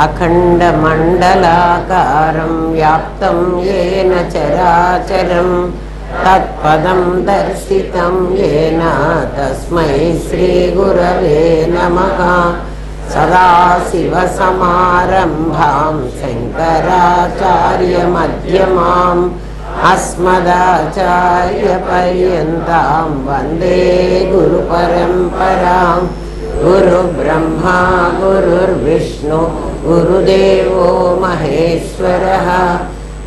अखण्डमण्डलाकारं व्याप्तं येन चराचरं तत्पदं दर्शितं येन तस्मै श्रीगुरवे नमः। सदाशिवसमारम्भां शङ्कराचार्यमध्यमाम् अस्मदाचार्यपर्यन्तां वन्दे गुरुपरम्परां। गुरुब्रह्मा गुरुर्विष्णु गुरुदेवो महेश्वरः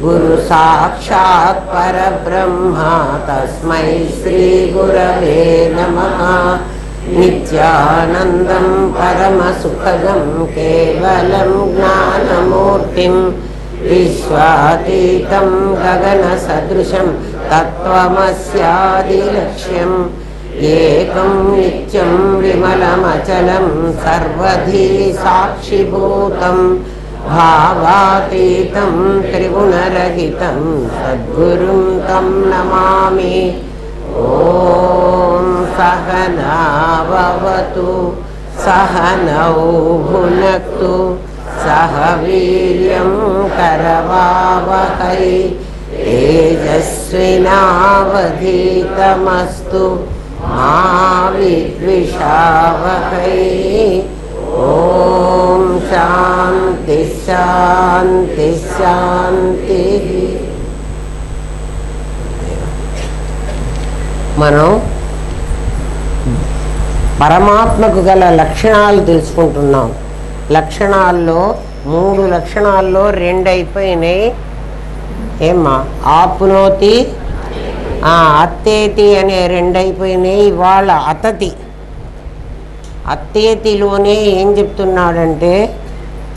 गुरुसाक्षात् परब्रह्मा तस्मै श्रीगुरवे नमः। नित्यानन्दं परमसुखदं केवलं ज्ञानमूर्तिं विश्वातीतं गगनसदृशं तत्त्वमस्यादिलक्ष्यम् एकं नित्यं विमलमचलं सर्वधी साक्षिभूतं भावातीतं त्रिगुणरहितं सद्गुरुं तं नमामि। ॐ सहना भवतु सहनौ भुनक्तु सह वीर्यं करवावहै तेजस्विनावधीतमस्तु मा विद्विषावहै। ॐ शान्ति शान्ति शान्तिः। మనం పరమాత్మకు గల లక్షణాలు తెలుసుకుంటున్నాం. లక్షణాల్లో 3 లక్షణాల్లో 2 అయిపోయినాయి. ఏమ్మా ఆప్నోతి అత్తేతి అనే 2 అయిపోయినాయి. ఇవాళ అత్తేతిలోనే ఏం చెప్తున్నాడంటే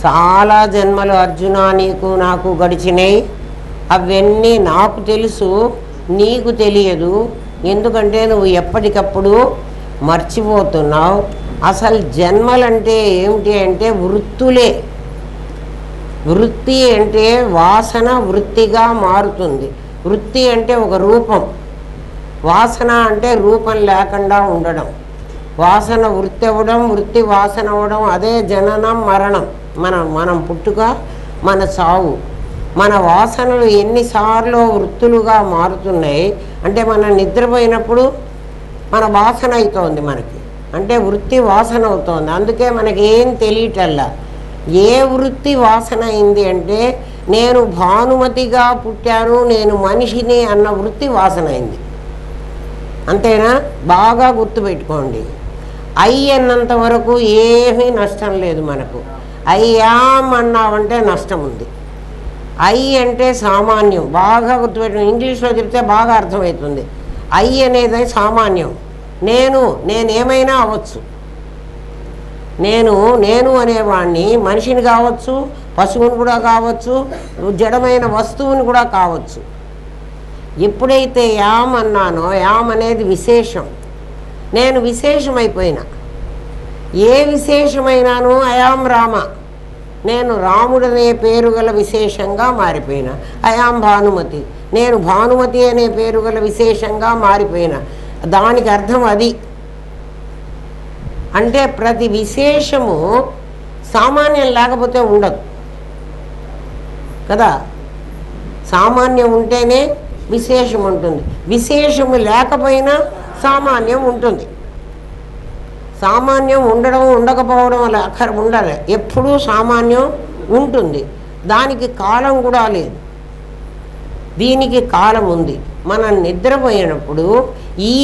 చాలా జన్మలు అర్జున నీకు నాకు గడిచినాయి. అవన్నీ నాకు తెలుసు, నీకు తెలియదు. ఎందుకంటే నువ్వు ఎప్పటికప్పుడు మర్చిపోతున్నావు. అసలు జన్మలంటే ఏమిటి అంటే వృత్తులే. వృత్తి అంటే వాసన వృత్తిగా మారుతుంది. వృత్తి అంటే ఒక రూపం, వాసన అంటే రూపం లేకుండా ఉండడం. వాసన వృత్తి అవ్వడం, వృత్తి వాసన అవ్వడం, అదే జననం మరణం. మనం పుట్టుక, మన చావు. మన వాసనలు ఎన్నిసార్లు వృత్తులుగా మారుతున్నాయి అంటే మనం నిద్రపోయినప్పుడు మన వాసన అవుతోంది మనకి, అంటే వృత్తి వాసన అవుతోంది. అందుకే మనకి ఏం తెలియటల్లా. ఏ వృత్తి వాసన అయింది అంటే నేను భానుమతిగా పుట్టాను, నేను మనిషిని అన్న వృత్తి వాసన అయింది. అంతేనా? బాగా గుర్తుపెట్టుకోండి. అన్నంత వరకు ఏమీ నష్టం లేదు మనకు. అయ్యాం అన్నావంటే నష్టం ఉంది. అంటే సామాన్యం. బాగా గుర్తుపెట్టుకోండి. ఇంగ్లీష్లో చెప్తే బాగా అర్థమవుతుంది. అనేది సామాన్యం. నేనేమైనా అవ్వచ్చు. నేను అనేవాడిని మనిషిని కావచ్చు, పశువుని కూడా కావచ్చు, జడమైన వస్తువుని కూడా కావచ్చు. ఎప్పుడైతే యామ్ అన్నానో, యామ్ అనేది విశేషం. నేను విశేషమైపోయినా. ఏ విశేషమైనాను అయాం రామ, నేను రాముడనే పేరు గల విశేషంగా మారిపోయినా. అయాం భానుమతి, నేను భానుమతి అనే పేరు గల విశేషంగా మారిపోయినా. దానికి అర్థం అది. అంటే ప్రతి విశేషము సామాన్యం లేకపోతే ఉండదు కదా. సామాన్యం ఉంటేనే విశేషం ఉంటుంది, విశేషము లేకపోయినా సామాన్యం ఉంటుంది. సామాన్యం ఉండడం ఉండకపోవడం అలా ఉండాలి. ఎప్పుడూ సామాన్యం ఉంటుంది. దానికి కాలం కూడా లేదు, దీనికి కాలం ఉంది. మనం నిద్రపోయినప్పుడు ఈ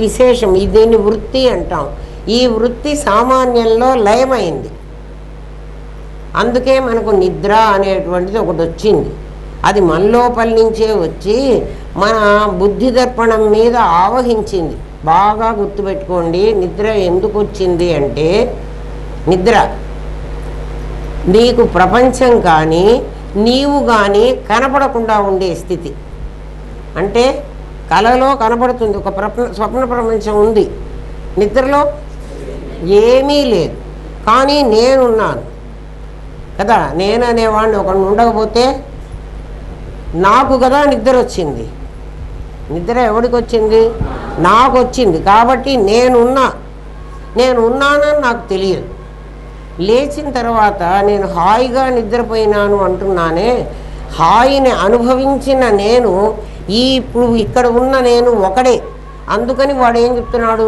విశేషం దీన్ని వృత్తి అంటాం. ఈ వృత్తి సామాన్యంలో లయమైంది. అందుకే మనకు నిద్ర అనేటువంటిది ఒకటి వచ్చింది. అది మనలోపలి నుంచే వచ్చి మన బుద్ధి దర్పణం మీద ఆవహించింది. బాగా గుర్తుపెట్టుకోండి. నిద్ర ఎందుకు వచ్చింది అంటే, నిద్ర నీకు ప్రపంచం కానీ నీవు కానీ కనపడకుండా ఉండే స్థితి. అంటే కలలో కనపడుతుంది, ఒక స్వప్న ప్రపంచం ఉంది. నిద్రలో ఏమీ లేదు, కానీ నేనున్నాను కదా. నేను అనేవాడిని ఒకడు ఉండకపోతే నాకు కదా నిద్ర వచ్చింది. నిద్ర ఎవరికి వచ్చింది? నాకు వచ్చింది. కాబట్టి నేనున్నా. నేను ఉన్నానని నాకు తెలియదు. లేచిన తర్వాత నేను హాయిగా నిద్రపోయినాను అంటున్నానే, హాయిని అనుభవించిన నేను ఇప్పుడు ఇక్కడ ఉన్న నేను ఒకడే. అందుకని వాడు ఏం చెప్తున్నాడు,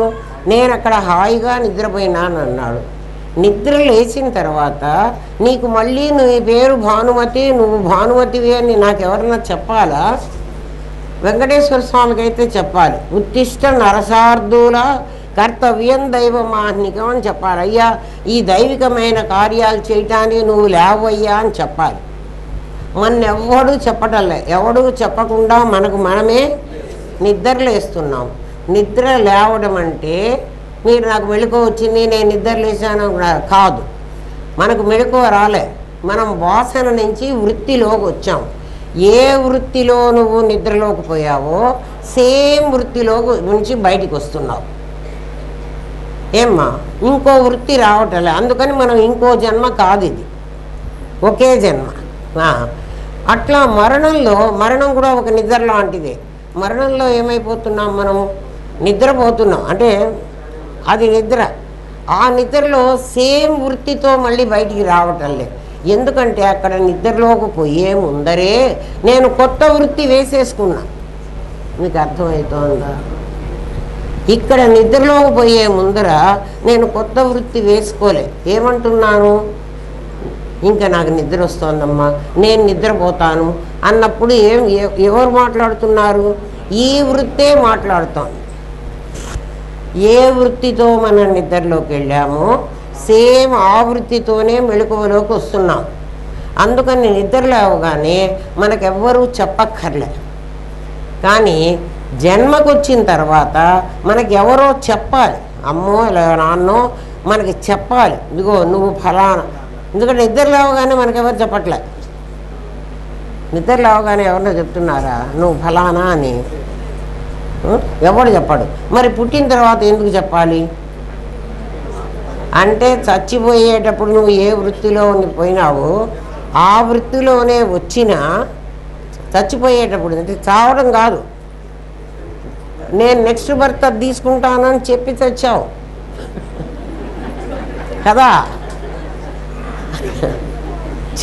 నేను అక్కడ హాయిగా నిద్రపోయినాను అన్నాడు. నిద్ర లేచిన తర్వాత నీకు మళ్ళీ నీ పేరు భానుమతి, నువ్వు భానుమతివి అని నాకు ఎవరన్నా చెప్పాలా? వెంకటేశ్వర స్వామికి అయితే చెప్పాలి. ఉత్తిష్ట నరసార్థుల కర్తవ్యం దైవమాహ్నికం అని చెప్పాలి. అయ్యా ఈ దైవికమైన కార్యాలు చేయటానికి నువ్వు లేవయ్యా అని చెప్పాలి. మన్నెవ్వడూ చెప్పటంలే. ఎవడూ చెప్పకుండా మనకు మనమే నిద్రలేస్తున్నాం. నిద్ర లేవడం అంటే మీరు నాకు మెళుకువ వచ్చింది నేను నిద్ర లేచాను కాదు. మనకు మెళుకువ రాలే, మనం వాసన నుంచి వృత్తిలోకి వచ్చాం. ఏ వృత్తిలో నువ్వు నిద్రలోకి పోయావో సేమ్ వృత్తిలోకి నుంచి బయటికి వస్తున్నావు. ఏమ్మా, ఇంకో వృత్తి రావటలే. అందుకని మనం ఇంకో జన్మ కాదు, ఇది ఒకే జన్మ. అట్లా మరణం కూడా ఒక నిద్ర లాంటిదే. మరణంలో ఏమైపోతున్నాం, మనం నిద్రపోతున్నాం. అంటే అది నిద్ర. ఆ నిద్రలో సేమ్ వృత్తితో మళ్ళీ బయటికి రావటంలే. ఎందుకంటే అక్కడ నిద్రలోకి పోయే ముందరే నేను కొత్త వృత్తి వేసేసుకున్నా. మీకు అర్థమవుతోందా? ఇక్కడ నిద్రలోకి పోయే ముందర నేను కొత్త వృత్తి వేసుకోలే. ఏమంటున్నాను, ఇంకా నాకు నిద్ర వస్తోందమ్మా, నేను నిద్రపోతాను అన్నప్పుడు ఎవరు మాట్లాడుతున్నారు? ఈ వృత్తే మాట్లాడుతోంది. ఏ వృత్తితో మనం నిద్రలోకి వెళ్ళామో సేమ్ ఆ వృత్తితోనే మెళుకువలోకి వస్తున్నాం. అందుకని నిద్ర లేవగానే మనకెవ్వరూ చెప్పక్కర్లే. కానీ జన్మకు వచ్చిన తర్వాత మనకి ఎవరో చెప్పాలి. అమ్మో ఇలా నాన్నో మనకి చెప్పాలి, ఇదిగో నువ్వు ఫలానా. ఎందుకంటే నిద్ర లేవగానే మనకెవరు చెప్పట్లే. నిద్ర లేవగానే ఎవరినో చెప్తున్నారా నువ్వు ఫలానా అని? ఎవడు చెప్పాడు. మరి పుట్టిన తర్వాత ఎందుకు చెప్పాలి అంటే, చచ్చిపోయేటప్పుడు నువ్వు ఏ వృత్తిలో పోయినావో ఆ వృత్తిలోనే వచ్చినా చచ్చిపోయేటప్పుడు, అంటే చావడం కాదు, నేను నెక్స్ట్ బర్త్ తీసుకుంటానని చెప్పి చచ్చావు కదా,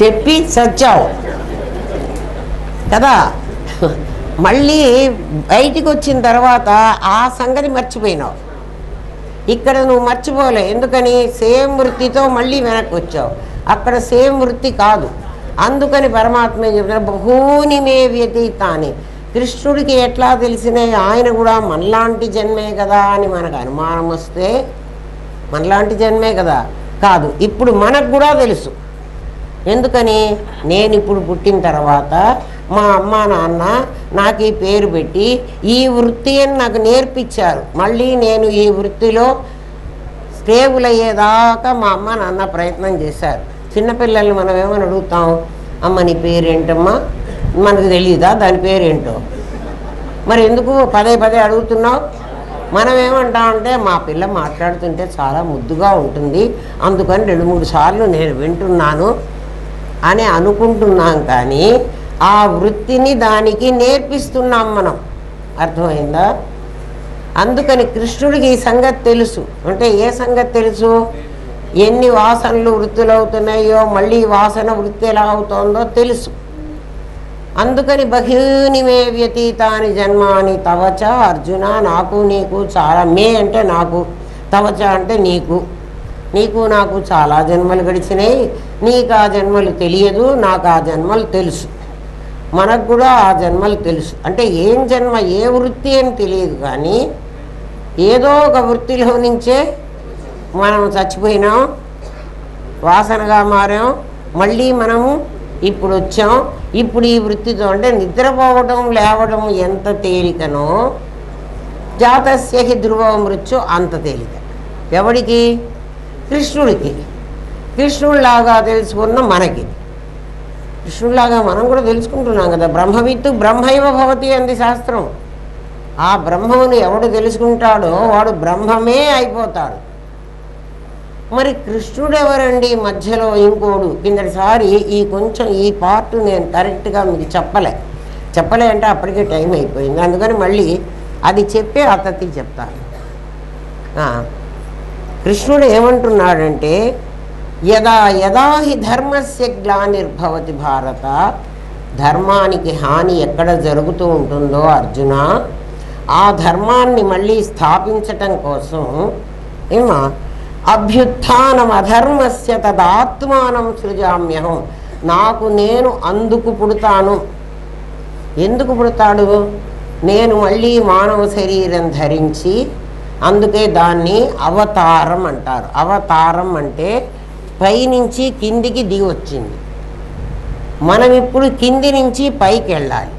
చెప్పి చచ్చావు కదా. మళ్ళీ బయటికి వచ్చిన తర్వాత ఆ సంగతి మర్చిపోయినావు. ఇక్కడ నువ్వు మర్చిపోలే. ఎందుకని? సేమ్ వృత్తితో మళ్ళీ వెనక్కి వచ్చావు. అక్కడ సేమ్ వృత్తి కాదు. అందుకని పరమాత్మ చెప్తున్నా బహూని మే వ్యతీతాని. కృష్ణుడికి ఎట్లా తెలిసినాయి ఆయన కూడా మనలాంటి జన్మే కదా అని మనకు అనుమానం వస్తే, మనలాంటి జన్మే కదా కాదు, ఇప్పుడు మనకు కూడా తెలుసు. ఎందుకని? నేను ఇప్పుడు పుట్టిన తర్వాత మా అమ్మ నాన్న నాకు ఈ పేరు పెట్టి ఈ వృత్తి అని నాకు నేర్పించారు. మళ్ళీ నేను ఈ వృత్తిలో స్టేబుల్ అయ్యేదాకా మా అమ్మ నాన్న ప్రయత్నం చేశారు. చిన్నపిల్లల్ని మనం ఏమని అడుగుతాం, అమ్మ నీ పేరేంటమ్మా? మనకు తెలియదా దాని పేరేంటో? మరి ఎందుకు పదే పదే అడుగుతున్నావు? మనం ఏమంటామంటే మా పిల్ల మాట్లాడుతుంటే చాలా ముద్దుగా ఉంటుంది, అందుకని 2-3 సార్లు నేను వింటున్నాను అని అనుకుంటున్నాం. కానీ ఆ వృత్తిని దానికి నేర్పిస్తున్నాం మనం. అర్థమైందా? అందుకని కృష్ణుడికి ఈ సంగతి తెలుసు. అంటే ఏ సంగతి తెలుసు? ఎన్ని వాసనలు వృత్తులు అవుతున్నాయో మళ్ళీ వాసన వృత్తి ఎలా అవుతుందో తెలుసు. అందుకని బహూని మే వ్యతీతాని జన్మాని తవచ అర్జున. నాకు నీకు చాలా, మే అంటే నాకు, తవచ అంటే నీకు, నీకు నాకు చాలా జన్మలు గడిచినాయి. నీకు ఆ జన్మలు తెలియదు, నాకు ఆ జన్మలు తెలుసు. మనకు కూడా ఆ జన్మలు తెలుసు. అంటే ఏం జన్మ ఏ వృత్తి అని తెలియదు, కానీ ఏదో ఒక వృత్తిలో నుంచే మనం చచ్చిపోయినాం, వాసనగా మారాం, మళ్ళీ మనము ఇప్పుడు వచ్చాం. ఇప్పుడు ఈ వృత్తితో, అంటే నిద్రపోవడం లేవడం ఎంత తేలికనో జాతస్య హి ధ్రువ మృత్యు అంత తేలిక. ఎవడికి? కృష్ణుడికి. కృష్ణుడిలాగా తెలుసుకున్న మనకి, కృష్ణుడిలాగా మనం కూడా తెలుసుకుంటున్నాం కదా. బ్రహ్మవిత్తు బ్రహ్మైవ భవతి అంది శాస్త్రం. ఆ బ్రహ్మమును ఎవడు తెలుసుకుంటాడో వాడు బ్రహ్మమే అయిపోతాడు. మరి కృష్ణుడు ఎవరండి మధ్యలో ఇంకోడు? కిందటిసారి కొంచెం ఈ పార్ట్ నేను కరెక్ట్గా మీకు చెప్పలే అంటే అప్పటికే టైం అయిపోయింది. అందుకని మళ్ళీ అది చెప్పి అతనికి చెప్తాను. కృష్ణుడు ఏమంటున్నాడంటే యదా యదా హి ధర్మస్య గ్లానిర్భవతి భారత, ధర్మానికి హాని ఎక్కడ జరుగుతూ ఉంటుందో అర్జున, ఆ ధర్మాన్ని మళ్ళీ స్థాపించటం కోసం ఏమా అభ్యుత్థానం అధర్మస్య తదాత్మానం సృజామ్యహం, నాకు నేను అందుకు పుడతాను. ఎందుకు పుడతాడు? నేను మళ్ళీ మానవ శరీరం ధరించి, అందుకే దాన్ని అవతారం అంటారు. అవతారం అంటే పైనుంచి కిందికి దిగి వచ్చింది. మనం ఇప్పుడు కింది నుంచి పైకి వెళ్ళాలి,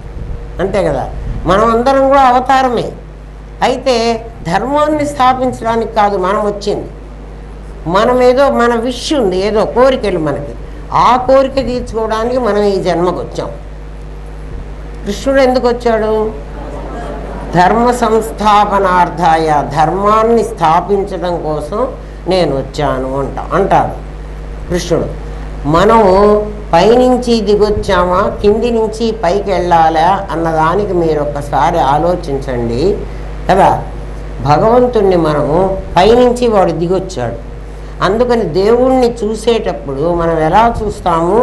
అంతే కదా. మనం అందరం కూడా అవతారమే. అయితే ధర్మాన్ని స్థాపించడానికి కాదు మనం వచ్చింది. మనం ఏదో మన విష్ ఉంది, ఏదో కోరికలు మనకి, ఆ కోరిక తీర్చుకోవడానికి మనం ఈ జన్మకు వచ్చాం. కృష్ణుడు ఎందుకు వచ్చాడు? ధర్మ సంస్థాపనార్థాయ, ధర్మాన్ని స్థాపించడం కోసం నేను వచ్చాను అంటాడు కృష్ణుడు. మనం పైనుంచి దిగొచ్చామా కింది నుంచి పైకి వెళ్ళాలా అన్నదానికి మీరు ఒక్కసారి ఆలోచించండి కదా. భగవంతుణ్ణి మనము పైనుంచి వాడు దిగొచ్చాడు. అందుకని దేవుణ్ణి చూసేటప్పుడు మనం ఎలా చూస్తాము?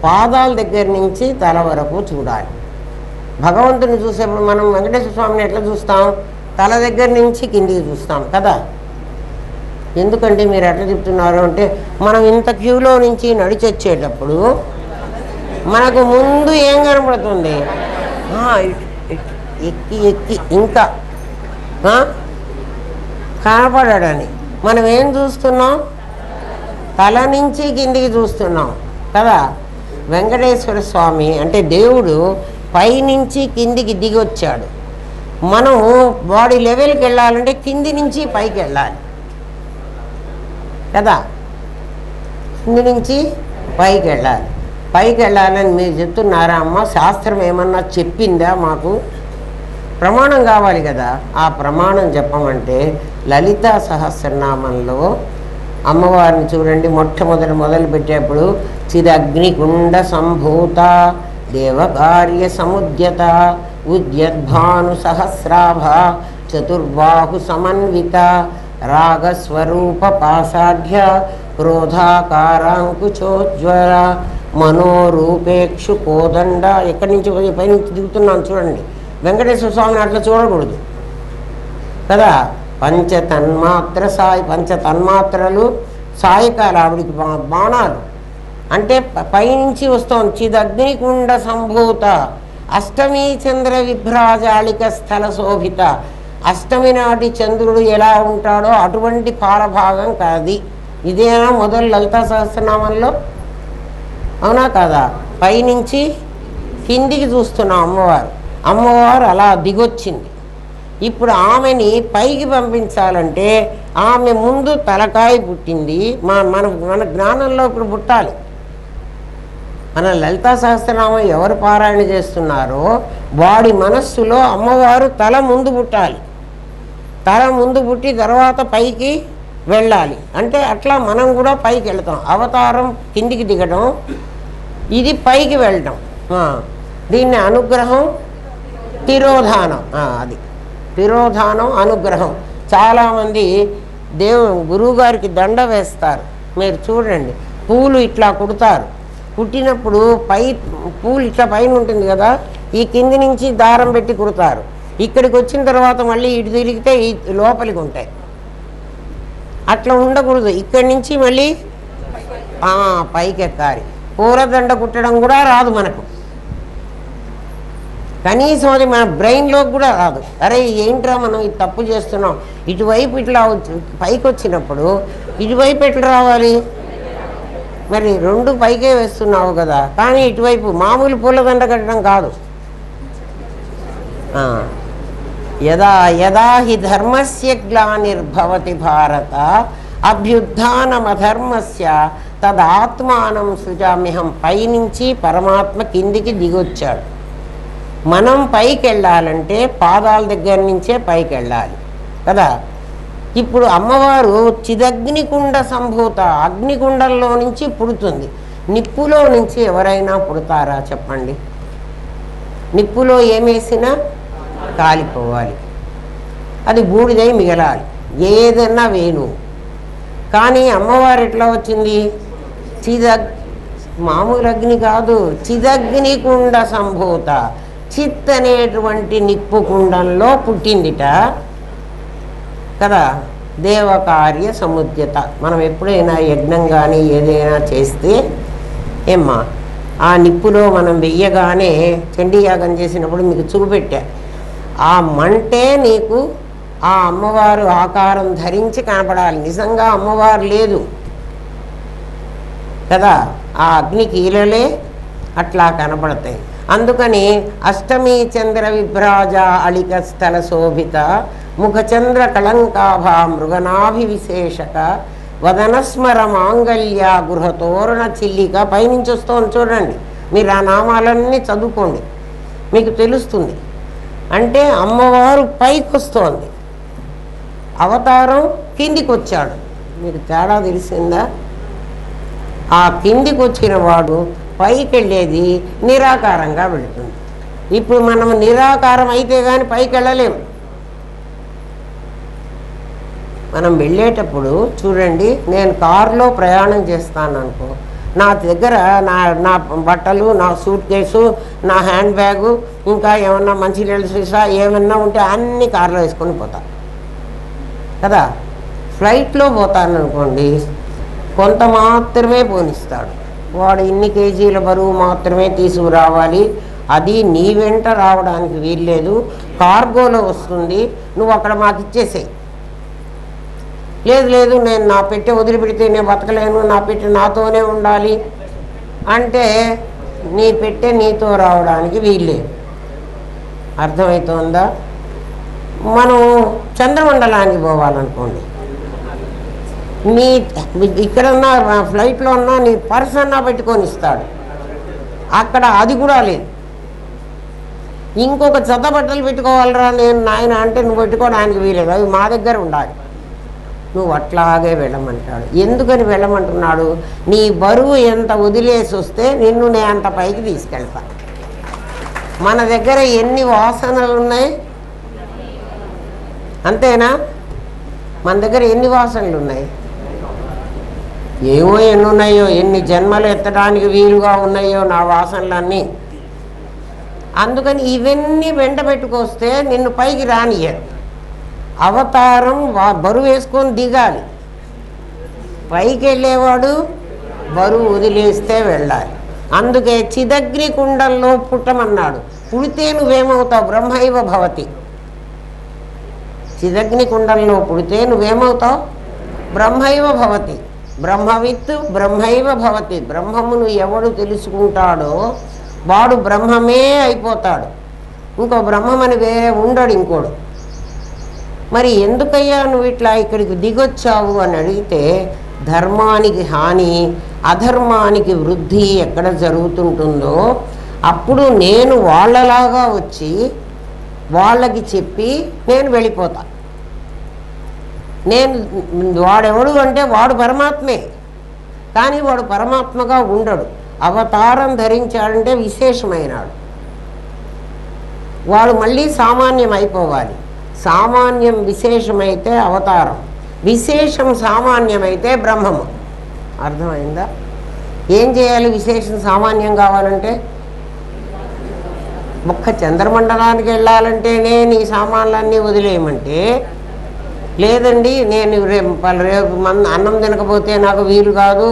పాదాల దగ్గర నుంచి తల వరకు చూడాలి. భగవంతుని చూసేప్పుడు మనం వెంకటేశ్వర స్వామిని ఎట్లా చూస్తాం? తల దగ్గర నుంచి కిందికి చూస్తాం కదా. ఎందుకంటే మీరు ఎట్లా చెప్తున్నారు అంటే, మనం ఇంత క్యూలో నుంచి నడిచి వచ్చేటప్పుడు మనకు ముందు ఏం కనపడుతుంది? ఎక్కి ఎక్కి ఇంకా కనపడాడని మనం ఏం చూస్తున్నాం? తల నుంచి కిందికి చూస్తున్నాం కదా. వెంకటేశ్వర స్వామి అంటే దేవుడు పైనుంచి కిందికి దిగి వచ్చాడు. మనం బాడీ లెవెల్కి వెళ్ళాలంటే కింది నుంచి పైకి వెళ్ళాలి కదా. కింది నుంచి పైకి వెళ్ళాలి. పైకి వెళ్ళాలని మీరు చెప్తున్నారా అమ్మ? శాస్త్రం ఏమన్నా చెప్పిందా? మాకు ప్రమాణం కావాలి కదా. ఆ ప్రమాణం చెప్పమంటే లలితా సహస్రనామంలో అమ్మవారిని చూడండి. మొట్టమొదలు పెట్టేప్పుడు చిదగ్నికుండ సంభూత దేవకార్య సముద్యత ఉద్యద్భాను సహస్రాభ చతుర్బాహు సమన్విత రాగస్వరూప పాసాఢ్య క్రోధాకారాంకుచోజ్వల మనోరూపేక్షు కోదండ. ఎక్కడి నుంచి పైనుంచి దిగుతున్నాను చూడండి. వెంకటేశ్వర స్వామిని అట్లా చూడకూడదు కదా. పంచతన్మాత్రలు సాయకాల ఆవిడికి బాణాలు అంటే పైనుంచి వస్తోంది. చిదగ్నికుండ సంభూత అష్టమి చంద్ర విభ్రాజాళిక స్థల శోభిత. అష్టమి నాటి చంద్రుడు ఎలా ఉంటాడో అటువంటి పాలభాగం కాది. ఇదేనా మొదలు లలితా సహస్రనామంలో? అవునా కాదా? పైనుంచి కిందికి చూస్తున్నాం అమ్మవారు అలా దిగొచ్చింది. ఇప్పుడు ఆమెని పైకి పంపించాలంటే ఆమె ముందు తలకాయ పుట్టింది. మన జ్ఞానంలో ఇప్పుడు పుట్టాలి. మన లలితా సహస్రనామం ఎవరు పారాయణ చేస్తున్నారో వాడి మనస్సులో అమ్మవారు తల ముందు పుట్టాలి. తల ముందు పుట్టి తర్వాత పైకి వెళ్ళాలి. అంటే అట్లా మనం కూడా పైకి వెళ్తాం. అవతారం కిందికి దిగడం, ఇది పైకి వెళ్ళటం. దీన్ని అనుగ్రహం, తిరోధానం. అది తిరోధానం, అనుగ్రహం. చాలామంది గురువుగారికి దండ వేస్తారు. మీరు చూడండి, పూలు ఇట్లా కుడతారు. కుట్టినప్పుడు పూలు ఇట్లా పైన ఉంటుంది కదా, ఈ కింది నుంచి దారం పెట్టి కుడతారు. ఇక్కడికి వచ్చిన తర్వాత మళ్ళీ ఇటు తిరిగితే ఈ లోపలికి ఉంటాయి. అట్లా ఉండకూడదు. ఇక్కడి నుంచి మళ్ళీ పైకి ఎక్కాలి. పూలదండ కుట్టడం కూడా రాదు మనకు. కనీసం అది మన బ్రెయిన్లోకి కూడా రాదు. అరే ఏంట్రా మనం ఇది తప్పు చేస్తున్నాం. ఇటువైపు ఇట్లా పైకి వచ్చినప్పుడు ఇటువైపు ఎట్లా రావాలి? మరి రెండు పైకే వేస్తున్నావు కదా, కానీ ఇటువైపు మామూలు పూలదండ కట్టడం కాదు. యదా యదా హి ధర్మస్య గ్లానిర్భవతి భారత అభ్యుత్థానమధర్మస్య తదాత్మానం సృజామ్యహం. పైనుంచి పరమాత్మ కిందికి దిగొచ్చాడు. మనం పైకి వెళ్ళాలంటే పాదాల దగ్గర నుంచే పైకి వెళ్ళాలి కదా. ఇప్పుడు అమ్మవారు చిదగ్నికుండ సంభూత, అగ్నికుండంలో నుంచి పుడుతుంది. నిప్పులో నుంచి ఎవరైనా పుడతారా చెప్పండి? నిప్పులో ఏమేసినా కాలిపోవాలి, అది బూడిదై మిగలాలి. ఏదన్నా వేణు కానీ అమ్మవారు ఎట్లా వచ్చింది? మామూలు అగ్ని కాదు, చిదగ్నికుండ సంభూత, చిత్ అనేటువంటి నిప్పు కుండంలో పుట్టిందిట కదా. దేవకార్య సముద్యత. మనం ఎప్పుడైనా యజ్ఞం కానీ ఏదైనా చేస్తే ఏమ్మా ఆ నిప్పులో మనం వెయ్యగానే చండీయాగం చేసినప్పుడు మీకు చూపెట్టా, ఆ మంటే నీకు ఆ అమ్మవారు ఆకారం ధరించి కనపడాలి. నిజంగా అమ్మవారు లేదు కదా, ఆ అగ్ని కీలలే అట్లా కనపడతాయి. అందుకని అష్టమీ చంద్ర విభ్రాజ అళిక స్థల శోభిత ముఖచంద్ర కళంకాభా మృగనాభి విశేషక వదనస్మర మాంగళ్య గృహతోరణ చిల్లిక పైనుంచి వస్తోంది చూడండి. మీరు ఆ నామాలన్నీ చదువుకోండి, మీకు తెలుస్తుంది. అంటే అమ్మవారు పైకి వస్తోంది, అవతారం కిందికి వచ్చాడు. మీకు తేడా తెలిసిందా? ఆ కిందికి వచ్చిన వాడు పైకి వెళ్ళేది నిరాకారంగా వెళుతుంది. ఇప్పుడు మనం నిరాకారం అయితే కానీ పైకి వెళ్ళలేము. మనం వెళ్ళేటప్పుడు చూడండి, నేను కారులో ప్రయాణం చేస్తాను అనుకో, నా దగ్గర నా బట్టలు, నా సూట్ కేసు, నా హ్యాండ్ బ్యాగు, ఇంకా ఏమన్నా మంచినీళ్ళ సీసా ఏమన్నా ఉంటే అన్నీ కారులో వేసుకొని పోతా కదా. ఫ్లైట్లో పోతాను అనుకోండి, కొంత మాత్రమే పోనిస్తాడు వాడు. ఇన్ని కేజీల బరువు మాత్రమే తీసుకురావాలి, అది నీ వెంట రావడానికి వీల్లేదు, కార్గోలో వస్తుంది, నువ్వు అక్కడ మాకు ఇచ్చేసేయి. లేదు లేదు నేను నా పెట్టె వదిలిపెడితే నేను బతకలేను, నా పెట్టె నాతోనే ఉండాలి అంటే నీ పెట్టె నీతో రావడానికి వీల్లేదు. అర్థమవుతోందా? మనం చంద్రమండలానికి పోవాలనుకోండి, నీ ఇక్కడన్నా ఫ్లైట్లో ఉన్నా నీ పర్స్ అన్నా పెట్టుకొని ఇస్తాడు, అక్కడ అది కూడా లేదు. ఇంకొక చెత్త బట్టలు పెట్టుకోవాలరా నేను నాయన అంటే నువ్వు పెట్టుకోవడానికి వీలేదు, అవి మా దగ్గర ఉండాలి, నువ్వు అట్లాగే వెళ్ళమంటాడు. ఎందుకని వెళ్ళమంటున్నాడు? నీ బరువు ఎంత వదిలేసి వస్తే నిన్ను నేను అంత పైకి తీసుకెళ్తా. మన దగ్గర ఎన్ని వాసనలు ఉన్నాయి అంతేనా? మన దగ్గర ఎన్ని వాసనలు ఉన్నాయి? ఏమో ఎన్ని ఉన్నాయో, ఎన్ని జన్మలు ఎత్తడానికి వీలుగా ఉన్నాయో నా వాసనలన్నీ. అందుకని ఇవన్నీ వెంట పెట్టుకొస్తే నిన్ను పైకి రానియరు. అవతారం బరువు వేసుకొని దిగాలి, పైకి వెళ్ళేవాడు బరువు వదిలేస్తే వెళ్ళాలి. అందుకే చిదగ్ని కుండంలో పుట్టమన్నాడు. పుడితే నువ్వేమవుతావు? బ్రహ్మైవ భవతి. చిదగ్ని కుండంలో పుడితే నువ్వేమవుతావు? బ్రహ్మైవ భవతి. బ్రహ్మవిత్ బ్రహ్మైవ భవతి. బ్రహ్మమును ఎవడు తెలుసుకుంటాడో వాడు బ్రహ్మమే అయిపోతాడు. ఇంకో బ్రహ్మమని వేరే ఉండడు ఇంకోడు. మరి ఎందుకయ్యా నువ్వు ఇట్లా ఇక్కడికి దిగొచ్చావు అని అడిగితే, ధర్మానికి హాని అధర్మానికి వృద్ధి ఎక్కడ జరుగుతుంటుందో అప్పుడు నేను వాళ్ళలాగా వచ్చి వాళ్ళకి చెప్పి నేను వెళ్ళిపోతా. నేను వాడెవడు అంటే వాడు పరమాత్మే, కానీ వాడు పరమాత్మగా ఉండడు. అవతారం ధరించాడంటే విశేషమైనాడు. వాడు మళ్ళీ సామాన్యం అయిపోవాలి. సామాన్యం విశేషమైతే అవతారం, విశేషం సామాన్యమైతే బ్రహ్మము. అర్థమైందా? ఏం చేయాలి? విశేషం సామాన్యం కావాలంటే ఒక్క చంద్రమండలానికి వెళ్ళాలంటేనే నీ సామాన్లన్నీ వదిలేయమంటే, లేదండి నేను రేపు అన్నం తినకపోతే నాకు వీలు కాదు,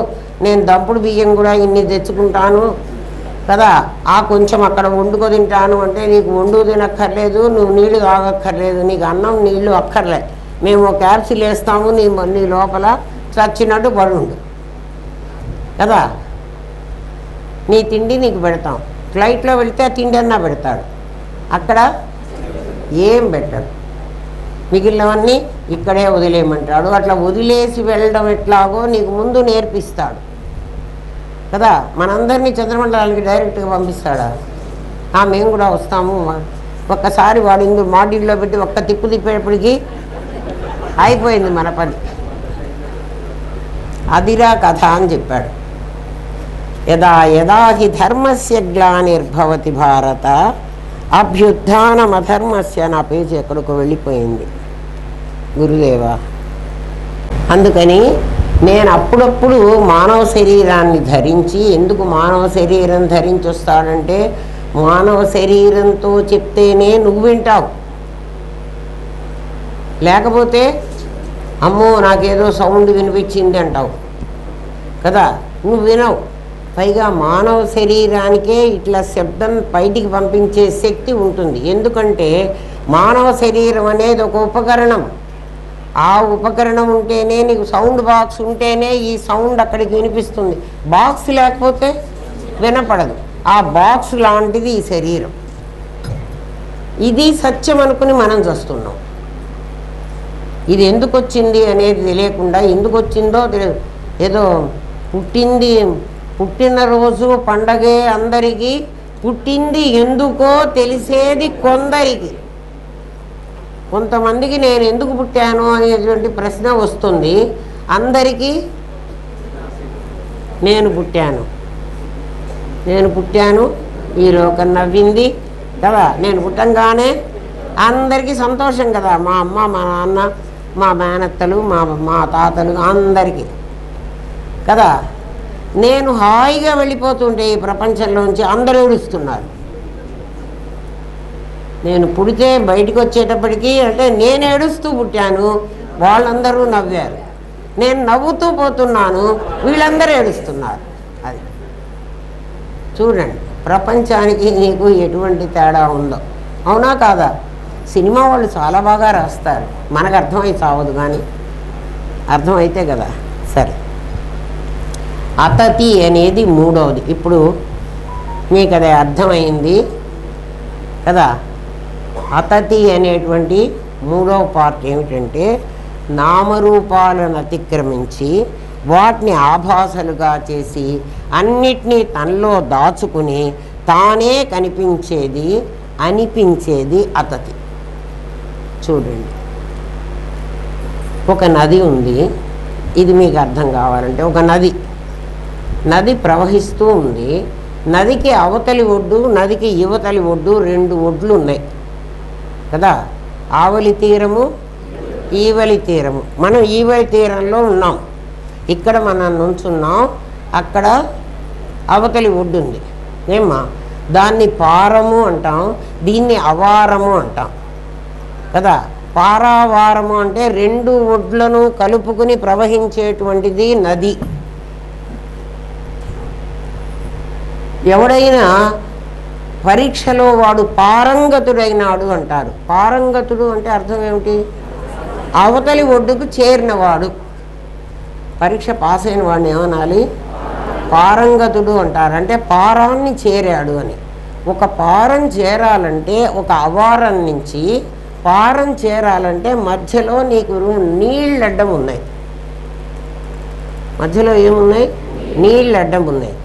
నేను దంపుడు బియ్యం కూడా ఇన్ని తెచ్చుకుంటాను కదా, ఆ కొంచెం అక్కడ వండుకో తింటాను అంటే నీకు వండు తినక్కర్లేదు, నువ్వు నీళ్లు తాగక్కర్లేదు, నీకు అన్నం నీళ్లు అక్కర్లే, మేము క్యాప్సిల్ వేస్తాము, నీ లోపల చచ్చినట్టు పడుండు కదా, నీ తిండి నీకు పెడతాం. ఫ్లైట్లో వెళితే ఆ తిండి అన్నా పెడతాడు, అక్కడ ఏం పెట్టాడు. మిగిలినవన్నీ ఇక్కడే వదిలేయమంటాడు. అట్లా వదిలేసి వెళ్ళడం ఎట్లాగో నీకు ముందు నేర్పిస్తాడు కదా. మనందరినీ చంద్రమండలానికి డైరెక్ట్గా పంపిస్తాడా? మేము కూడా వస్తాము. ఒక్కసారి వాడు ఇందు మాడ్యూల్లో పెట్టి ఒక్క తిప్పు తిప్పేటప్పటికి అయిపోయింది మన పని. అదిరా కథ అని చెప్పాడు. యదా యదా హి ధర్మస్య గ్లానిర్భవతి భారత అభ్యుత్థానమధర్మస్య. నా పేజీ ఎక్కడికో వెళ్ళిపోయింది గురుదేవా. అందుకని నేను అప్పుడప్పుడు మానవ శరీరాన్ని ధరించి, ఎందుకు మానవ శరీరం ధరించి వస్తాడంటే మానవ శరీరంతో చెప్తేనే నువ్వు వింటావు, లేకపోతే అమ్మో నాకేదో సౌండ్ వినిపించింది అంటావు కదా, నువ్వు వినవు. పైగా మానవ శరీరానికే ఇట్లా శబ్దం బయటికి పంపించే శక్తి ఉంటుంది. ఎందుకంటే మానవ శరీరం అనేది ఒక ఉపకరణం. ఆ ఉపకరణం ఉంటేనే నీకు సౌండ్ బాక్స్ ఉంటేనే ఈ సౌండ్ అక్కడికి వినిపిస్తుంది. బాక్స్ లేకపోతే వినపడదు. ఆ బాక్స్ లాంటిది ఈ శరీరం. ఇది సత్యం అనుకుని మనం చూస్తున్నాం. ఇది ఎందుకు వచ్చింది అనేది తెలియకుండా, ఎందుకు వచ్చిందో తెలియదు. ఏదో పుట్టింది, పుట్టినరోజు పండగే అందరికీ, పుట్టింది ఎందుకో తెలిసేది కొందరికి. కొంతమందికి నేను ఎందుకు పుట్టాను అనేటువంటి ప్రశ్న వస్తుంది. అందరికీ నేను పుట్టాను ఈ లోకం నవ్వింది కదా. నేను పుట్టంగానే అందరికీ సంతోషం కదా, మా అమ్మ, మా నాన్న, మా మేనత్తలు, మా తాతలు అందరికీ కదా. నేను హాయిగా వెళ్ళిపోతుంటే ఈ ప్రపంచంలోంచి అందరూ ఏడుస్తున్నారు. నేను పుడితే బయటికి వచ్చేటప్పటికీ అంటే నేను ఏడుస్తూ పుట్టాను, వాళ్ళందరూ నవ్వారు. నేను నవ్వుతూ పోతున్నాను, వీళ్ళందరూ ఏడుస్తున్నారు. అది చూడండి, ప్రపంచానికి నీకు ఎటువంటి తేడా ఉందో. అవునా కాదా? సినిమా వాళ్ళు చాలా బాగా రాస్తారు, మనకు అర్థమై చావదు, కానీ అర్థమైతే కదా. సరే, అతతి అనేది మూడవది. ఇప్పుడు మీకు అది అర్థమైంది కదా. అతతి అనేటువంటి మూడవ పార్ట్ ఏమిటంటే నామరూపాలను అతిక్రమించి వాటిని ఆభాసలుగా చేసి అన్నిటినీ తనలో దాచుకుని తానే కనిపించేది అనిపించేది అతతి. చూడండి, ఒక నది ఉంది. ఇది మీకు అర్థం కావాలంటే, ఒక నది ప్రవహిస్తూ ఉంది. నదికి అవతలి ఒడ్డు, నదికి యువతలి ఒడ్డు, రెండు ఒడ్లు ఉన్నాయి కదా. ఆవలి తీరము, ఈవలి తీరము. మనం ఈవలి తీరంలో ఉన్నాం, ఇక్కడ మనం నుంచున్నాం. అక్కడ అవతలి ఒడ్డు ఉంది ఏమ్మా. దాన్ని పారము అంటాం, దీన్ని అవారము అంటాం కదా. పారావారము అంటే రెండు ఒడ్లను కలుపుకుని ప్రవహించేటువంటిది నది. ఎవడైనా పరీక్షలో వాడు పారంగతుడైనాడు అంటారు. పారంగతుడు అంటే అర్థం ఏమిటి? అవతలి ఒడ్డుకు చేరినవాడు. పరీక్ష పాస్ అయిన వాడిని ఏమనాలి? పారంగతుడు అంటారు. అంటే పారాన్ని చేరాడు అని. ఒక పారం చేరాలంటే, ఒక అవారం నుంచి పారం చేరాలంటే మధ్యలో నీకు నీళ్ళు అడ్డం ఉన్నాయి. మధ్యలో ఏమున్నాయి? నీళ్ళు అడ్డం ఉన్నాయి.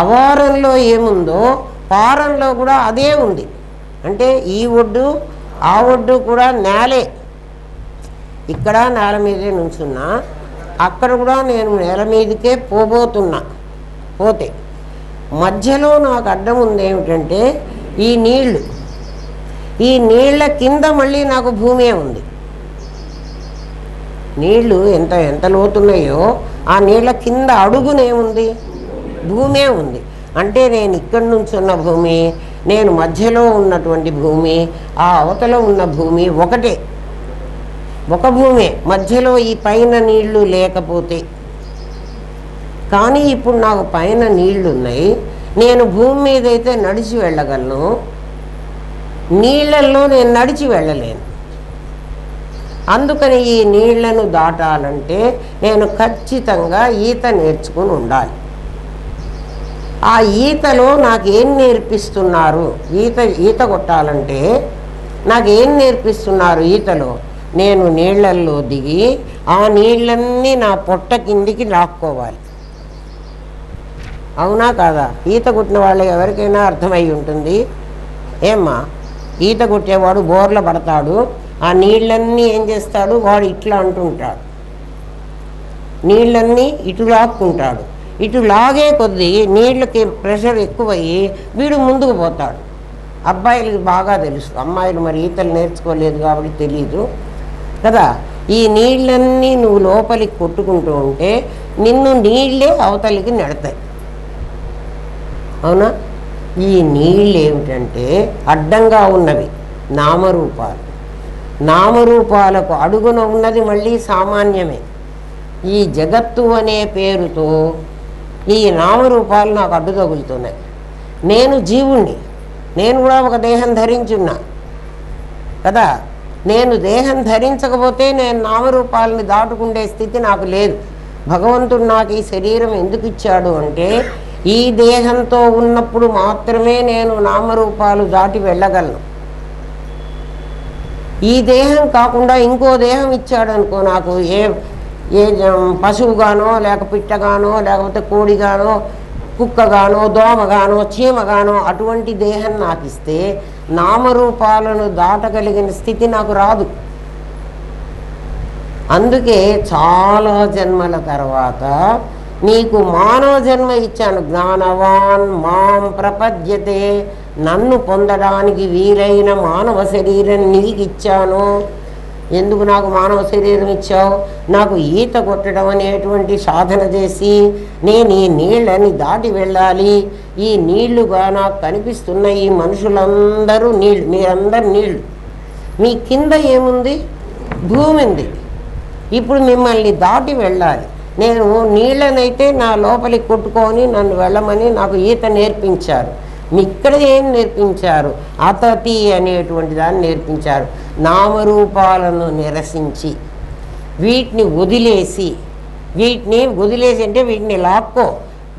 అవారంలో ఏముందో పారంలో కూడా అదే ఉంది. అంటే ఈ ఒడ్డు ఆ ఒడ్డు కూడా నేలే. ఇక్కడ నేల మీదే నుంచున్నా, అక్కడ కూడా నేను నేల మీదకే పోబోతున్నా. పోతే మధ్యలో నాకు అడ్డం ఉంది ఏమిటంటే ఈ నీళ్లు. ఈ నీళ్ల కింద మళ్ళీ నాకు భూమే ఉంది. నీళ్లు ఎంత లోతున్నాయో ఆ నీళ్ల కింద అడుగునేముంది? భూమే ఉంది. అంటే నేను ఇక్కడి నుంచి ఉన్న భూమి, నేను మధ్యలో ఉన్నటువంటి భూమి, ఆ అవతల ఉన్న భూమి ఒకటే, ఒక భూమే. మధ్యలో ఈ పైన నీళ్లు లేకపోతే. కానీ ఇప్పుడు నాకు పైన నీళ్లు ఉన్నాయి. నేను భూమి మీద అయితే నడిచి వెళ్ళగలను, నీళ్ళల్లో నేను నడిచి వెళ్ళలేను. అందుకని ఈ నీళ్లను దాటాలంటే నేను ఖచ్చితంగా ఈత నేర్చుకుని ఉండాలి. ఆ ఈతలో నాకేం నేర్పిస్తున్నారు? ఈత కొట్టాలంటే నాకేం నేర్పిస్తున్నారు? ఈతలో నేను నీళ్లల్లో దిగి ఆ నీళ్ళన్నీ నా పొట్ట కిందికి లాక్కోవాలి. అవునా కాదా? ఈత కొట్టిన వాళ్ళు ఎవరికైనా అర్థమై ఉంటుంది. ఏమ్మా, ఈత కొట్టేవాడు బోర్ల పడతాడు, ఆ నీళ్ళన్నీ ఏం చేస్తాడు? వాడు ఇట్లా అంటుంటాడు, నీళ్ళన్నీ ఇటు లాక్కుంటాడు. ఇటు లాగే కొద్దీ నీళ్ళకి ప్రెషర్ ఎక్కువయ్యి వీడు ముందుకు పోతాడు. అబ్బాయిలకి బాగా తెలుసు, అమ్మాయిలు మరి ఈతలు నేర్చుకోలేదు కాబట్టి తెలియదు కదా. ఈ నీళ్ళన్నీ నువ్వు లోపలికి కొట్టుకుంటూ ఉంటే నిన్ను నీళ్ళే అవతలికి నెడతాయి. అవునా? ఈ నీళ్ళు ఏమిటంటే అడ్డంగా ఉన్నవి నామరూపాలు. నామరూపాలకు అడుగున ఉన్నది మళ్ళీ సామాన్యమే. ఈ జగత్తు అనే పేరుతో ఈ నామరూపాలు నాకు అడ్డు తగులుతున్నాయి. నేను జీవుణ్ణి, నేను కూడా ఒక దేహం ధరించున్నా కదా. నేను దేహం ధరించకపోతే నేను నామరూపాలని దాటుకుండే స్థితి నాకు లేదు. భగవంతుడు నాకు ఈ శరీరం ఎందుకు ఇచ్చాడు అంటే ఈ దేహంతో ఉన్నప్పుడు మాత్రమే నేను నామరూపాలు దాటి వెళ్ళగలను. ఈ దేహం కాకుండా ఇంకో దేహం ఇచ్చాడు అనుకో, నాకు ఏ పశువుగానో లేక పిట్టగానో లేకపోతే కోడిగానో కుక్కగానో దోమగానో చీమగానో అటువంటి దేహం నాకు ఇస్తే నామరూపాలను దాటగలిగిన స్థితి నాకు రాదు. అందుకే చాలా జన్మల తర్వాత నీకు మానవ జన్మ ఇచ్చాను. జ్ఞానవాన్ మాం ప్రపద్యతే, నన్ను పొందడానికి వీలైన మానవ శరీరం నీకు ఇచ్చాను. ఎందుకు నాకు మానవ శరీరం ఇచ్చావు? నాకు ఈత కొట్టడం అనేటువంటి సాధన చేసి నేను ఈ నీళ్ళని దాటి వెళ్ళాలి. ఈ నీళ్లుగా నాకు కనిపిస్తున్న ఈ మనుషులందరూ నీళ్ళు, మీరందరూ నీళ్ళు. మీ కింద ఏముంది? భూమి ఉంది. ఇప్పుడు మిమ్మల్ని దాటి వెళ్ళాలి. నేను నీళ్ళనైతే నా లోపలికి కొట్టుకొని నన్ను వెళ్ళమని నాకు ఈత నేర్పించారు. ఇక్కడ ఏం నేర్పించారు? అతతి అనేటువంటి దాన్ని నేర్పించారు. నామరూపాలను నిరసించి వీటిని వదిలేసి, వీటిని వదిలేసి అంటే వీటిని లాక్కో,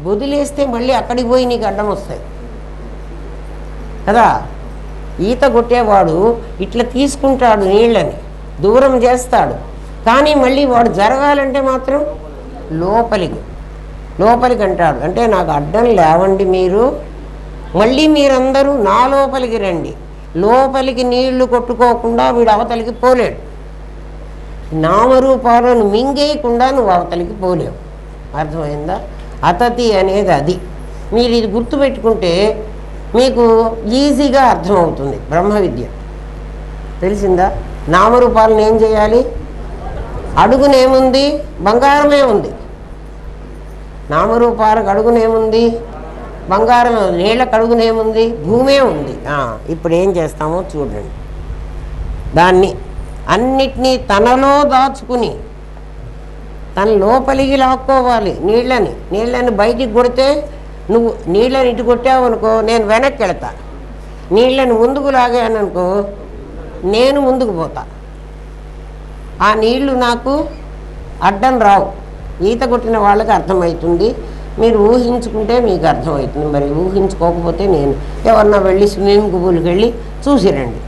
వదిలేస్తే మళ్ళీ అక్కడికి పోయి నీకు అడ్డం వస్తాయి కదా. ఈత కొట్టేవాడు ఇట్లా తీసుకుంటాడు, నీళ్ళని దూరం చేస్తాడు, కానీ మళ్ళీ వాడు జరగాలంటే మాత్రం లోపలికి అంటాడు. అంటే నాకు అడ్డం లేవండి మీరు, మళ్ళీ మీరందరూ నా లోపలికి రండి. లోపలికి నీళ్లు కొట్టుకోకుండా వీడు అవతలికి పోలేడు. నామరూపాలను మింగేయకుండా నువ్వు అవతలికి పోలేవు. అర్థమైందా? అతతి అనేది అది. మీరు ఇది గుర్తుపెట్టుకుంటే మీకు ఈజీగా అర్థమవుతుంది బ్రహ్మ విద్య. తెలిసిందా? నామరూపాలను ఏం చేయాలి? అడుగునేముంది? బంగారమే ఉంది. నామరూపాలకు అడుగునేముంది? బంగారమే ఉంది. నీళ్ళకు అడుగునేముంది? భూమే ఉంది. ఇప్పుడు ఏం చేస్తామో చూడండి. దాన్ని అన్నిటినీ తనలో దాచుకుని తన లోపలికి లాక్కోవాలి. నీళ్ళని బయటికి కొడితే నువ్వు నీళ్ళని ఇటు కొట్టావు అనుకో, నేను వెనక్కి వెళతా. నీళ్ళని ముందుకు లాగాననుకో, నేను ముందుకు పోతా. ఆ నీళ్లు నాకు అడ్డం రావు. ఈత కొట్టిన వాళ్ళకి అర్థమవుతుంది. మీరు ఊహించుకుంటే మీకు అర్థమవుతుంది. మరి ఊహించుకోకపోతే నేను ఎవరన్నా వెళ్ళి స్విమ్మింగ్ పూల్కి వెళ్ళి చూసిరండి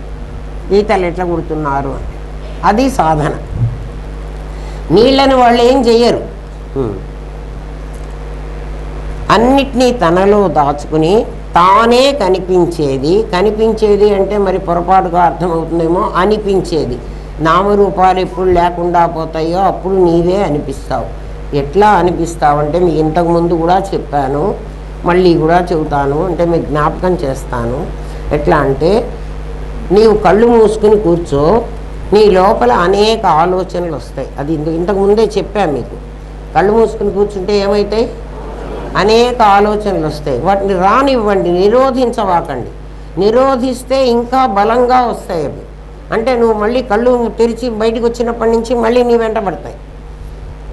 ఈతలు ఎట్లా కొడుతున్నారు అని. అది సాధన. నీళ్ళని వాళ్ళు ఏం చెయ్యరు. అన్నిటినీ తనలో దాచుకుని తానే కనిపించేది అంటే మరి పొరపాటుగా అర్థమవుతుందేమో, అనిపించేది. నామరూపాలు ఎప్పుడు లేకుండా పోతాయో అప్పుడు నీవే అనిపిస్తావు. ఎట్లా అనిపిస్తావంటే మీకు ఇంతకుముందు కూడా చెప్పాను, మళ్ళీ కూడా చెబుతాను, అంటే మీకు జ్ఞాపకం చేస్తాను. ఎట్లా అంటే నీవు కళ్ళు మూసుకుని కూర్చో, నీ లోపల అనేక ఆలోచనలు వస్తాయి. అది ఇంతకుముందే చెప్పాను మీకు. కళ్ళు మూసుకుని కూర్చుంటే ఏమవుతాయి? అనేక ఆలోచనలు వస్తాయి. వాటిని రానివ్వండి, నిరోధించవాకండి. నిరోధిస్తే ఇంకా బలంగా వస్తాయి అవి. అంటే నువ్వు మళ్ళీ కళ్ళు తెరిచి బయటికి వచ్చినప్పటి నుంచి మళ్ళీ నీ వెంట పడతాయి.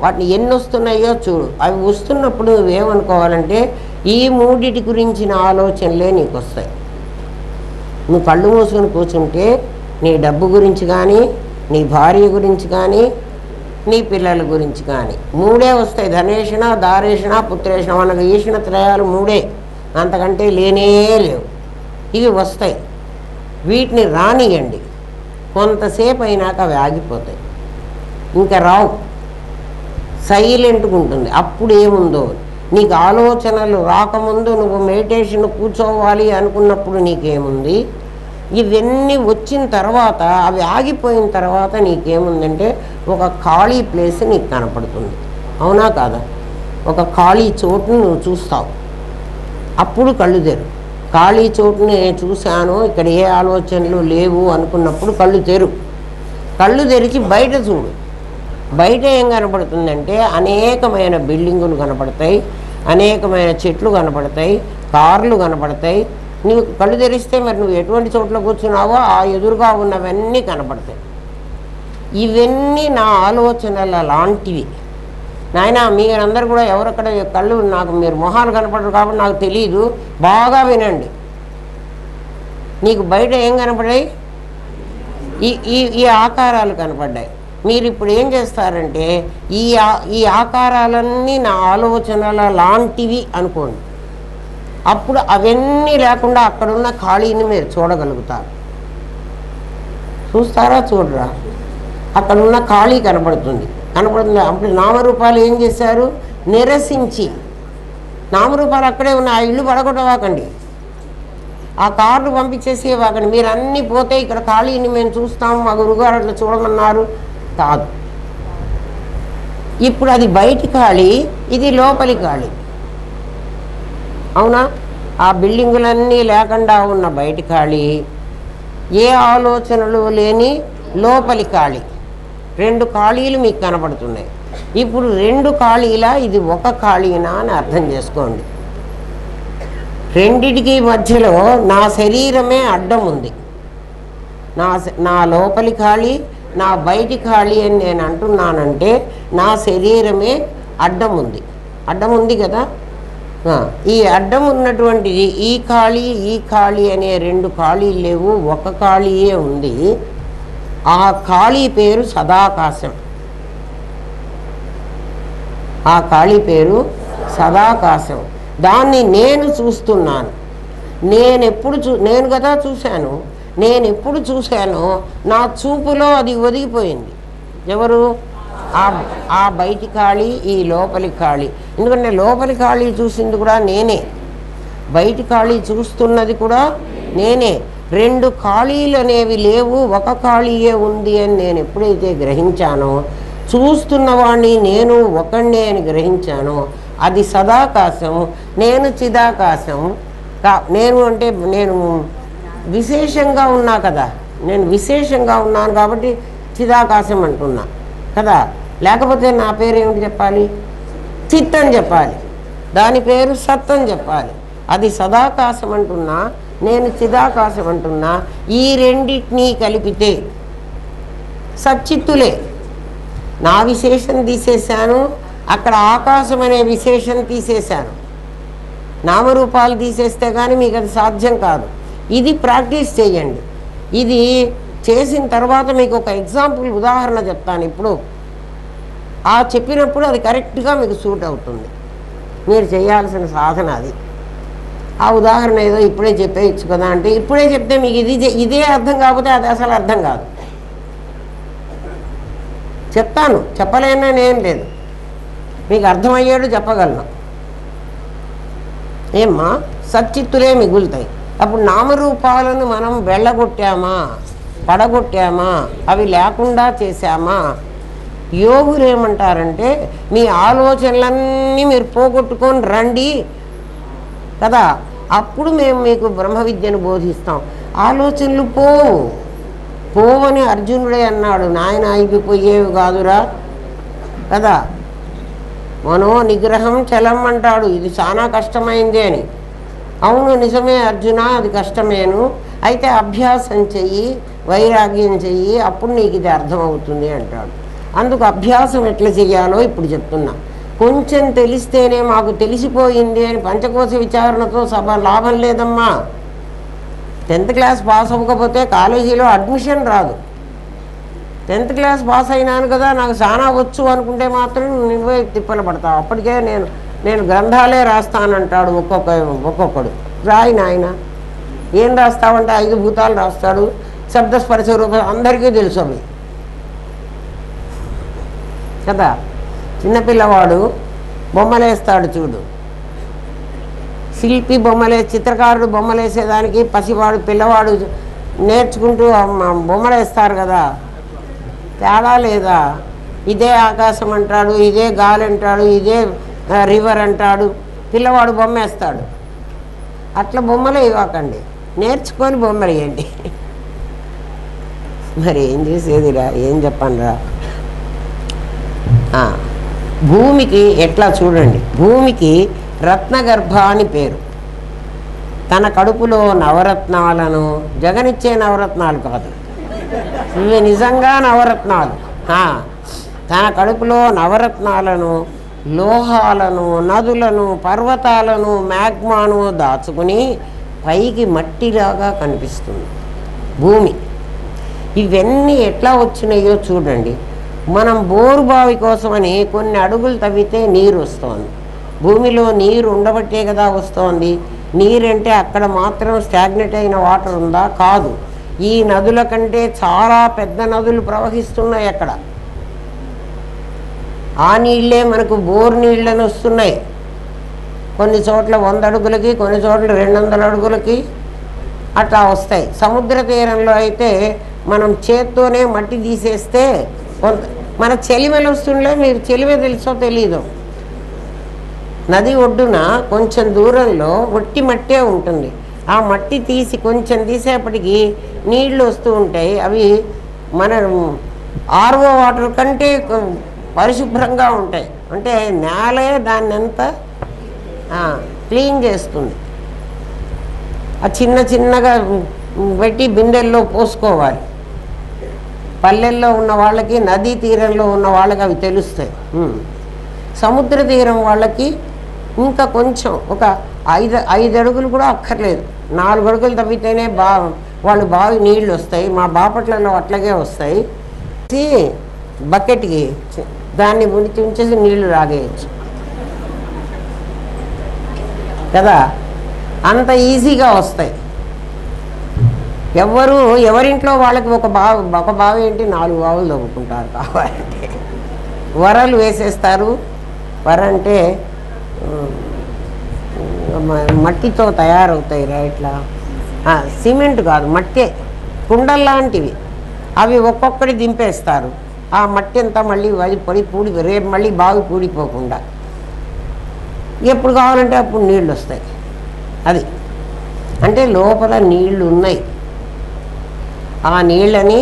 వాటిని ఎన్ని వస్తున్నాయో చూడు. అవి వస్తున్నప్పుడు నువ్వేమనుకోవాలంటే ఈ మూడిటి గురించిన ఆలోచనలే నీకు వస్తాయి. నువ్వు కళ్ళు మూసుకొని కూర్చుంటే నీ డబ్బు గురించి కానీ, నీ భార్య గురించి కానీ, నీ పిల్లల గురించి కానీ మూడే వస్తాయి. ధనేషణ, దారేషణ, పుత్రేషణ. మనకు ఈషణ త్రయాలు మూడే, అంతకంటే లేనే లేవు. ఇవి వస్తాయి. వీటిని రానియండి. కొంతసేపు అయినాక అవి ఆగిపోతాయి, ఇంకా రావు. సైలెంట్గా ఉంటుంది. అప్పుడు ఏముందో నీకు ఆలోచనలు రాకముందు నువ్వు మెడిటేషన్ కూర్చోవాలి అనుకున్నప్పుడు నీకేముంది? ఇవన్నీ వచ్చిన తర్వాత, అవి ఆగిపోయిన తర్వాత నీకేముందంటే ఒక ఖాళీ ప్లేస్ నీకు కనపడుతుంది. అవునా కాదా? ఒక ఖాళీ చోటును నువ్వు చూస్తావు. అప్పుడు కళ్ళు తెరు. ఖాళీ చోటుని నేను చూశాను, ఇక్కడ ఏ ఆలోచనలు లేవు అనుకున్నప్పుడు కళ్ళు తెరు. కళ్ళు తెరిచి బయట చూడు. బయట ఏం కనపడుతుందంటే అనేకమైన బిల్డింగులు కనపడతాయి, అనేకమైన చెట్లు కనపడతాయి, కార్లు కనపడతాయి. నువ్వు కళ్ళు తెరిస్తే మరి నువ్వు ఎటువంటి చోట్ల కూర్చున్నావో ఆ ఎదురుగా ఉన్నవన్నీ కనపడతాయి. ఇవన్నీ నా ఆలోచనల లాంటివి నాయన. మీరందరూ కూడా ఎవరక్కడ కళ్ళు నాకు మీరు మొహాలు కనపడరు కాబట్టి నాకు తెలియదు, బాగా వినండి. నీకు బయట ఏం కనపడాయి? ఈ ఆకారాలు కనపడ్డాయి. మీరు ఇప్పుడు ఏం చేస్తారంటే ఈ ఆకారాలన్నీ నా ఆలోచనల లాంటివి అనుకోండి. అప్పుడు అవన్నీ లేకుండా అక్కడున్న ఖాళీని మీరు చూడగలుగుతారు. చూస్తారా? చూడరా? అక్కడున్న ఖాళీ కనపడుతుంది. అప్పుడు నామరూపాలు ఏం చేశారు? నిరసించి. నామరూపాలు అక్కడే ఉన్న ఆ ఇల్లు పడగొట్టవాకండి, ఆ కార్డు పంపించేసి వాకండి. మీరు అన్నీ పోతే ఇక్కడ ఖాళీని మేము చూస్తాము, మా గురుగారు అట్లా చూడమన్నారు కాదు. ఇప్పుడు అది బయటి ఖాళీ, ఇది లోపలి ఖాళీ. అవునా? ఆ బిల్డింగులన్నీ లేకుండా ఉన్న బయటి ఖాళీ, ఏ ఆలోచనలు లేని లోపలి ఖాళీ. రెండు ఖాళీలు మీకు కనపడుతున్నాయి. ఇప్పుడు రెండు ఖాళీలా ఇది ఒక ఖాళీనా అని అర్థం చేసుకోండి. రెండిటికి మధ్యలో నా శరీరమే అడ్డం ఉంది. నా లోపలి ఖాళీ, నా బయటి ఖాళీ అని నేను అంటున్నానంటే నా శరీరమే అడ్డం ఉంది. అడ్డం ఉంది కదా. ఈ అడ్డం ఉన్నటువంటిది ఈ ఖాళీ అనే రెండు ఖాళీలు లేవు, ఒక ఖాళీయే ఉంది. ఆ ఖాళీ పేరు సదాకాశం. ఆ ఖాళీ పేరు సదాకాశం. దాన్ని నేను చూస్తున్నాను. నేను కదా చూశాను. నేను ఎప్పుడు చూశానో నా చూపులో అది ఒదిగిపోయింది. ఎవరు? ఆ బయటి ఖాళీ, ఈ లోపలి ఖాళీ. ఎందుకంటే లోపలి ఖాళీ చూసింది కూడా నేనే, బయటి ఖాళీ చూస్తున్నది కూడా నేనే. రెండు ఖాళీలు అనేవి లేవు, ఒక ఖాళీయే ఉంది అని నేను ఎప్పుడైతే గ్రహించానో, చూస్తున్నవాణ్ణి నేను ఒకణ్ణే అని గ్రహించానో, అది సదాకాశం, నేను చిదాకాశం. నేను అంటే నేను విశేషంగా ఉన్నా కదా, నేను విశేషంగా ఉన్నాను కాబట్టి చిదాకాశం అంటున్నా కదా. లేకపోతే నా పేరు ఏమిటి చెప్పాలి? చిత్ అని చెప్పాలి. దాని పేరు సత్ అని చెప్పాలి. అది సదాకాశం అంటున్నా, నేను చిదాకాశం అంటున్నా. ఈ రెండింటినీ కలిపితే సచ్చిత్తులే. నా విశేషం తీసేశాను, అక్కడ ఆకాశం అనే విశేషం తీసేశాను. నామరూపాలు తీసేస్తే కానీ మీకు అది సాధ్యం కాదు. ఇది ప్రాక్టీస్ చేయండి. ఇది చేసిన తర్వాత మీకు ఒక ఎగ్జాంపుల్ ఉదాహరణ చెప్తాను. ఇప్పుడు ఆ చెప్పినప్పుడు అది కరెక్ట్గా మీకు సూట్ అవుతుంది. మీరు చేయాల్సిన సాధన అది. ఆ ఉదాహరణ ఏదో ఇప్పుడే చెప్పేయచ్చు కదా అంటే, ఇప్పుడే చెప్తే మీకు ఇదే అర్థం కాకపోతే అది అసలు అర్థం కాదు. చెప్తాను, చెప్పలేనని ఏం లేదు, మీకు అర్థమయ్యేడు చెప్పగలను. ఏమ్మా? సచ్చిత్తులే మిగులుతాయి. అప్పుడు నామరూపాలను మనం వెళ్ళగొట్టామా, పడగొట్టామా, అవి లేకుండా చేశామా? యోగులు ఏమంటారంటే మీ ఆలోచనలన్నీ మీరు పోగొట్టుకొని రండి కదా, అప్పుడు మేము మీకు బ్రహ్మ విద్యను బోధిస్తాం. ఆలోచనలు పోవని అర్జునుడే అన్నాడు. నాయన ఇవి పోయేవి కాదురా కదా. మనో నిగ్రహం చలం అంటాడు, ఇది చాలా కష్టమైంది అని. అవును నిజమే అర్జున, అది కష్టమేను. అయితే అభ్యాసం చెయ్యి, వైరాగ్యం చెయ్యి, అప్పుడు నీకు ఇది అర్థమవుతుంది అంటాడు. అందుకు అభ్యాసం ఎట్లా చెయ్యాలో ఇప్పుడు చెప్తున్నా. కొంచెం తెలిస్తేనే మాకు తెలిసిపోయింది అని పంచకోశ విచారణతో లాభం లేదమ్మా. 10th క్లాస్ పాస్ అవ్వకపోతే కాలేజీలో అడ్మిషన్ రాదు. 10th క్లాస్ పాస్ అయినాను కదా, నాకు చాలా వచ్చు అనుకుంటే మాత్రం నువ్వే తిప్పలు పడతావు. అప్పటికే నేను గ్రంథాలే రాస్తానంటాడు ఒక్కొక్కడు. రాయి నాయన, ఏం రాస్తావంటే 5 భూతాలు రాస్తాడు, శబ్దస్పర్శ రూపం అందరికీ తెలుసు అవి కదా. చిన్నపిల్లవాడు బొమ్మలేస్తాడు చూడు, శిల్పి చిత్రకారుడు బొమ్మలేసేదానికి పసివాడు పిల్లవాడు నేర్చుకుంటూ బొమ్మలేస్తారు కదా, తేడా లేదా? ఇదే ఆకాశం అంటాడు, ఇదే గాలి అంటాడు, ఇదే రివర్ అంటాడు, పిల్లవాడు బొమ్మేస్తాడు. అట్లా బొమ్మలే ఇవ్వకండి, నేర్చుకొని బొమ్మలు వేయండి. మరి ఏం చేసేదిరా, ఏం చెప్పనురా. భూమికి ఎట్లా చూడండి, భూమికి రత్నగర్భ అని పేరు. తన కడుపులో నవరత్నాలను, జగనిచ్చే నవరత్నాలు కాదు, ఇవి నిజంగా నవరత్నాలు. తన కడుపులో నవరత్నాలను, లోహాలను, నదులను, పర్వతాలను, మ్యాగ్మాను దాచుకుని పైకి మట్టిలాగా కనిపిస్తుంది భూమి. ఇవన్నీ ఎట్లా వచ్చినాయో చూడండి. మనం బోరు బావి కోసమని కొన్ని అడుగులు తవ్వితే నీరు వస్తోంది. భూమిలో నీరు ఉండబట్టే కదా వస్తోంది. నీరంటే అక్కడ మాత్రం స్టాగ్నెట్ అయిన వాటర్ ఉందా? కాదు. ఈ నదుల కంటే చాలా పెద్ద నదులు ప్రవహిస్తున్నాయి అక్కడ. ఆ నీళ్ళే మనకు బోరు నీళ్ళని వస్తున్నాయి. కొన్ని చోట్ల 100 అడుగులకి, కొన్ని చోట్ల 200 అడుగులకి అట్లా వస్తాయి. సముద్ర తీరంలో అయితే మనం చేత్తోనే మట్టి తీసేస్తే మన చెలిమెలు వస్తుండే. మీరు చెలిమె తెలుసో తెలీదు, నది ఒడ్డున కొంచెం దూరంలో ఒట్టి మట్టే ఉంటుంది. ఆ మట్టి తీసి కొంచెం తీసేపటికి నీళ్లు వస్తూ ఉంటాయి. అవి మన ఆర్ఓ వాటర్ కంటే పరిశుభ్రంగా ఉంటాయి. అంటే నేలే దాన్ని అంతా క్లీన్ చేస్తుంది. ఆ చిన్న చిన్నగా పెట్టి బిందెల్లో పోసుకోవాలి. పల్లెల్లో ఉన్న వాళ్ళకి, నదీ తీరంలో ఉన్న వాళ్ళకి అవి తెలుస్తాయి. సముద్ర తీరం వాళ్ళకి ఇంకా కొంచెం ఒక 5 అడుగులు కూడా అక్కర్లేదు, 4 అడుగులు తవ్వితేనే వాళ్ళు బావి నీళ్ళు వస్తాయి. మా బాపట్లలో అట్లాగే వస్తాయి. బకెట్కి దాన్ని ముడిచి ఉంచేసి నీళ్లు రాగేయచ్చు కదా, అంత ఈజీగా వస్తాయి. ఎవరింట్లో వాళ్ళకి ఒక బావి ఏంటి 4 బావులు తవ్వుకుంటారు కావాలంటే. వరలు వేసేస్తారు. వర అంటే మట్టితో తయారవుతాయి రా, ఇట్లా సిమెంట్ కాదు, మట్టే, కుండల్లాంటివి. అవి ఒక్కొక్కటి దింపేస్తారు. ఆ మట్టి అంతా మళ్ళీ పూడి రేపు మళ్ళీ బావి పూడిపోకుండా ఎప్పుడు కావాలంటే అప్పుడు నీళ్ళు వస్తాయి. అది అంటే లోపల నీళ్లు ఉన్నాయి. ఆ నీళ్ళని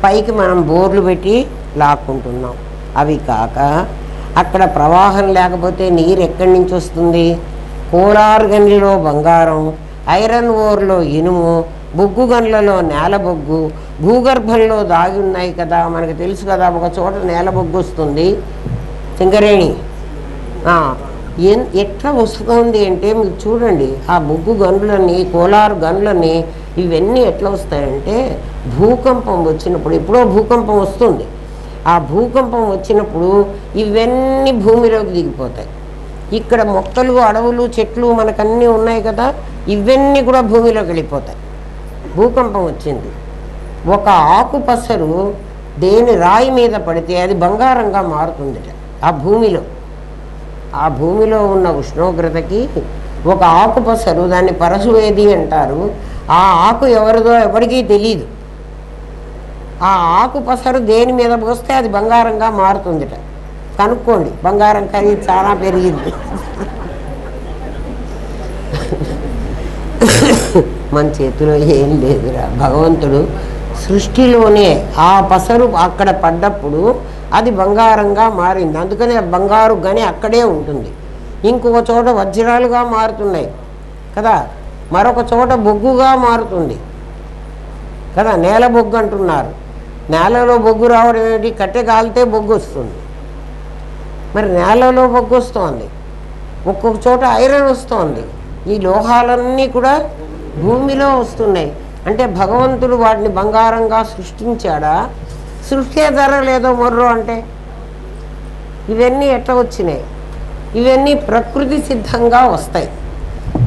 పైకి మనం బోర్లు పెట్టి లాక్కుంటున్నాం. అవి కాక అక్కడ ప్రవాహం లేకపోతే నీరు ఎక్కడి నుంచి వస్తుంది? కోలార్ గనిలో బంగారం, ఐరన్ ఓర్లో ఇనుము, బొగ్గు గనులలో నేల బొగ్గు, భూగర్భంలో దాగి ఉన్నాయి కదా. మనకు తెలుసు కదా, ఒక చోట నేల బొగ్గు వస్తుంది, సింగరేణి. ఎట్లా వస్తుంది అంటే మీరు చూడండి, ఆ బొగ్గు గనులని, కోలార్ గనులని, ఇవన్నీ ఎట్లా వస్తాయంటే భూకంపం వచ్చినప్పుడు, ఎప్పుడో భూకంపం వస్తుంది. ఆ భూకంపం వచ్చినప్పుడు ఇవన్నీ భూమిలోకి దిగిపోతాయి. ఇక్కడ మొక్కలు, అడవులు, చెట్లు మనకన్నీ ఉన్నాయి కదా, ఇవన్నీ కూడా భూమిలోకి వెళ్ళిపోతాయి. భూకంపం వచ్చింది, ఒక ఆకు పసరు దేని రాయి మీద పడితే అది బంగారంగా మారుతుంది ఆ భూమిలో. ఆ భూమిలో ఉన్న ఉష్ణోగ్రతకి ఒక ఆకు పసరు, దాన్ని పరశువేది అంటారు. ఆ ఆకు ఎవరిదో ఎవరికీ తెలియదు. ఆ ఆకు పసరు దేని మీద పోస్తే అది బంగారంగా మారుతుందిట. కనుక్కోండి, బంగారం ఖరీదు చాలా పెరిగింది. మన చేతిలో ఏం లేదురా. భగవంతుడు సృష్టిలోనే ఆ పసరు అక్కడ పడ్డప్పుడు అది బంగారంగా మారింది. అందుకని బంగారు గని అక్కడే ఉంటుంది. ఇంకొక చోట వజ్రాలుగా మారుతున్నాయి కదా, మరొక చోట బొగ్గుగా మారుతుంది కదా. నేల బొగ్గు అంటున్నారు. నేలలో బొగ్గు రావడం ఏంటి? కట్టె కాలితే బొగ్గు వస్తుంది. మరి నేలలో బొగ్గు వస్తుంది, ఒక్కొక్క చోట ఐరన్ వస్తుంది. ఈ లోహాలన్నీ కూడా భూమిలో వస్తున్నాయి. అంటే భగవంతుడు వాటిని బంగారంగా సృష్టించాడా? సృష్టి ధర లేదో మొర్రో అంటే ఇవన్నీ ఎట్లా వచ్చినాయి? ఇవన్నీ ప్రకృతి సిద్ధంగా వస్తాయి.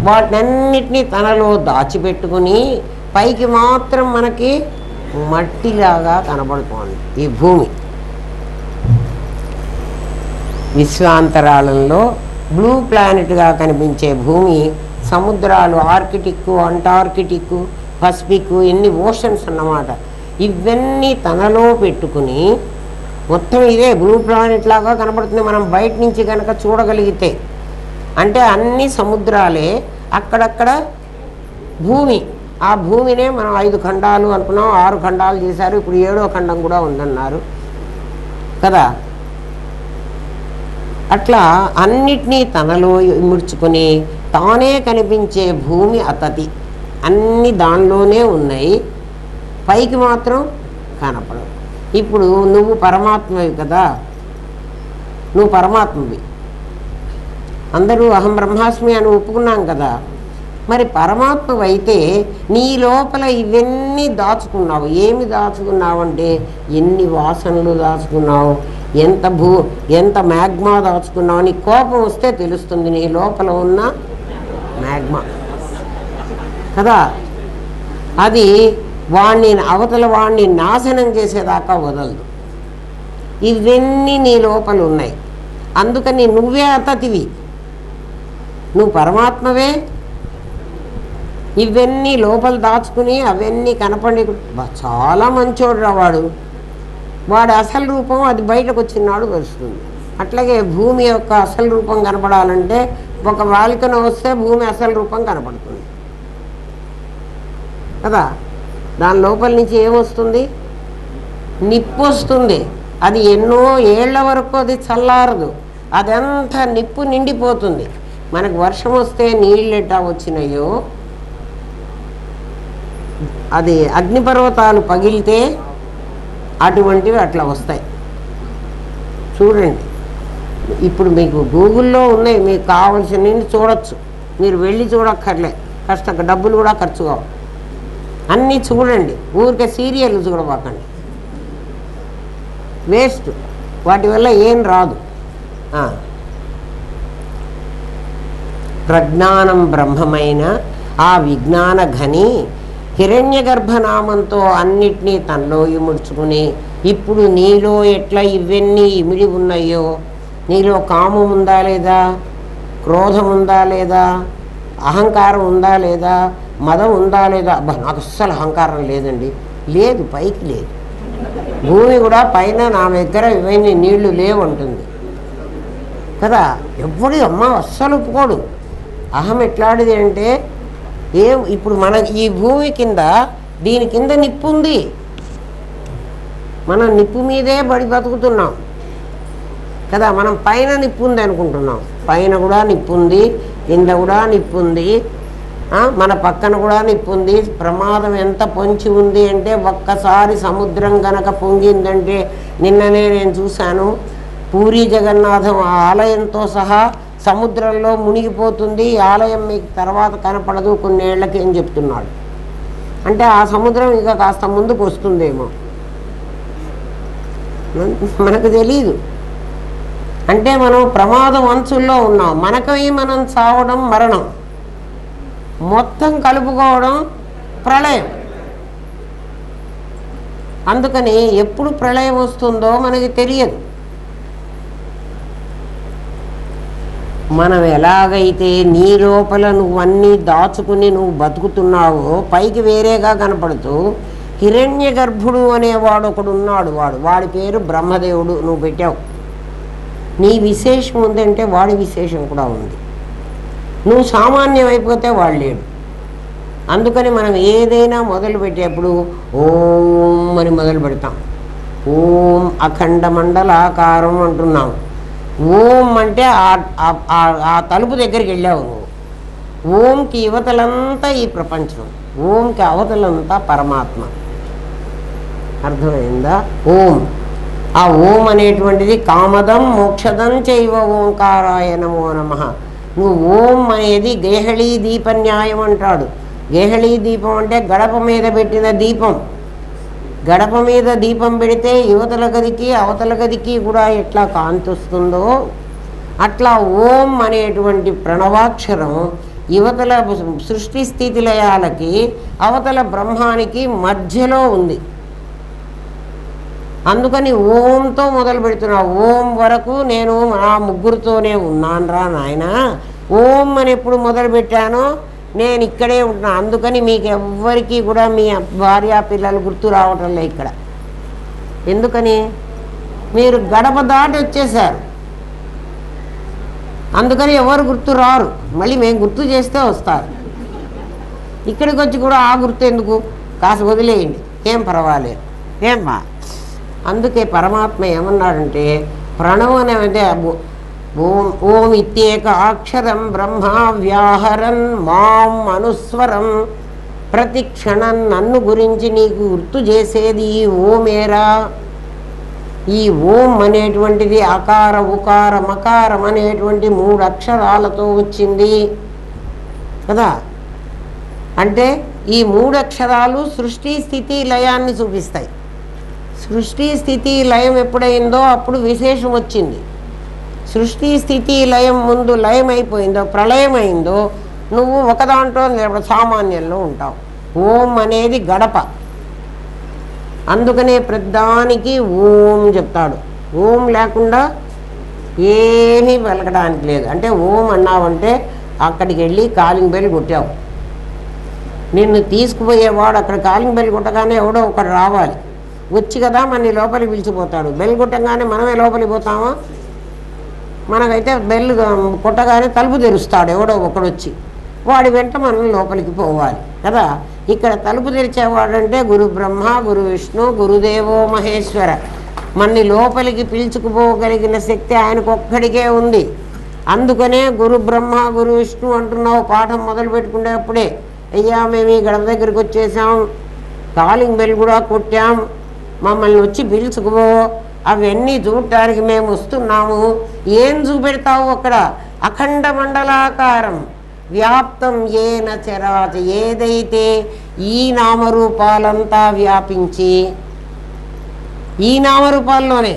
వాటినన్నిటినీ తనలో దాచిపెట్టుకుని పైకి మాత్రం మనకి మట్టిలాగా కనబడుతోంది ఈ భూమి. విశ్వాంతరాళంలో బ్లూ ప్లానెట్గా కనిపించే భూమి, సముద్రాలు ఆర్కిటిక్, అంటార్కిటిక్, పసిఫిక్, ఎన్ని ఓషన్స్ అన్నమాట. ఇవన్నీ తనలో పెట్టుకుని మొత్తం ఇదే బ్లూ ప్లానెట్ లాగా కనబడుతుంది మనం బయట నుంచి కనుక చూడగలిగితే. అంటే అన్ని సముద్రాలే, అక్కడక్కడ భూమి. ఆ భూమినే మనం 5 ఖండాలు అనుకున్నాం, 6 ఖండాలు చేశారు, ఇప్పుడు 7వ ఖండం కూడా ఉందన్నారు కదా. అట్లా అన్నిటినీ తనలో ఇముడ్చుకొని తానే కనిపించే భూమి అతతి, అన్ని దానిలోనే ఉన్నాయి, పైకి మాత్రం కనపడవు. ఇప్పుడు నువ్వు పరమాత్మవి కదా, నువ్వు పరమాత్మవి, అందరూ అహం బ్రహ్మాస్మి అని ఒప్పుకున్నాం కదా. మరి పరమాత్మవైతే నీ లోపల ఇవన్నీ దాచుకున్నావు. ఏమి దాచుకున్నావు అంటే ఎన్ని వాసనలు దాచుకున్నావు, ఎంత మ్యాగ్మా దాచుకున్నావు. నీ కోపం వస్తే తెలుస్తుంది నీ లోపల ఉన్న మ్యాగ్మా కదా. అది అవతల వాణ్ణి నాశనం చేసేదాకా వదలదు. ఇవన్నీ నీ లోపల ఉన్నాయి. అందుకని నువ్వే అతతివి, నువ్వు పరమాత్మవే. ఇవన్నీ లోపల దాచుకుని అవన్నీ కనపడి చాలా మంచోడు రా వాడు అసలు రూపం అది బయటకు వచ్చినాడు వస్తుంది. అట్లాగే భూమి యొక్క అసలు రూపం కనపడాలంటే ఒక బాలికన వస్తే భూమి అసలు రూపం కనపడుతుంది కదా. దాని లోపల నుంచి ఏమొస్తుంది? నిప్పు వస్తుంది. అది ఎన్నో ఏళ్ల వరకు అది చల్లారదు, అదంతా నిప్పు నిండిపోతుంది. మనకు వర్షం వస్తే నీళ్ళు ఎట్టా వచ్చినాయో, అది అగ్నిపర్వతాలు పగిలితే అటువంటివి అట్లా వస్తాయి. చూడండి, ఇప్పుడు మీకు గూగుల్లో ఉన్నాయి, మీకు కావాల్సిన చూడొచ్చు. మీరు వెళ్ళి చూడక్కర్లే, డబ్బులు కూడా ఖర్చు కావాలి. అన్నీ చూడండి, ఊరికే సీరియల్ చూడబాకండి, వేస్ట్. వాటి వల్ల ఏం రాదు. ప్రజ్ఞానం బ్రహ్మమైన ఆ విజ్ఞాన ఘని హిరణ్య గర్భనామంతో అన్నిటినీ తనలో ఇముడ్చుకుని ఇప్పుడు నీలో ఎట్లా ఇవన్నీ ఇమిడి ఉన్నాయో, నీలో కామం ఉందా లేదా, క్రోధం ఉందా లేదా, అహంకారం ఉందా లేదా, మదం ఉందా లేదా. అబ్బా నాకు అస్సలు అహంకారం లేదండి, లేదు, పైకి లేదు. భూమి కూడా పైన నా దగ్గర ఇవన్నీ నీళ్లు లేవంటుంది కదా. ఎప్పుడు అమ్మ అస్సలు ఒప్పుకోడు. అహం ఎట్లాంటిది అంటే ఇప్పుడు మన ఈ భూమి కింద దీని కింద నిప్పు ఉంది, మనం నిప్పు మీదే బతుకుతున్నాం కదా. మనం పైన నిప్పు ఉంది అనుకుంటున్నాం, పైన కూడా నిప్పు ఉంది, కింద కూడా నిప్పు ఉంది, మన పక్కన కూడా నిప్పు ఉంది. ప్రమాదం ఎంత పొంచి ఉంది అంటే ఒక్కసారి సముద్రం గనక పొంగిందంటే, నిన్ననే నేను చూశాను, పూరీ జగన్నాథం ఆలయంతో సహా సముద్రంలో మునిగిపోతుంది, ఆలయం మీకు తర్వాత కనపడదు కొన్నేళ్లకి అని చెప్తున్నాడు. అంటే ఆ సముద్రం ఇక కాస్త ముందుకు వస్తుందేమో, మనకు తెలీదు. అంటే మనం ప్రమాదం అంచుల్లో ఉన్నాం. మనకై మనం చావడం మరణం, మొత్తం కలుపుకోవడం ప్రళయం. అందుకని ఎప్పుడు ప్రళయం వస్తుందో మనకి తెలియదు. మనం ఎలాగైతే నీ లోపల నువ్వన్నీ దాచుకుని నువ్వు బతుకుతున్నావో పైకి వేరేగా కనపడుతూ, హిరణ్య గర్భుడు అనేవాడు ఒకడు ఉన్నాడు, వాడి పేరు బ్రహ్మదేవుడు నువ్వు పెట్టావు. నీ విశేషం ఉందంటే వాడి విశేషం కూడా ఉంది. నువ్వు సామాన్యం అయిపోతే వాడు లేడు. అందుకని మనం ఏదైనా మొదలు పెట్టేప్పుడు ఓం అని మొదలు పెడతాం. ఓం అఖండ మండలాకారం అంటున్నాం. ఓం అంటే ఆ తలుపు దగ్గరికి వెళ్ళావు నువ్వు. ఓంకి యువతలంతా ఈ ప్రపంచం, ఓంకి అవతలంతా పరమాత్మ. అర్థమైందా? ఓం, ఆ ఓం అనేటువంటిది కామదం మోక్షదం చైవ ఓంకారాయ నమో నమః. నువ్వు ఓం అనేది గేహళీ దీప న్యాయం అంటాడు. గేహళీ దీపం అంటే గడప మీద పెట్టిన దీపం. గడప మీద దీపం పెడితే యువతల గదికి అవతల గదికి కూడా ఎట్లా కాంతి వస్తుందో అట్లా ఓం అనేటువంటి ప్రణవాక్షరం యువతల సృష్టి స్థితి లయాలకి అవతల బ్రహ్మానికి మధ్యలో ఉంది. అందుకని ఓంతో మొదలు పెడుతున్నా. ఓం వరకు నేను నా ముగ్గురితోనే ఉన్నాను రా నాయన. ఓం అని ఎప్పుడు మొదలు పెట్టానో నేను ఇక్కడే ఉంటున్నా. అందుకని మీకు ఎవ్వరికీ కూడా మీ భార్య పిల్లలు గుర్తు రావటం లే ఇక్కడ. ఎందుకని? మీరు గడప దాటి వచ్చేసారు. అందుకని ఎవరు గుర్తు రారు. మళ్ళీ మేము గుర్తు చేస్తే వస్తారు. ఇక్కడికి వచ్చి కూడా ఆ గుర్తు ఎందుకు, కాస్త వదిలేయండి, ఏం పర్వాలేదు ఏమ్మా. అందుకే పరమాత్మ ఏమన్నాడంటే, ప్రణవం అనేది ఓం ఓం ఇత్యేక అక్షరం బ్రహ్మ వ్యాహరన్ మాం అనుస్వరం. ప్రతి క్షణం నన్ను గురించి నీకు గుర్తు చేసేది ఈ ఓమేరా. ఈ ఓం అనేటువంటిది అకార ఉకార మకారం అనేటువంటి 3 అక్షరాలతో వచ్చింది కదా. అంటే ఈ 3 అక్షరాలు సృష్టి స్థితి లయాన్ని చూపిస్తాయి. సృష్టి స్థితి లయం ఎప్పుడైందో అప్పుడు విశేషం వచ్చింది. సృష్టి స్థితి లయం ముందు లయం అయిపోయిందో, ప్రళయం అయిందో, నువ్వు ఒక దాంట్లో సామాన్యంలో ఉంటావు. ఓం అనేది గడప. అందుకనే ప్రతిదానికి ఓం చెప్తాడు. ఓం లేకుండా ఏమీ పలకడానికి లేదు. అంటే ఓం అన్నావంటే అక్కడికి వెళ్ళి కాలింగ్ బెల్ కొట్టావు. నిన్ను తీసుకుపోయేవాడు అక్కడ కాలింగ్ బెల్ కొట్టగానే ఎవడో ఒకడు రావాలి, వచ్చి కదా మన లోపలికి పిలిచిపోతాడు. బెల్ కొట్టగానే మనమే లోపలికి పోతామా? మనకైతే బెల్ కొట్టగానే తలుపు తెరుస్తాడు ఎవడో ఒకడు వచ్చి, వాడి వెంట మనం లోపలికి పోవాలి కదా. ఇక్కడ తలుపు తెరిచేవాడంటే గురు బ్రహ్మ గురు విష్ణు గురుదేవో మహేశ్వర. మనని లోపలికి పిలుచుకుపోగలిగిన శక్తి ఆయనకు ఒక్కడికే ఉంది. అందుకనే గురు బ్రహ్మ గురు విష్ణు అంటున్నావు పాఠం మొదలు పెట్టుకునేప్పుడే. అయ్యా మేము ఈ గడప దగ్గరికి వచ్చేసాం, కాలింగ్ బెల్ కూడా కొట్టాం, మమ్మల్ని వచ్చి పిలుచుకుపో, అవన్నీ చూడటానికి మేము వస్తున్నాము. ఏం చూపెడతావు అక్కడ? అఖండ మండలాకారం వ్యాప్తం ఏన చరాచ. ఏదైతే ఈ నామరూపాలంతా వ్యాపించి, ఈ నామరూపాల్లోనే,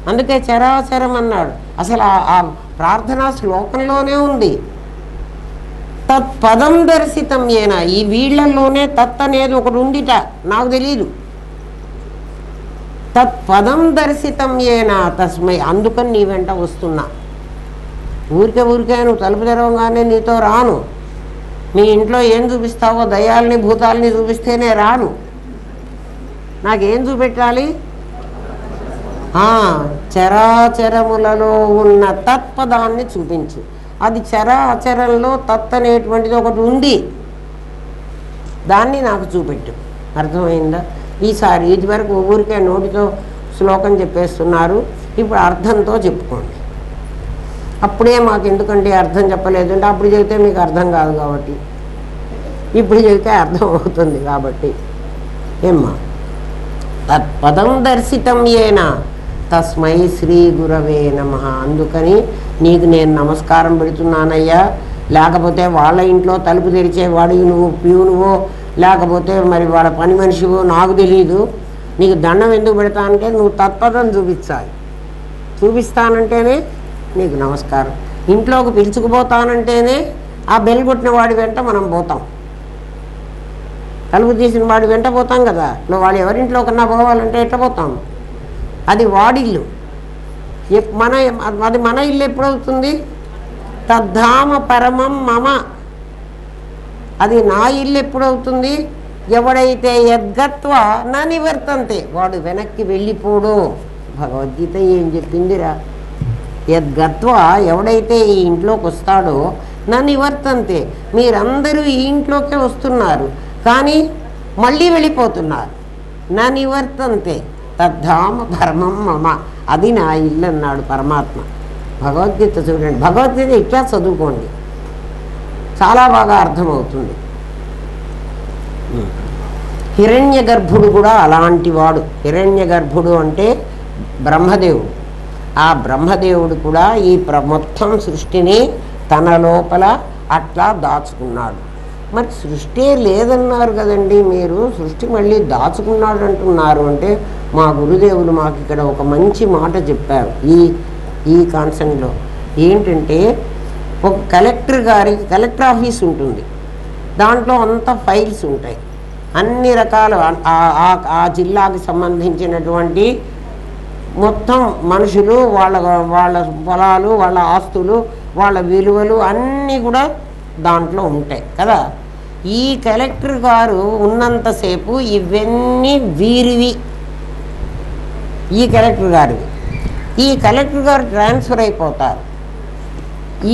అందుకే చరాచరం అన్నాడు. అసలు ఆ ప్రార్థనా శ్లోకంలోనే ఉంది. తత్పదం దర్శితం ఏనా. ఈ వీళ్లలోనే తత్ అనేది ఒకటి ఉండిట, నాకు తెలీదు. తత్పదం దర్శితం ఏనా తస్మై. అందుకని నీ వెంట వస్తున్నా. ఊరికే నువ్వు తలుపు తెరవగానే నీతో రాను. మీ ఇంట్లో ఏం చూపిస్తావో దయాల్ని భూతాల్ని చూపిస్తేనే రాను. నాకేం చూపెట్టాలి? చరాచరములలో ఉన్న తత్పదాన్ని చూపించు. అది చరాచరంలో తత్ అనేటువంటిది ఒకటి ఉంది, దాన్ని నాకు చూపెట్టు. అర్థమైందా? ఈసారి ఇదివరకు ఊరికే నోటితో శ్లోకం చెప్పేస్తున్నారు, ఇప్పుడు అర్థంతో చెప్పుకోండి. అప్పుడే మాకు ఎందుకంటే అర్థం చెప్పలేదు అంటే అప్పుడు చెబితే మీకు అర్థం కాదు కాబట్టి, ఇప్పుడు చెబితే అర్థం అవుతుంది కాబట్టి. ఏమ్మా? తత్పదం దర్శితం ఏనా తస్మై శ్రీ గురవే నమః. అందుకని నీకు నేను నమస్కారం పెడుతున్నానయ్యా. లేకపోతే వాళ్ళ ఇంట్లో తలుపు తెరిచేవాడు నువ్వు ప్యూనువో, లేకపోతే మరి వాళ్ళ పని మనిషివో నాకు తెలీదు. నీకు దండం ఎందుకు పెడతానంటే నువ్వు తత్పదం చూపించాలి. చూపిస్తానంటేనే నీకు నమస్కారం. ఇంట్లోకి పిలుచుకుపోతానంటేనే ఆ బెల్ కొట్టిన వాడి వెంట మనం పోతాం, తలుపు తీసిన వాడి వెంట పోతాం కదా. వాడు ఎవరింట్లో కన్నా పోవాలంటే ఎట్లా పోతాం? అది వాడిల్లు. అది మన ఇల్లు ఎప్పుడవుతుంది? తద్ధామ పరమం మమ. అది నా ఇల్లు ఎప్పుడవుతుంది? ఎవడైతే యద్గత్వ నా నివర్తంతే, వాడు వెనక్కి వెళ్ళిపోడు. భగవద్గీత ఏం చెప్పిందిరా? యద్గత్వ, ఎవడైతే ఈ ఇంట్లోకి వస్తాడో నా నివర్తంతే. మీరందరూ ఈ ఇంట్లోకే వస్తున్నారు కానీ మళ్ళీ వెళ్ళిపోతున్నారు. నా నివర్తంతే తద్ధామ పరమం మమ. అది నా ఇల్లు అన్నాడు పరమాత్మ. భగవద్గీత చూడండి, భగవద్గీత ఇట్లా చదువుకోండి, చాలా బాగా అర్థమవుతుంది. హిరణ్య గర్భుడు కూడా అలాంటి వాడు. హిరణ్య గర్భుడు అంటే బ్రహ్మదేవుడు. ఆ బ్రహ్మదేవుడు కూడా ఈ మొత్తం సృష్టిని తన లోపల అట్లా దాచుకున్నాడు. మరి సృష్టి లేదన్నారు కదండి మీరు, సృష్టి మళ్ళీ దాచుకున్నాడు అంటున్నారు అంటే మా గురుదేవులు మాకు ఇక్కడ ఒక మంచి మాట చెప్పారు ఈ కాన్సెప్ట్లో. ఏంటంటే ఒక కలెక్టర్ ఆఫీస్ ఉంటుంది, దాంట్లో అంతా ఫైల్స్ ఉంటాయి, అన్ని రకాల ఆ జిల్లాకి సంబంధించినటువంటి మొత్తం మనుషులు, వాళ్ళ పొలాలు, వాళ్ళ ఆస్తులు, వాళ్ళ విలువలు అన్నీ కూడా దాంట్లో ఉంటాయి కదా. ఈ కలెక్టర్ గారు ఉన్నంతసేపు ఇవన్నీ వీరివి, ఈ కలెక్టర్ గారివి. ఈ కలెక్టర్ గారు ట్రాన్స్ఫర్ అయిపోతారు,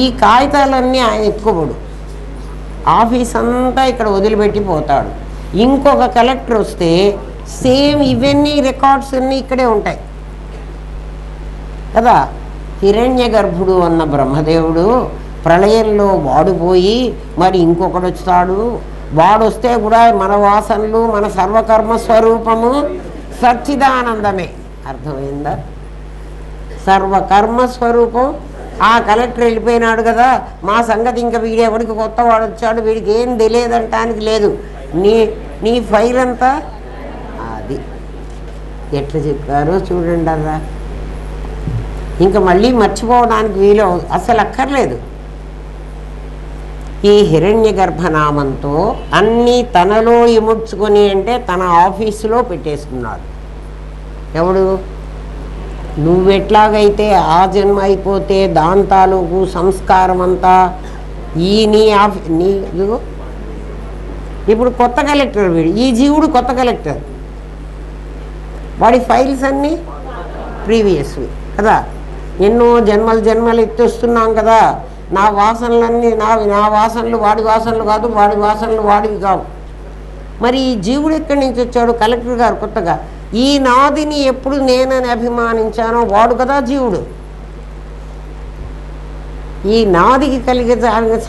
ఈ కాగితాలన్నీ ఆయన ఎత్తుకోబడు, ఆఫీస్ అంతా ఇక్కడ వదిలిపెట్టిపోతాడు. ఇంకొక కలెక్టర్ వస్తే సేమ్ ఇవన్నీ రికార్డ్స్ అన్నీ ఇక్కడే ఉంటాయి కదా. హిరణ్య గర్భుడు అన్న బ్రహ్మదేవుడు ప్రళయంలో వాడిపోయి మరి ఇంకొకడు వస్తాడు, వాడొస్తే కూడా మన వాసనలు మన సర్వకర్మ స్వరూపము సచ్చిదానందమే. అర్థమైందా? సర్వకర్మ స్వరూపం. ఆ కలెక్టర్ వెళ్ళిపోయినాడు కదా, మా సంగతి ఇంకా వీడెవడికి కొత్త వాడు వచ్చాడు, వీడికి ఏం తెలియదంటానికి లేదు. నీ ఫైల్ అంతా అది ఎట్లా చెప్పారో చూడండి. అలా ఇంకా మళ్ళీ మర్చిపోవడానికి వీలు అసలు అక్కర్లేదు. ఈ హిరణ్య గర్భనామంతో అన్నీ తనలో ఇముడ్చుకొని అంటే తన ఆఫీసులో పెట్టేసుకున్నాడు. ఎవడు? నువ్వెట్లాగైతే ఆ జన్మ అయిపోతే దాని తాలూకు సంస్కారం అంతా ఈ నీ ఇప్పుడు కొత్త కలెక్టర్ వీడు, ఈ జీవుడు కొత్త కలెక్టర్, వాడి ఫైల్స్ అన్నీ ప్రీవియస్వి కదా. ఎన్నో జన్మలు ఎత్తొస్తున్నాం కదా. నా వాసనలన్నీ నా వాసనలు వాడి వాసనలు కాదు, వాడి వాసనలు వాడివి కావు. మరి ఈ జీవుడు ఎక్కడి నుంచి వచ్చాడు? కలెక్టర్ గారు కొత్తగా ఈ నాదిని ఎప్పుడు నేనని అభిమానించానో వాడు కదా జీవుడు. ఈ నాదికి కలిగే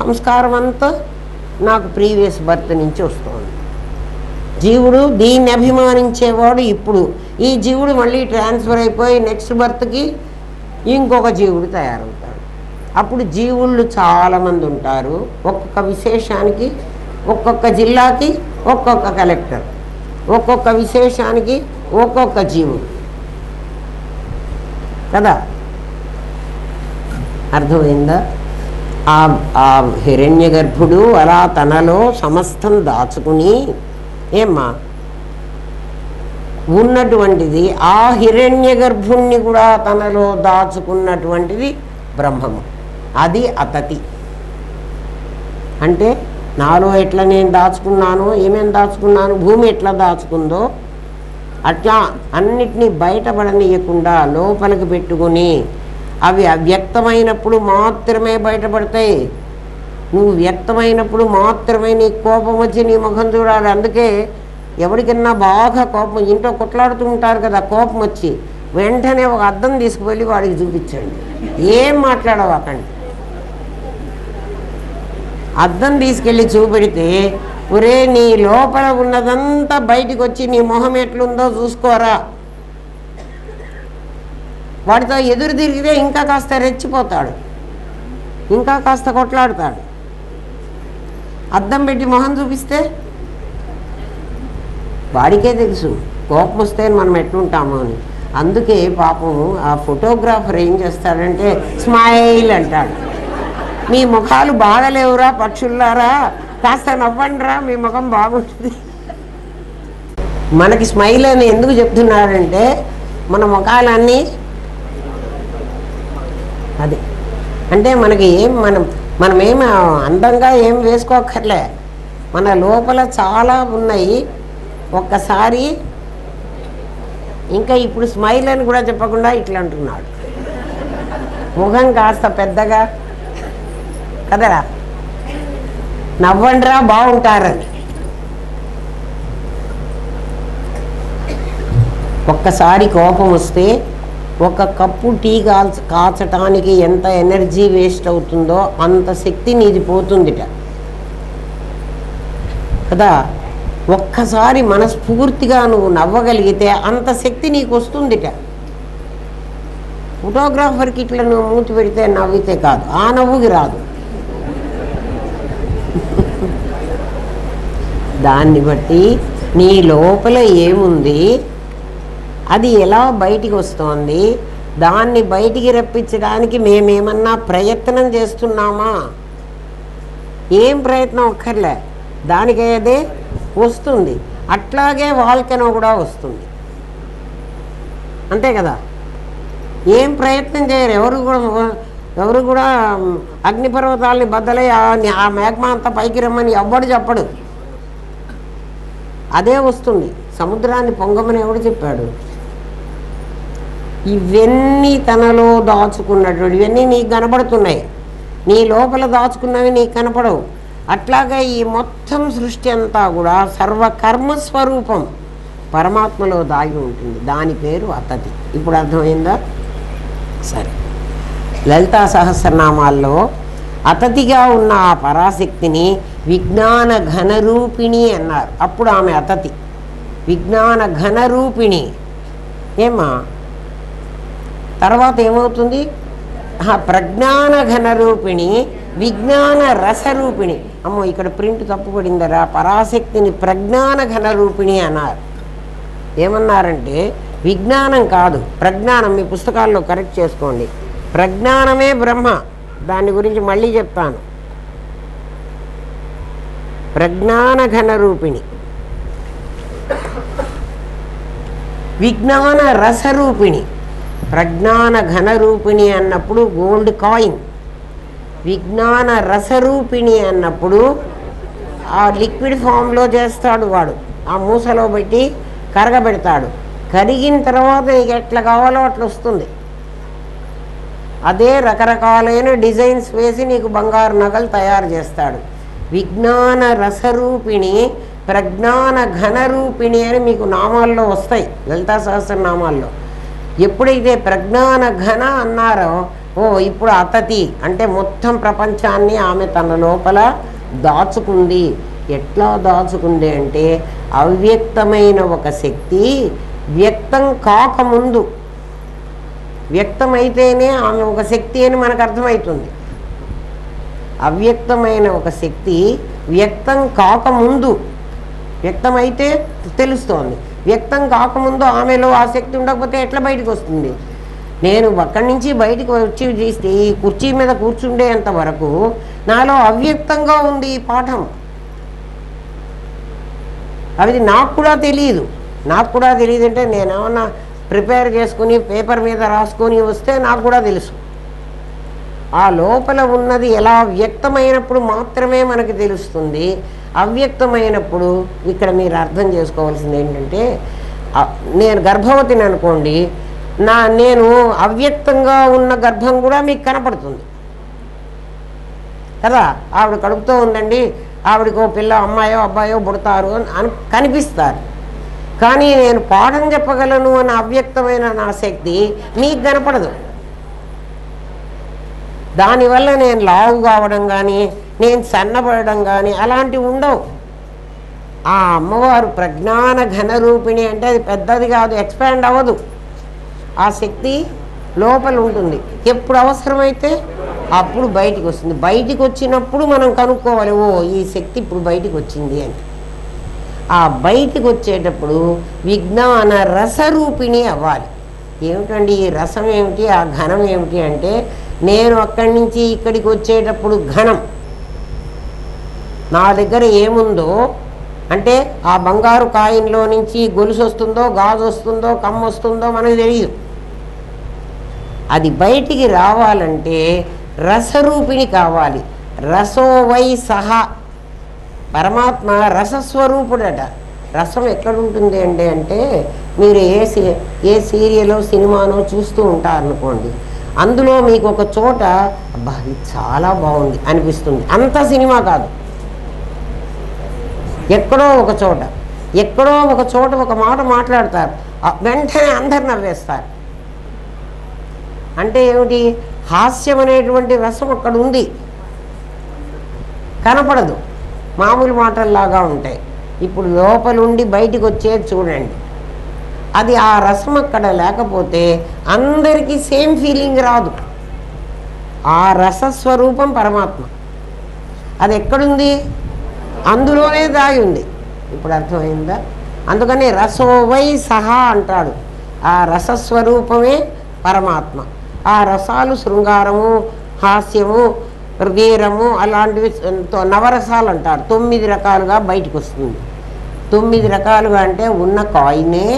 సంస్కారం అంతా నాకు ప్రీవియస్ బర్త్ నుంచి వస్తుంది. జీవుడు దీన్ని అభిమానించేవాడు. ఇప్పుడు ఈ జీవుడు మళ్ళీ ట్రాన్స్ఫర్ అయిపోయి నెక్స్ట్ బర్త్కి ఇంకొక జీవుడు తయారవుతాడు. అప్పుడు జీవుళ్ళు చాలామంది ఉంటారు. ఒక్కొక్క విశేషానికి ఒక్కొక్క జిల్లాకి ఒక్కొక్క కలెక్టర్, ఒక్కొక్క విశేషానికి ఒక్కొక్క జీవుడు కదా. అర్థమైందా? ఆ హిరణ్య గర్భుడు అలా తనలో సమస్తం దాచుకుని ఏమ్మా ఉన్నటువంటిది, ఆ హిరణ్య గర్భుణ్ణి కూడా తనలో దాచుకున్నటువంటిది బ్రహ్మము. అది అతతి. అంటే నాలో ఎట్లా నేను దాచుకున్నానో, ఏమేమి దాచుకున్నాను, భూమి ఎట్లా దాచుకుందో అట్లా అన్నిటినీ బయటపడనీయకుండా లోపలికి పెట్టుకుని అవి అవ్యక్తమైనప్పుడు మాత్రమే బయటపడతాయి. నువ్వు వ్యక్తమైనప్పుడు మాత్రమే నీ కోపం వచ్చి నీ ముఖం చూడాలి. అందుకే ఎవరికన్నా బాగా కోపం, ఇంట్లో కొట్లాడుతూ ఉంటారు కదా, కోపం వచ్చి వెంటనే ఒక అద్దం తీసుకువెళ్ళి వాడికి చూపించండి. ఏం మాట్లాడవాకండి. అద్దం తీసుకెళ్ళి చూపెడితే ఒరే నీ లోపల ఉన్నదంతా బయటికి వచ్చి నీ మొహం ఎట్లుందో చూసుకోరా. వాడితో ఎదురు తిరిగితే ఇంకా కాస్త రెచ్చిపోతాడు, ఇంకా కాస్త కొట్లాడుతాడు. అద్దం పెట్టి మొహం చూపిస్తే వాడికే తెలుసు కోపం వస్తే మనం ఎట్లుంటామో అని. అందుకే పాపం ఆ ఫోటోగ్రాఫర్ ఏం చేస్తాడంటే స్మైల్ అంటాడు. మీ ముఖాలు బాగలేవురా పక్షుల్లారా, కాస్త నవ్వండిరా, మీ ముఖం బాగుంటుంది. మనకి స్మైల్ అని ఎందుకు చెప్తున్నాడంటే మన ముఖాలన్నీ అది అంటే మనకి ఏం మనమేం అందంగా ఏం వేసుకోక్కర్లే, మన లోపల చాలా ఉన్నాయి. ఒక్కసారి ఇంకా ఇప్పుడు స్మైల్ అని కూడా చెప్పకుండా ఇట్లా అంటున్నాడు, ముఖం కాస్త పెద్దగా కదరా, నవ్వండిరా బాగుంటారని. ఒక్కసారి కోపం వస్తే ఒక కప్పు టీ కాచటానికి ఎంత ఎనర్జీ వేస్ట్ అవుతుందో అంత శక్తి నీది పోతుందిట కదా. ఒక్కసారి మనస్ఫూర్తిగా నువ్వు నవ్వగలిగితే అంత శక్తి నీకు వస్తుందిట. ఫోటోగ్రాఫర్కి ఇట్లా నువ్వు మూతి పెడితే నవ్వితే కాదు, ఆ నవ్వుకి రాదు. దాన్ని బట్టి నీ లోపల ఏముంది, అది ఎలా బయటికి వస్తోంది, దాన్ని బయటికి రప్పించడానికి మేమేమన్నా ప్రయత్నం చేస్తున్నామా? ఏం ప్రయత్నం ఒక్కర్లే, దానికి అదే వస్తుంది. అట్లాగే వాల్కెనో కూడా వస్తుంది, అంతే కదా. ఏం ప్రయత్నం చేయరు ఎవరు కూడా అగ్నిపర్వతాలని బద్దలై ఆ మేఘమా అంతా పైకి రమ్మని ఎవ్వడు చెప్పడు, అదే వస్తుంది. సముద్రాన్ని పొంగమని ఎవడు చెప్పాడు? ఇవన్నీ తనలో దాచుకున్నటువంటి ఇవన్నీ నీకు కనపడుతున్నాయి, నీ లోపల దాచుకున్నవి నీకు కనపడవు. అట్లాగే ఈ మొత్తం సృష్టి అంతా కూడా సర్వకర్మస్వరూపం పరమాత్మలో దాగి ఉంటుంది. దాని పేరు అతతి. ఇప్పుడు అర్థమైందా? సరే, లలితా సహస్రనామాల్లో అతతిగా ఉన్న ఆ పరాశక్తిని విజ్ఞాన ఘనరూపిణి అన్నారు. అప్పుడు ఆమె అతతి, విజ్ఞాన ఘనరూపిణి. ఏమా తర్వాత ఏమవుతుంది? ప్రజ్ఞాన ఘనరూపిణి, విజ్ఞాన రసరూపిణి. అమ్మో, ఇక్కడ ప్రింట్ తప్పు పడిందరా. పరాశక్తిని ప్రజ్ఞాన ఘనరూపిణి అన్నారు. ఏమన్నారంటే విజ్ఞానం కాదు, ప్రజ్ఞానం. మీ పుస్తకాల్లో కరెక్ట్ చేసుకోండి. ప్రజ్ఞానమే బ్రహ్మ. దాని గురించి మళ్ళీ చెప్తాను. ప్రజ్ఞాన ఘనరూపిణి, విజ్ఞాన రసరూపిణి. ప్రజ్ఞాన ఘనరూపిణి అన్నప్పుడు గోల్డ్ కాయిన్, విజ్ఞాన రసరూపిణి అన్నప్పుడు ఆ లిక్విడ్ ఫామ్లో చేస్తాడు వాడు. ఆ మూసలో పెట్టి కరగబెడతాడు. కరిగిన తర్వాత నీకు ఎట్లా కావాలో అట్లా వస్తుంది. అదే రకరకాలైన డిజైన్స్ వేసి నీకు బంగారు నగలు తయారు చేస్తాడు. విజ్ఞాన రసరూపిణి, ప్రజ్ఞాన ఘనరూపిణి అని మీకు నామాల్లో వస్తాయి, లలితా సహస్రనామాల్లో. ఎప్పుడైతే ప్రజ్ఞాన ఘన అన్నారో, ఓ ఇప్పుడు అతతి అంటే మొత్తం ప్రపంచాన్ని ఆమె తన లోపల దాచుకుంది. ఎట్లా దాచుకుంది అంటే అవ్యక్తమైన ఒక శక్తి వ్యక్తం కాకముందు, వ్యక్తమైతేనే ఆమె ఒక శక్తి అని మనకు అర్థమవుతుంది. అవ్యక్తమైన ఒక శక్తి వ్యక్తం కాకముందు, వ్యక్తమైతే తెలుస్తోంది. వ్యక్తం కాకముందు ఆమెలో ఆ శక్తి ఉండకపోతే ఎట్లా బయటకు వస్తుంది? నేను అక్కడి నుంచి బయటకు వచ్చి చేస్తే ఈ కుర్చీ మీద కూర్చుండేంత వరకు నాలో అవ్యక్తంగా ఉంది ఈ పాఠం. అది నాకు కూడా తెలియదు. నాకు కూడా తెలియదు అంటే నేనేమన్నా ప్రిపేర్ చేసుకుని పేపర్ మీద రాసుకొని వస్తే నాకు కూడా తెలుసు. ఆ లోపల ఉన్నది ఎలా వ్యక్తమైనప్పుడు మాత్రమే మనకి తెలుస్తుంది. అవ్యక్తమైనప్పుడు ఇక్కడ మీరు అర్థం చేసుకోవాల్సింది ఏంటంటే, నేను గర్భవతిని అనుకోండి, నేను అవ్యక్తంగా ఉన్న గర్భం కూడా మీకు కనపడుతుంది కదా. ఆవిడ కడుపుతో ఉందండి, ఆవిడకో పిల్ల అమ్మాయో అబ్బాయో పుడతారు అని కనిపిస్తారు. కానీ నేను పాఠం చెప్పగలను అన్న అవ్యక్తమైన నా శక్తి మీకు కనపడదు. దానివల్ల నేను లావు కావడం కానీ, నేను సన్నపడడం కానీ అలాంటివి ఉండవు. ఆ అమ్మవారు ప్రజ్ఞాన ఘనరూపిణి అంటే అది పెద్దది కాదు, ఎక్స్పాండ్ అవ్వదు. ఆ శక్తి లోపల ఉంటుంది. ఎప్పుడు అవసరమైతే అప్పుడు బయటికి వస్తుంది. బయటికి వచ్చినప్పుడు మనం కనుక్కోవాలి, ఓ ఈ శక్తి ఇప్పుడు బయటికి వచ్చింది అని. ఆ బయటికి వచ్చేటప్పుడు విజ్ఞాన రసరూపిణి అవ్వాలి. ఏమిటండి ఈ రసం ఏమిటి, ఆ ఘనం ఏమిటి అంటే, నేను అక్కడి నుంచి ఇక్కడికి వచ్చేటప్పుడు ఘనం నా దగ్గర ఏముందో అంటే ఆ బంగారు కాయిన్లో నుంచి గొలుసు వస్తుందో, గాజు వస్తుందో, కమ్మ వస్తుందో మనకు తెలియదు. అది బయటికి రావాలంటే రసరూపిణి కావాలి. రసో వై సహా, పరమాత్మ రసస్వరూపుడట. రసం ఎక్కడుంటుంది అంటే మీరు ఏ సీరియలో సినిమానో చూస్తూ ఉంటారనుకోండి, అందులో మీకు ఒక చోట అబ్బా ఇది చాలా బాగుంది అనిపిస్తుంది. అంత సినిమా కాదు, ఎక్కడో ఒక చోట ఒక మాట మాట్లాడతారు, వెంటనే అందరు నవ్వేస్తారు. అంటే ఏమిటి? హాస్యం అనేటువంటి రసం అక్కడ ఉంది, కనపడదు, మామూలు మాటల్లాగా ఉంటాయి. ఇప్పుడు లోపలుండి బయటికి వచ్చేది చూడండి. అది ఆ రసం అక్కడ లేకపోతే అందరికీ సేమ్ ఫీలింగ్ రాదు. ఆ రసస్వరూపం పరమాత్మ. అది ఎక్కడుంది? అందులోనే దాగి ఉంది. ఇప్పుడు అర్థమైందా? అందుకని రసోవై సహా అంటాడు. ఆ రసస్వరూపమే పరమాత్మ. ఆ రసాలు శృంగారము, హాస్యము, వీరము అలాంటివి నవరసాలు అంటారు. 9 రకాలుగా బయటకు వస్తుంది. 9 రకాలుగా అంటే ఉన్న కాయినే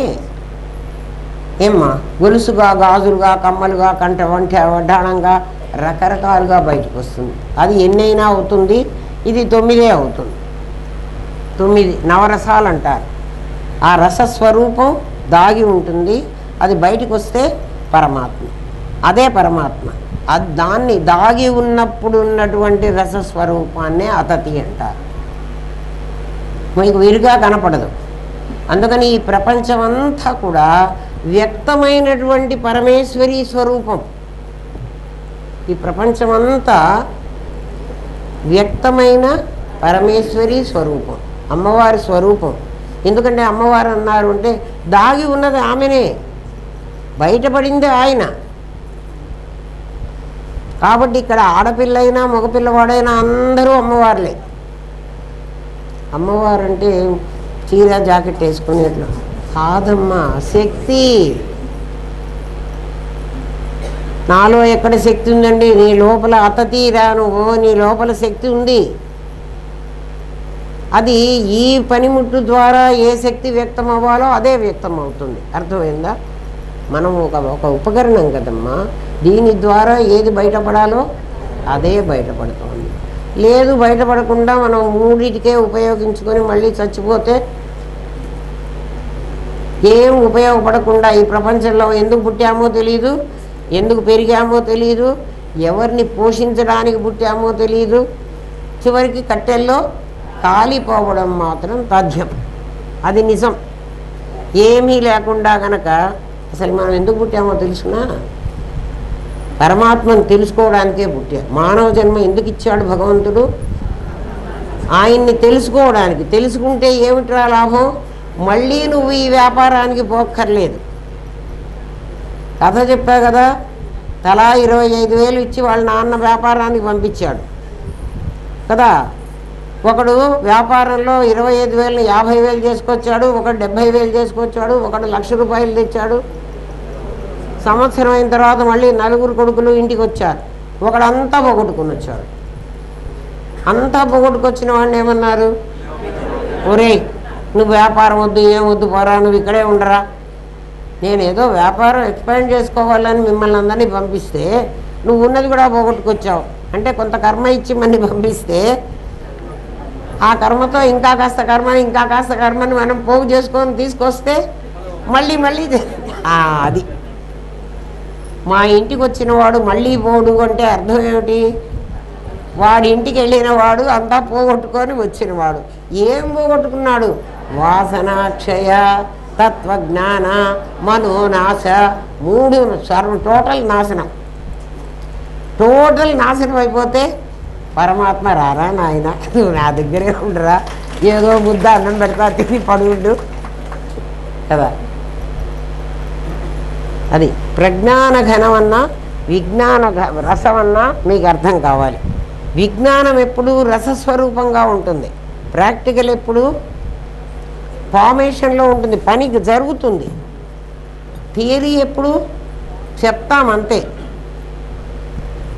ఏమ్మా గొలుసుగా, గాజులుగా, కమ్మలుగా, కంట వంట వడ్డాణంగా రకరకాలుగా బయటకు వస్తుంది. అది ఎన్నైనా అవుతుంది, ఇది 9 అవుతుంది. 9 నవరసాలు అంటారు. ఆ రసస్వరూపం దాగి ఉంటుంది, అది బయటకు వస్తే పరమాత్మ. అదే పరమాత్మ. దాన్ని దాగి ఉన్నప్పుడు ఉన్నటువంటి రసస్వరూపాన్నే అతతి అంటారు. మీకు విరిగా కనపడదు. అందుకని ఈ ప్రపంచమంతా కూడా వ్యక్తమైనటువంటి పరమేశ్వరీ స్వరూపం. ఈ ప్రపంచమంతా వ్యక్తమైన పరమేశ్వరి స్వరూపం, అమ్మవారి స్వరూపం. ఎందుకంటే అమ్మవారు అన్నారు అంటే దాగి ఉన్నది ఆమెనే, బయటపడింది ఆయన. కాబట్టి ఇక్కడ ఆడపిల్లైనా మగపిల్లవాడైనా అందరూ అమ్మవారులే. అమ్మవారు అంటే చీర జాకెట్ వేసుకునేట్లు కాదమ్మా, శక్తి. నాలో ఎక్కడ శక్తి ఉందండి? నీ లోపల అతతీరా నువ్వు, నీ లోపల శక్తి ఉంది. అది ఈ పనిముట్టు ద్వారా ఏ శక్తి వ్యక్తం అవ్వాలో అదే వ్యక్తం అవుతుంది. అర్థమైందా? మనం ఒక ఉపకరణం కదమ్మా, దీని ద్వారా ఏది బయటపడాలో అదే బయటపడుతుంది. లేదు బయటపడకుండా మనం మూడిటికే ఉపయోగించుకొని మళ్ళీ చచ్చిపోతే ఏం ఉపయోగపడకుండా ఈ ప్రపంచంలో ఎందుకు పుట్టామో తెలీదు, ఎందుకు పెరిగామో తెలీదు, ఎవరిని పోషించడానికి పుట్టామో తెలీదు, చివరికి కట్టెల్లో కాలిపోవడం మాత్రం తథ్యం. అది నిజం. ఏమీ లేకుండా గనక అసలు మనం ఎందుకు పుట్టామో తెలుసునా? పరమాత్మను తెలుసుకోవడానికే పుట్టా. మానవ జన్మ ఎందుకు ఇచ్చాడు భగవంతుడు? ఆయన్ని తెలుసుకోవడానికి. తెలుసుకుంటే ఏమిట్రా లాభం? మళ్ళీ నువ్వు ఈ వ్యాపారానికి పోక్కర్లేదు. కథ చెప్పా కదా, తలా 25,000 ఇచ్చి వాళ్ళ నాన్న వ్యాపారానికి పంపించాడు కదా. ఒకడు వ్యాపారంలో 25,000ని 50,000 చేసుకొచ్చాడు, ఒకడు 70,000 చేసుకొచ్చాడు, ఒకడు ₹1,00,000 తెచ్చాడు. సంవత్సరం అయిన తర్వాత మళ్ళీ 4 కొడుకులు ఇంటికి వచ్చారు. ఒకడంతా పోగొట్టుకుని వచ్చాడు. అంతా పోగొట్టుకొచ్చిన వాడిని ఏమన్నారు? ఒరేయ్, నువ్వు వ్యాపారం వద్దు, ఏం వద్దు, పోరా, నువ్వు ఇక్కడే ఉండరా, నేనేదో వ్యాపారం ఎక్స్పాండ్ చేసుకోవాలని మిమ్మల్ని అందరినీ పంపిస్తే నువ్వు ఉన్నది కూడా పోగొట్టుకొచ్చావు అంటే కొంత కర్మ ఇచ్చి మళ్ళీ పంపిస్తే ఆ కర్మతో ఇంకా కాస్త కర్మని ఇంకా కాస్త కర్మని మనం పోగు చేసుకొని తీసుకొస్తే మళ్ళీ అది. మా ఇంటికి వచ్చిన వాడు మళ్ళీ పోడు అంటే అర్థం ఏమిటి? వాడి ఇంటికి వెళ్ళిన వాడు అంతా పోగొట్టుకొని వచ్చినవాడు. ఏం పోగొట్టుకున్నాడు? వాసనాక్షయ, తత్వజ్ఞాన, మనోనాశ, 3 టోటల్ నాశనం. టోటల్ నాశనం అయిపోతే పరమాత్మ రారా నాయన, నువ్వు నా దగ్గరే ఉండరా, ఏదో ముద్ద అన్నం పెడతా తిని పడుండు కదా. అది ప్రజ్ఞాన ఘనమన్నా విజ్ఞాన రసమన్నా మీకు అర్థం కావాలి. విజ్ఞానం ఎప్పుడు రసస్వరూపంగా ఉంటుంది, ప్రాక్టికల్ ఎప్పుడు ఫార్మేషన్లో ఉంటుంది, పని జరుగుతుంది. థియరీ ఎప్పుడు చెప్తామంతే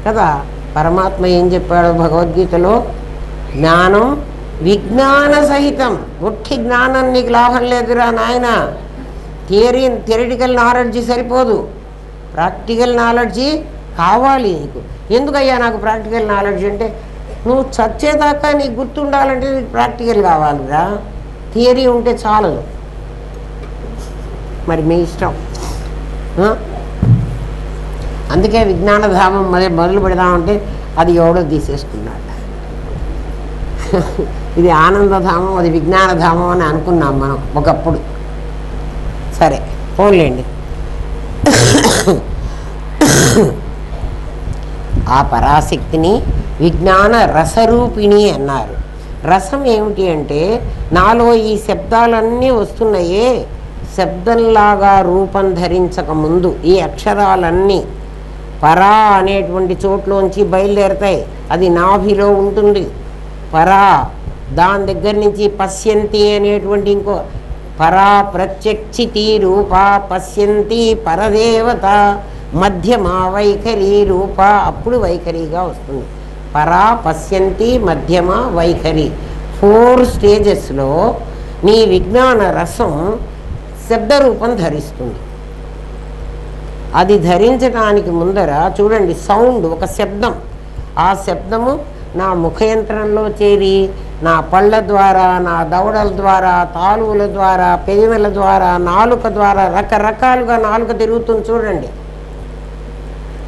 కదా. పరమాత్మ ఏం చెప్పాడు భగవద్గీతలో? జ్ఞానం విజ్ఞాన సహితం. ఒట్టి జ్ఞానం నీకు లాభం లేదురా నాయన. థియరిటికల్ నాలెడ్జీ సరిపోదు, ప్రాక్టికల్ నాలెడ్జీ కావాలి నీకు. ఎందుకయ్యా నాకు ప్రాక్టికల్ నాలెడ్జ్ అంటే, నువ్వు చచ్చేదాకా నీకు గుర్తుండాలంటే నీకు ప్రాక్టికల్ కావాలిరా, థియరీ ఉంటే చాలదు. మరి మీ ఇష్టం. అందుకే విజ్ఞానధామం మొదలు పెడదామంటే అది ఎవడో తీసేసుకున్నాడు. ఇది ఆనందధామం, అది విజ్ఞానధామం అని అనుకున్నాం మనం ఒకప్పుడు. సరే పోన్లేండి. ఆ పరాశక్తిని విజ్ఞాన రసరూపిణి అన్నారు. రసం ఏమిటి అంటే, నాలో ఈ శబ్దాలన్నీ వస్తున్నాయే, శబ్దంలాగా రూపం ధరించకముందు ఈ అక్షరాలన్నీ పరా అనేటువంటి చోట్లోంచి బయలుదేరుతాయి. అది నాభిలో ఉంటుంది పరా. దాని దగ్గర నుంచి పశ్యంతి అనేటువంటి ఇంకో పరా ప్రత్యక్షితి రూప పశ్యంతి పరదేవత మధ్యమా వైఖరి రూప. అప్పుడు వైఖరిగా వస్తుంది. పరా, పశ్యంతి, మధ్యమ, వైఖరి 4 స్టేజెస్లో నీ విజ్ఞాన రసం శబ్దరూపం ధరిస్తుంది. అది ధరించడానికి ముందర చూడండి, సౌండ్, ఒక శబ్దం. ఆ శబ్దము నా ముఖయంత్రంలో చేరి నా పళ్ళ ద్వారా, నా దవడల ద్వారా, తాలువుల ద్వారా, పెదవుల ద్వారా, నాలుక ద్వారా రకరకాలుగా నాలుక తిరుగుతుంది చూడండి.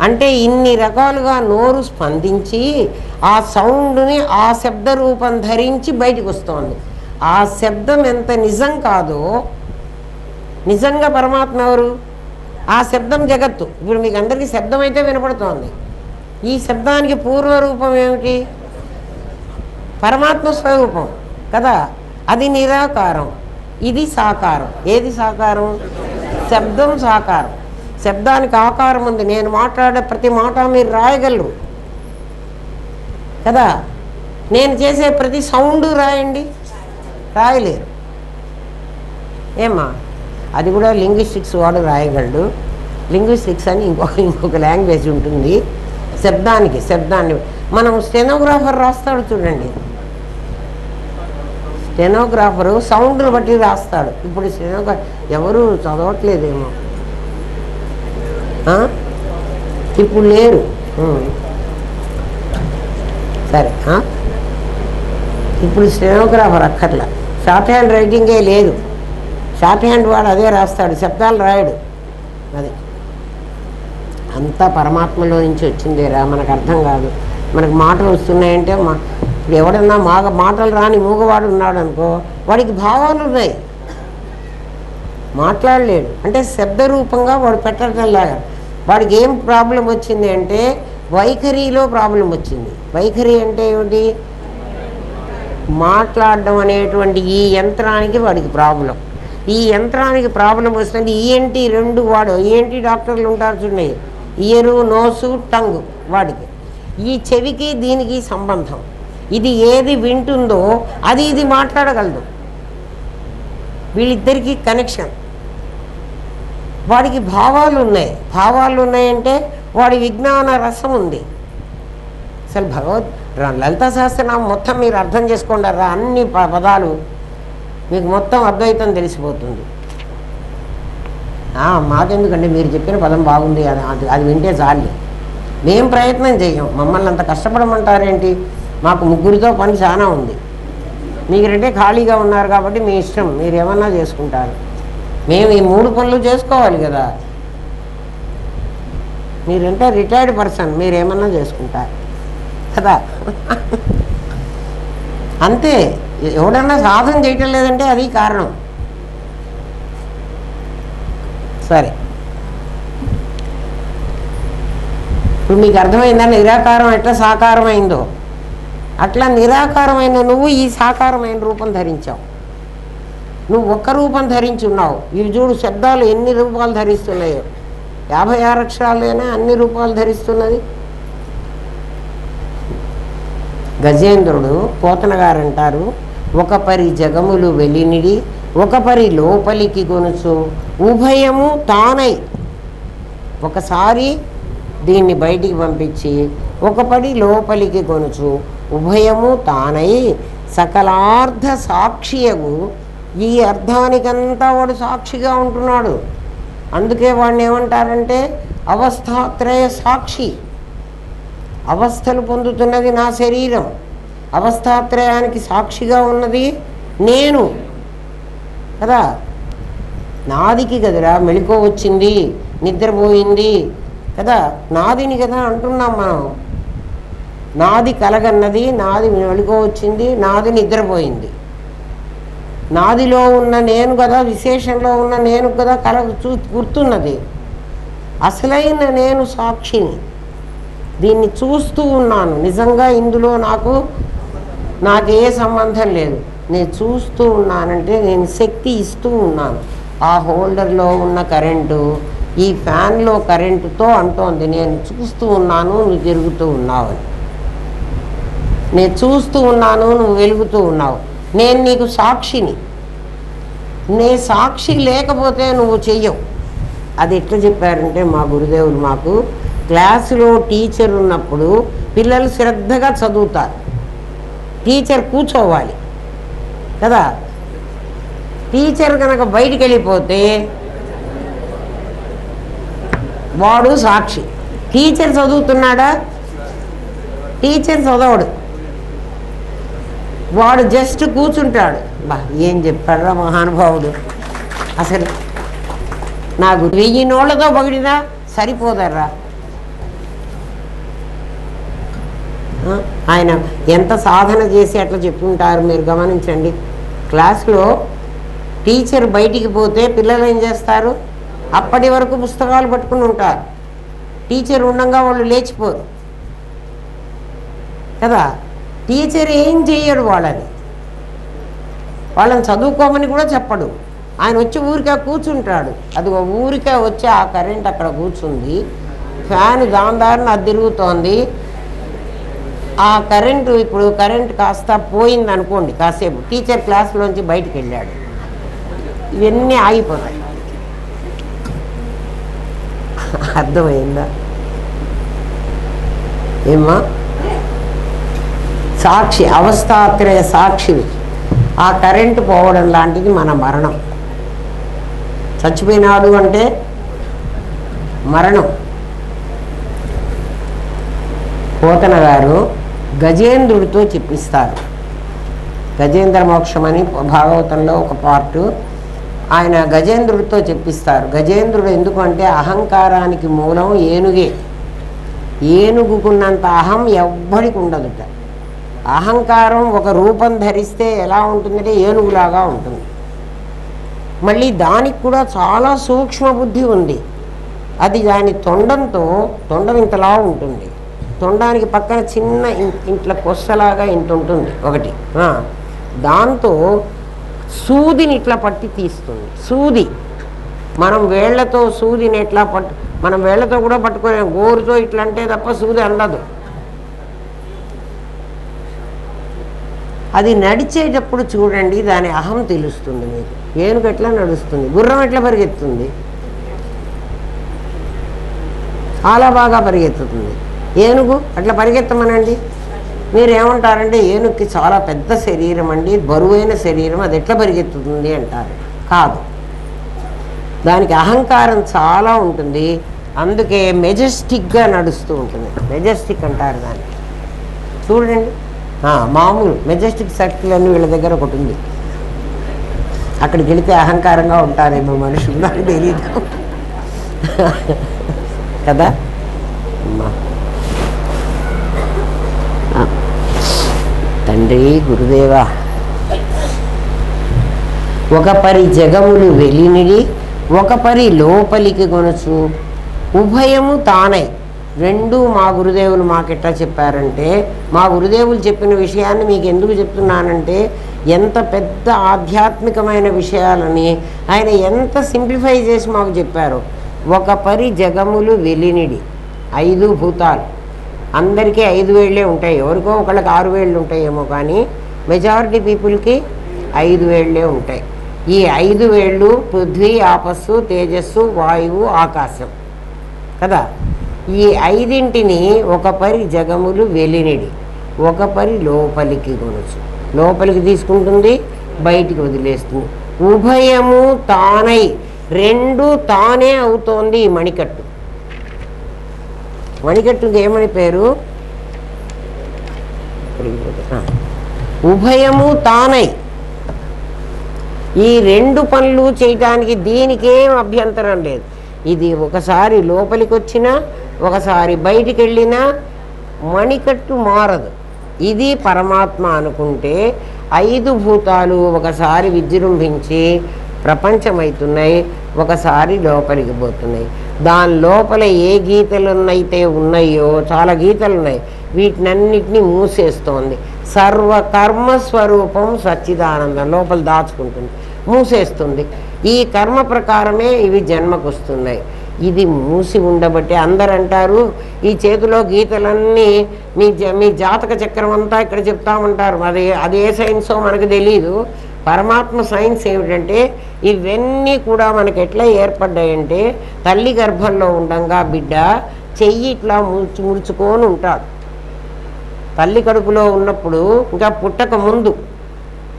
అంటే ఇన్ని రకాలుగా నోరు స్పందించి ఆ సౌండ్ని ఆ శబ్ద రూపం ధరించి బయటికి వస్తుంది. ఆ శబ్దం ఎంత నిజం కాదో, నిజంగా పరమాత్మ ఎవరు? ఆ శబ్దం జగత్తు. ఇప్పుడు మీకు అందరికీ శబ్దం అయితే వినపడుతోంది, ఈ శబ్దానికి పూర్వరూపం ఏమిటి? పరమాత్మ స్వరూపం కదా, అది నిరాకారం, ఇది సాకారం. ఏది సాకారం? శబ్దం సాకారం. శబ్దానికి ఆకారం ఉంది. నేను మాట్లాడే ప్రతి మాట మీరు రాయగలరు కదా, నేను చేసే ప్రతి సౌండ్ రాయండి, రాయలేరు. ఏమా? అది కూడా లింగ్విస్టిక్స్ వాడు రాయగలడు. లింగ్విస్టిక్స్ అని ఇంకొక లాంగ్వేజ్ ఉంటుంది శబ్దాన్ని. మనం స్టెనోగ్రాఫర్ రాస్తాడు చూడండి, స్టెనోగ్రాఫరు సౌండ్ని బట్టి రాస్తాడు. ఇప్పుడు ఎవరు చదవట్లేదేమో, ఇప్పుడు లేరు. సరే, ఇప్పుడు స్టెనోగ్రాఫర్ అక్కర్లా, షార్ట్ హ్యాండ్ రైటింగే లేదు. షార్ట్ హ్యాండ్ వాడు అదే రాస్తాడు, శబ్దాలు రాయడు. అది అంతా పరమాత్మలో నుంచి వచ్చిందేరా, మనకు అర్థం కాదు. మనకు మాటలు వస్తున్నాయంటే ఇప్పుడు ఎవడన్నా మాటలు రాని మూగవాడు ఉన్నాడు అనుకో, వాడికి భావాలు ఉన్నాయి, మాట్లాడలేడు. అంటే శబ్దరూపంగా వాడు పెట్టడంలాగా. వాడికి ఏం ప్రాబ్లం వచ్చింది అంటే వైఖరిలో ప్రాబ్లం వచ్చింది. వైఖరి అంటే ఏమిటి? మాట్లాడడం అనేటువంటి ఈ యంత్రానికి వాడికి ప్రాబ్లం. ఈ యంత్రానికి ప్రాబ్లం వస్తుంది. ఈఎన్టీ రెండు వాడు ఈఎన్టీ డాక్టర్లు ఉంటారు చూడండి, ఇయరు, నోసు, టంగు. వాడికి ఈ చెవికి దీనికి సంబంధం. ఇది ఏది వింటుందో అది ఇది మాట్లాడగలదు. వీళ్ళిద్దరికీ కనెక్షన్. వాడికి భావాలు ఉన్నాయంటే వాడి విజ్ఞాన రసం ఉంది. అసలు లలితా సహస్రనామం మొత్తం మీరు అర్థం చేసుకోండి రా, అన్ని పదాలు మీకు మొత్తం అద్వైతం తెలిసిపోతుంది. మాకెందుకంటే మీరు చెప్పిన పదం బాగుంది, అది వింటే చాలు. మేం ప్రయత్నం చేయం, మమ్మల్ని అంత కష్టపడమంటారేంటి? మాకు ముగ్గురితో పని చాలా ఉంది. మీరంటే ఖాళీగా ఉన్నారు కాబట్టి మీ ఇష్టం, మీరు ఏమన్నా చేసుకుంటారు. మేము ఈ 3 పనులు చేసుకోవాలి కదా. మీరంటే రిటైర్డ్ పర్సన్, మీరేమన్నా చేసుకుంటారు కదా. అంతే. ఎవడన్నా సాధన చేయటం లేదంటే అది కారణం. సరే, ఇప్పుడు మీకు అర్థమైందా నిరాకారం ఎట్లా సాకారమైందో? అట్లా నిరాకారమైన నువ్వు ఈ సాకారమైన రూపం ధరించావు. నువ్వు ఒక్క రూపం ధరించి ఉన్నావు. ఇవి చూడు, శబ్దాలు ఎన్ని రూపాలు ధరిస్తున్నాయో. 56 అక్షరాలైనా అన్ని రూపాలు ధరిస్తున్నది. గజేంద్రుడు పోతన గారు అంటారు, ఒక పరి జగములు వెలినిడి, ఒక పరి లోపలికి గొనుచు, ఉభయము తానై. ఒకసారి దీన్ని బయటికి పంపించి ఒక పడి లోపలికి కొనుచు, ఉభయము తానై సకలార్థ సాక్షియగు. ఈ అర్థానికంతా వాడు సాక్షిగా ఉంటున్నాడు. అందుకే వాడిని ఏమంటారంటే అవస్థాత్రయ సాక్షి. అవస్థలు పొందుతున్నది నా శరీరం, అవస్థాత్రయానికి సాక్షిగా ఉన్నది నేను కదా. నాదికి కదరా మెళుకో వచ్చింది, నిద్రపోయింది కదా, నాదిని కదా అంటున్నాం మనం. నాది కలగన్నది, నాది మెళుకో వచ్చింది, నాది నిద్రపోయింది. నాదిలో ఉన్న నేను కదా, విశేషంలో ఉన్న నేను కదా గుర్తున్నది. అసలైన నేను సాక్షిని, దీన్ని చూస్తూ ఉన్నాను. నిజంగా ఇందులో నాకే సంబంధం లేదు. నేను చూస్తూ ఉన్నానంటే నేను శక్తి ఇస్తూ ఉన్నాను. ఆ హోల్డర్లో ఉన్న కరెంటు ఈ ఫ్యాన్లో కరెంటుతో అంటోంది నేను చూస్తూ ఉన్నాను, నువ్వు తిరుగుతూ ఉన్నావు. నేను చూస్తూ ఉన్నాను, నువ్వు వెలుగుతూ ఉన్నావు. నేను నీకు సాక్షిని. నే సాక్షి లేకపోతే నువ్వు చెయ్యవు. అది ఎట్లా చెప్పారంటే మా గురుదేవులు మాకు క్లాసులో టీచర్ ఉన్నప్పుడు పిల్లలు శ్రద్ధగా చదువుతారు. టీచర్ కూర్చోవాలి కదా. టీచర్ కనుక బయటికి వెళ్ళిపోతే వాడు సాక్షి. టీచర్ చదువుతున్నాడా? టీచర్ చదవడు, వాడు జస్ట్ కూర్చుంటాడు. బా ఏం చెప్పాడురా మహానుభావుడు. అసలు నాకు 1000 నోళ్లతో పొగిడినా సరిపోదర్రా. ఆయన ఎంత సాధన చేసి అట్లా చెప్పుంటారు మీరు గమనించండి. క్లాస్లో టీచర్ బయటికి పోతే పిల్లలు ఏం చేస్తారు? అప్పటి వరకు పుస్తకాలు పట్టుకుని ఉంటారు. టీచర్ ఉండగా వాళ్ళు లేచిపోరు. కదా. టీచర్ ఏం చెయ్యడు వాళ్ళని చదువుకోమని కూడా చెప్పడు. ఆయన వచ్చి ఊరికే కూర్చుంటాడు. అది ఊరికే వచ్చి ఆ కరెంట్ అక్కడ కూర్చుంది, ఫ్యాన్ దాని అది తిరుగుతోంది. ఆ కరెంటు ఇప్పుడు కరెంట్ కాస్త పోయింది అనుకోండి, కాసేపు టీచర్ క్లాస్లోంచి బయటికి వెళ్ళాడు, ఇవన్నీ ఆగిపోతాయి. అర్థమైందా ఏమ్మా? సాక్షి, అవస్థాత్రయ సాక్షివి. ఆ కరెంటు పోవడం లాంటిది మన మరణం. చచ్చిపోయినాడు అంటే మరణం. పోతన గారు గజేంద్రుడితో చెప్పిస్తారు. గజేంద్ర మోక్షం అని భాగవతంలో ఒక పార్టు. ఆయన గజేంద్రుడితో చెప్పిస్తారు. గజేంద్రుడు ఎందుకంటే అహంకారానికి మూలం ఏనుగే. ఏనుగుకున్నంత అహం ఎవ్వడికి ఉండదుట. అహంకారం ఒక రూపం ధరిస్తే ఎలా ఉంటుందంటే ఏనుగులాగా ఉంటుంది. మళ్ళీ దానికి కూడా చాలా సూక్ష్మ బుద్ధి ఉంది. అది దాని తొండం ఇంతలా ఉంటుంది, తొండానికి పక్కన చిన్న ఇంట్లో కొස්සలాగా ఇంత ఉంటుంది ఒకటి. దాంతో సూదిని ఇట్లా పట్టి తీస్తుంది. సూది మనం వేళ్లతో సూదిని ఎట్లా మనం వేళ్లతో కూడా పట్టుకోలేము, గోరుతో ఇట్లా అంటే తప్ప సూది అందదు. అది నడిచేటప్పుడు చూడండి, దాని అహం తెలుస్తుంది మీకు. ఏనుగు ఎట్లా నడుస్తుంది, గుర్రం ఎట్లా పరిగెత్తుంది, చాలా బాగా పరిగెత్తుతుంది. ఏనుగు అట్లా పరిగెత్తమనండి, మీరేమంటారంటే ఏనుగుకి చాలా పెద్ద శరీరం అండి, బరువైన శరీరం, అది ఎట్లా పరిగెత్తుతుంది అంటారు. కాదు, దానికి అహంకారం చాలా ఉంటుంది, అందుకే మెజెస్టిక్గా నడుస్తూ ఉంటుంది. మెజెస్టిక్ అంటారు దాన్ని. చూడండి, మామూలు మెజెస్టిక్ సర్కిల్ అని వీళ్ళ దగ్గర ఒకటి ఉంది. అక్కడికి వెళితే అహంకారంగా ఉంటారేమో మనుషులు, నాకు తెలియదు కదా. తండ్రి గురుదేవా, ఒక పరి జగములు వెలినిడి, ఒక పరి లోపలికి కొనచ్చు, ఉభయము తానై. రెండు మా గురుదేవులు మాకెట్లా చెప్పారంటే, మా గురుదేవులు చెప్పిన విషయాన్ని మీకు ఎందుకు చెప్తున్నానంటే, ఎంత పెద్ద ఆధ్యాత్మికమైన విషయాలని ఆయన ఎంత సింప్లిఫై చేసి మాకు చెప్పారు. ఒక పరి జగములు వెలినిడి, 5 భూతాలు. అందరికీ 5 వేళ్లే ఉంటాయి, ఎవరికో ఒకళ్ళకి 6 వేళ్ళు ఉంటాయేమో, కానీ మెజారిటీ పీపుల్కి 5 వేళ్లే ఉంటాయి. ఈ 5 వేళ్ళు పృథ్వీ, ఆపస్సు, తేజస్సు, వాయువు, ఆకాశం కదా. ఈ 5ంటిని ఒక పరి జగములు వెలినిడి, ఒక పరి లోపలికి కొనచ్చు. లోపలికి తీసుకుంటుంది, బయటికి వదిలేస్తుంది. ఉభయము తానై, 2 తానే అవుతోంది. ఈ మణికట్టు, మణికట్టుకి ఏమని పేరు? ఉభయము తానై. ఈ 2 పనులు చేయటానికి దీనికేం అభ్యంతరం లేదు. ఇది ఒకసారి లోపలికి వచ్చినా, ఒకసారి బయటికి వెళ్ళినా మణికట్టు మారదు. ఇది పరమాత్మ అనుకుంటే 5 భూతాలు ఒకసారి విజృంభించి ప్రపంచమవుతున్నాయి, ఒకసారి లోపలికి పోతున్నాయి. దాని లోపల ఏ గీతలున్నైతే ఉన్నాయో, చాలా గీతలు ఉన్నాయి, వీటినన్నిటినీ మూసేస్తోంది. సర్వకర్మస్వరూపం సచ్చిదానందం లోపల దాచుకుంటుంది, మూసేస్తుంది. ఈ కర్మ ప్రకారమే ఇవి జన్మకు వస్తున్నాయి. ఇది మూసి ఉండబట్టి అందరు అంటారు, ఈ చేతిలో గీతలన్నీ మీ జాతక చక్రం అంతా ఇక్కడ చెప్తామంటారు. అది ఏ సైన్సో మనకు తెలీదు. పరమాత్మ సైన్స్ ఏమిటంటే, ఇవన్నీ కూడా మనకి ఎట్లా ఏర్పడ్డాయంటే, తల్లి గర్భంలో ఉండంగా బిడ్డ చెయ్యి ఇట్లా ముడుచుకొని ఉంటాడు. తల్లి కడుపులో ఉన్నప్పుడు, ఇంకా పుట్టక ముందు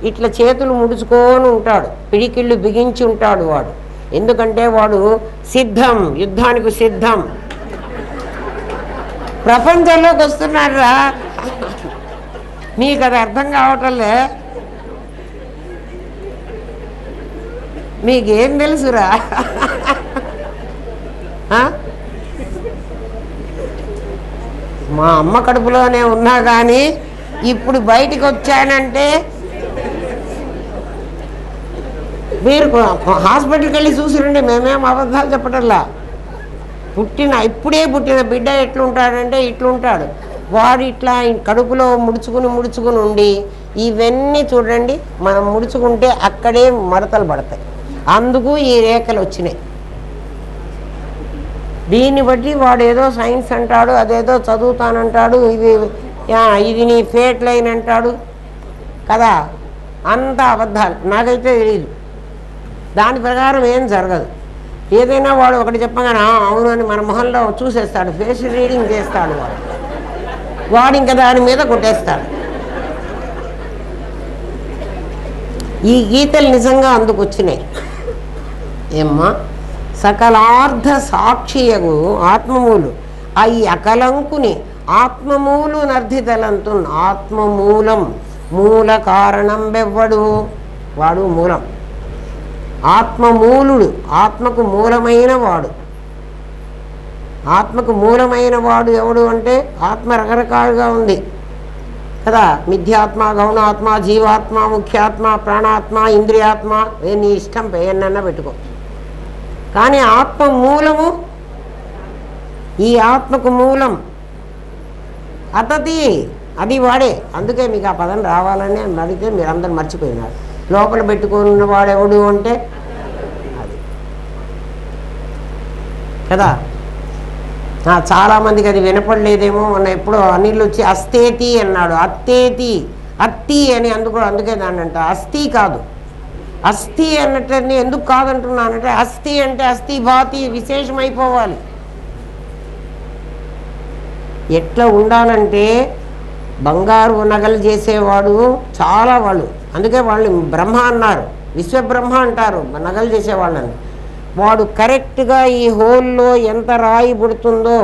ఇట్లా చేతులు ముడుచుకొని ఉంటాడు, పిడికిళ్ళు బిగించి ఉంటాడు వాడు. ఎందుకంటే వాడు సిద్ధం, యుద్ధానికి సిద్ధం. ప్రపంచంలోకి వస్తున్నాడు రా, నీకు అది అర్థం కావటంలే, మీకేం తెలుసురా? మా అమ్మ కడుపులోనే ఉన్నా కానీ ఇప్పుడు బయటికి వచ్చానంటే, మీరు హాస్పిటల్కి వెళ్ళి చూసిరండి, మేమేం అబద్ధాలు చెప్పటల్లా. ఇప్పుడే పుట్టిన బిడ్డ ఎట్లుంటాడంటే ఇట్లుంటాడు. వాడు ఇట్లా కడుపులో ముడుచుకుని ఉండి ఇవన్నీ చూడండి, మనం ముడుచుకుంటే అక్కడే మడతలు పడతాయి. అందుకు ఈ రేఖలు వచ్చినాయి. దీన్ని బట్టి వాడు ఏదో సైన్స్ అంటాడు, అదేదో చదువుతానంటాడు, ఇది నీ ఫేట్ లైన్ అంటాడు కదా. అంత అబద్ధాలు. నాకైతే తెలియదు, దాని ప్రకారం ఏం జరగదు. ఏదైనా వాడు ఒకటి చెప్పగానే అవును అని మన మొహంలో చూసేస్తాడు, ఫేస్ రీడింగ్ చేస్తాడు వాడు ఇంకా దాని మీద కొట్టేస్తాడు. ఈ గీతలు నిజంగా అందుకు వచ్చినాయి. ఏమ్మా, సకలార్థ సాక్షియగు ఆత్మమూలు అయి అకలంకుని ఆత్మమూలు నర్ధితలంతు ఆత్మమూలం మూల కారణం బెవ్వడు. వాడు మూలం, ఆత్మమూలుడు, ఆత్మకు మూలమైన వాడు. ఆత్మకు మూలమైన వాడు ఎవడు అంటే ఆత్మ రకరకాలుగా ఉంది కదా. మిథ్యాత్మ, గౌణాత్మ, జీవాత్మ, ముఖ్యాత్మ, ప్రాణాత్మ, ఇంద్రియాత్మ, నీ ఇష్టం పేరునన్నా పెట్టుకో. కానీ ఆత్మ మూలము, ఈ ఆత్మకు మూలం అతది, అది వాడే. అందుకే మీకు ఆ పదం రావాలని అడిగితే మీరందరూ మర్చిపోయినారు. లోపల పెట్టుకున్న వాడెవడు అంటే అది కదా. చాలామందికి అది వినపడలేదేమో. మొన్న ఎప్పుడో అనిల్ వచ్చి అస్తేతి అన్నాడు. అత్తేతి, అత్తి అని అందుకే దాన్ని అంట. అస్థి కాదు, అస్థి అన్నట్టు. ఎందుకు కాదంటున్నానంటే అస్థి అంటే అస్థి భాతి విశేషమైపోవాలి. ఎట్లా ఉండాలంటే బంగారు నగలు చేసేవాడు చాలా వాళ్ళు, అందుకే వాళ్ళు బ్రహ్మ అన్నారు, విశ్వబ్రహ్మ అంటారు నగలు చేసేవాళ్ళని. వాడు కరెక్ట్గా ఈ హోల్లో ఎంత రాయి పుడుతుందో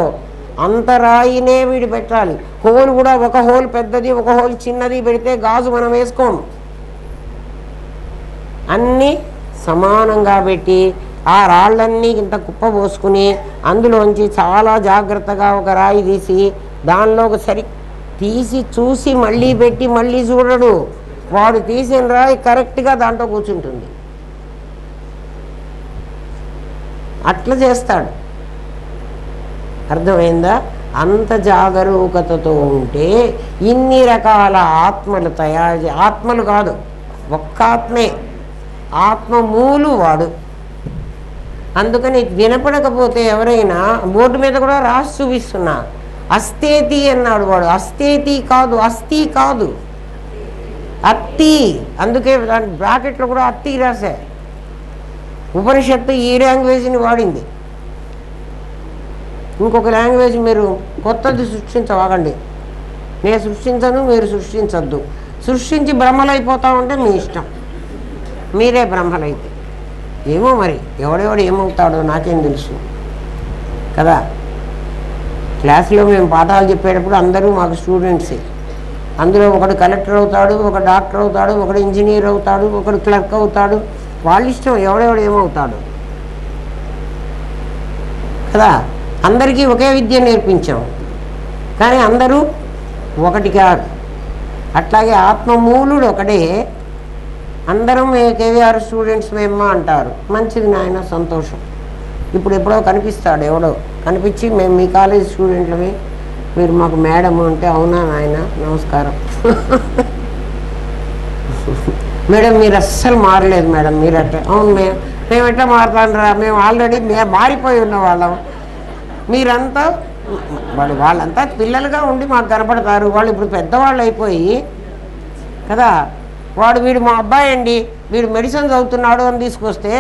అంత రాయినే వీడు పెట్టాలి. హోల్ కూడా ఒక హోల్ పెద్దది, ఒక హోల్ చిన్నది పెడితే గాజు మనం వేసుకోము. అన్నీ సమానంగా పెట్టి ఆ రాళ్ళన్నీ ఇంత కుప్ప పోసుకుని అందులోంచి చాలా జాగ్రత్తగా ఒక రాయి తీసి దానిలో ఒకసారి తీసి చూసి మళ్ళీ పెట్టి మళ్ళీ చూడడు. వాడు తీసిన రాయి కరెక్ట్గా దాంట్లో కూర్చుంటుంది. అట్లా చేస్తాడు. అర్థమైందా? అంత జాగరూకతతో ఉంటే ఇన్ని రకాల ఆత్మలు తయారు. ఆత్మలు కాదు, ఒక్క ఆత్మే, ఆత్మమూలు వాడు. అందుకని వినపడకపోతే ఎవరైనా బోర్డు మీద కూడా రాసి చూపిస్తున్నా. అస్థేతి అన్నాడు వాడు. అస్థేతి కాదు, అస్థి కాదు, అత్తి. అందుకే దాని బ్రాకెట్లో కూడా అత్తి రాసా. ఉపనిషత్తు ఈ లాంగ్వేజ్ని వాడింది. ఇంకొక లాంగ్వేజ్ మీరు కొత్తది సృష్టించవాగండి. నేను సృష్టించను, మీరు సృష్టించద్దు. సృష్టించి బ్రహ్మలైపోతా ఉంటే మీ ఇష్టం, మీరే బ్రహ్మలైతే. ఏమో మరి ఎవడెవడు ఏమవుతాడో నాకేం తెలుసు కదా. క్లాసులో మేము పాఠాలు చెప్పేటప్పుడు అందరూ మాకు స్టూడెంట్సే. అందులో ఒకడు కలెక్టర్ అవుతాడు, ఒక డాక్టర్ అవుతాడు, ఒకడు ఇంజనీర్ అవుతాడు, ఒకడు క్లర్క్ అవుతాడు. వాళ్ళ ఇష్టం ఎవడెవడు ఏమవుతాడు కదా. అందరికీ ఒకే విద్య నేర్పించాం, కానీ అందరూ ఒకటి కాదు. అట్లాగే ఆత్మమూలుడు ఒకడే. అందరం కేవీఆర్ స్టూడెంట్స్ మేమ్మా అంటారు. మంచిది నాయన, సంతోషం. ఇప్పుడు ఎప్పుడో కనిపిస్తాడు ఎవడో, కనిపించి మేము మీ కాలేజ్ స్టూడెంట్లమే, మీరు మాకు మేడము అంటే అవునా నాయన నమస్కారం. మేడం మీరు అస్సలు మారలేదు మేడం, మీరు అట్లా. అవును మేము ఎట్లా మారుతాండ్రా, మేము ఆల్రెడీ మారిపోయి ఉన్న వాళ్ళం. మీరంతా వాళ్ళంతా పిల్లలుగా ఉండి మాకు కనపడతారు. వాళ్ళు ఇప్పుడు పెద్దవాళ్ళు అయిపోయి కదా. వీడు మా అబ్బాయి అండి, వీడు మెడిసిన్ చదువుతున్నాడు అని తీసుకొస్తే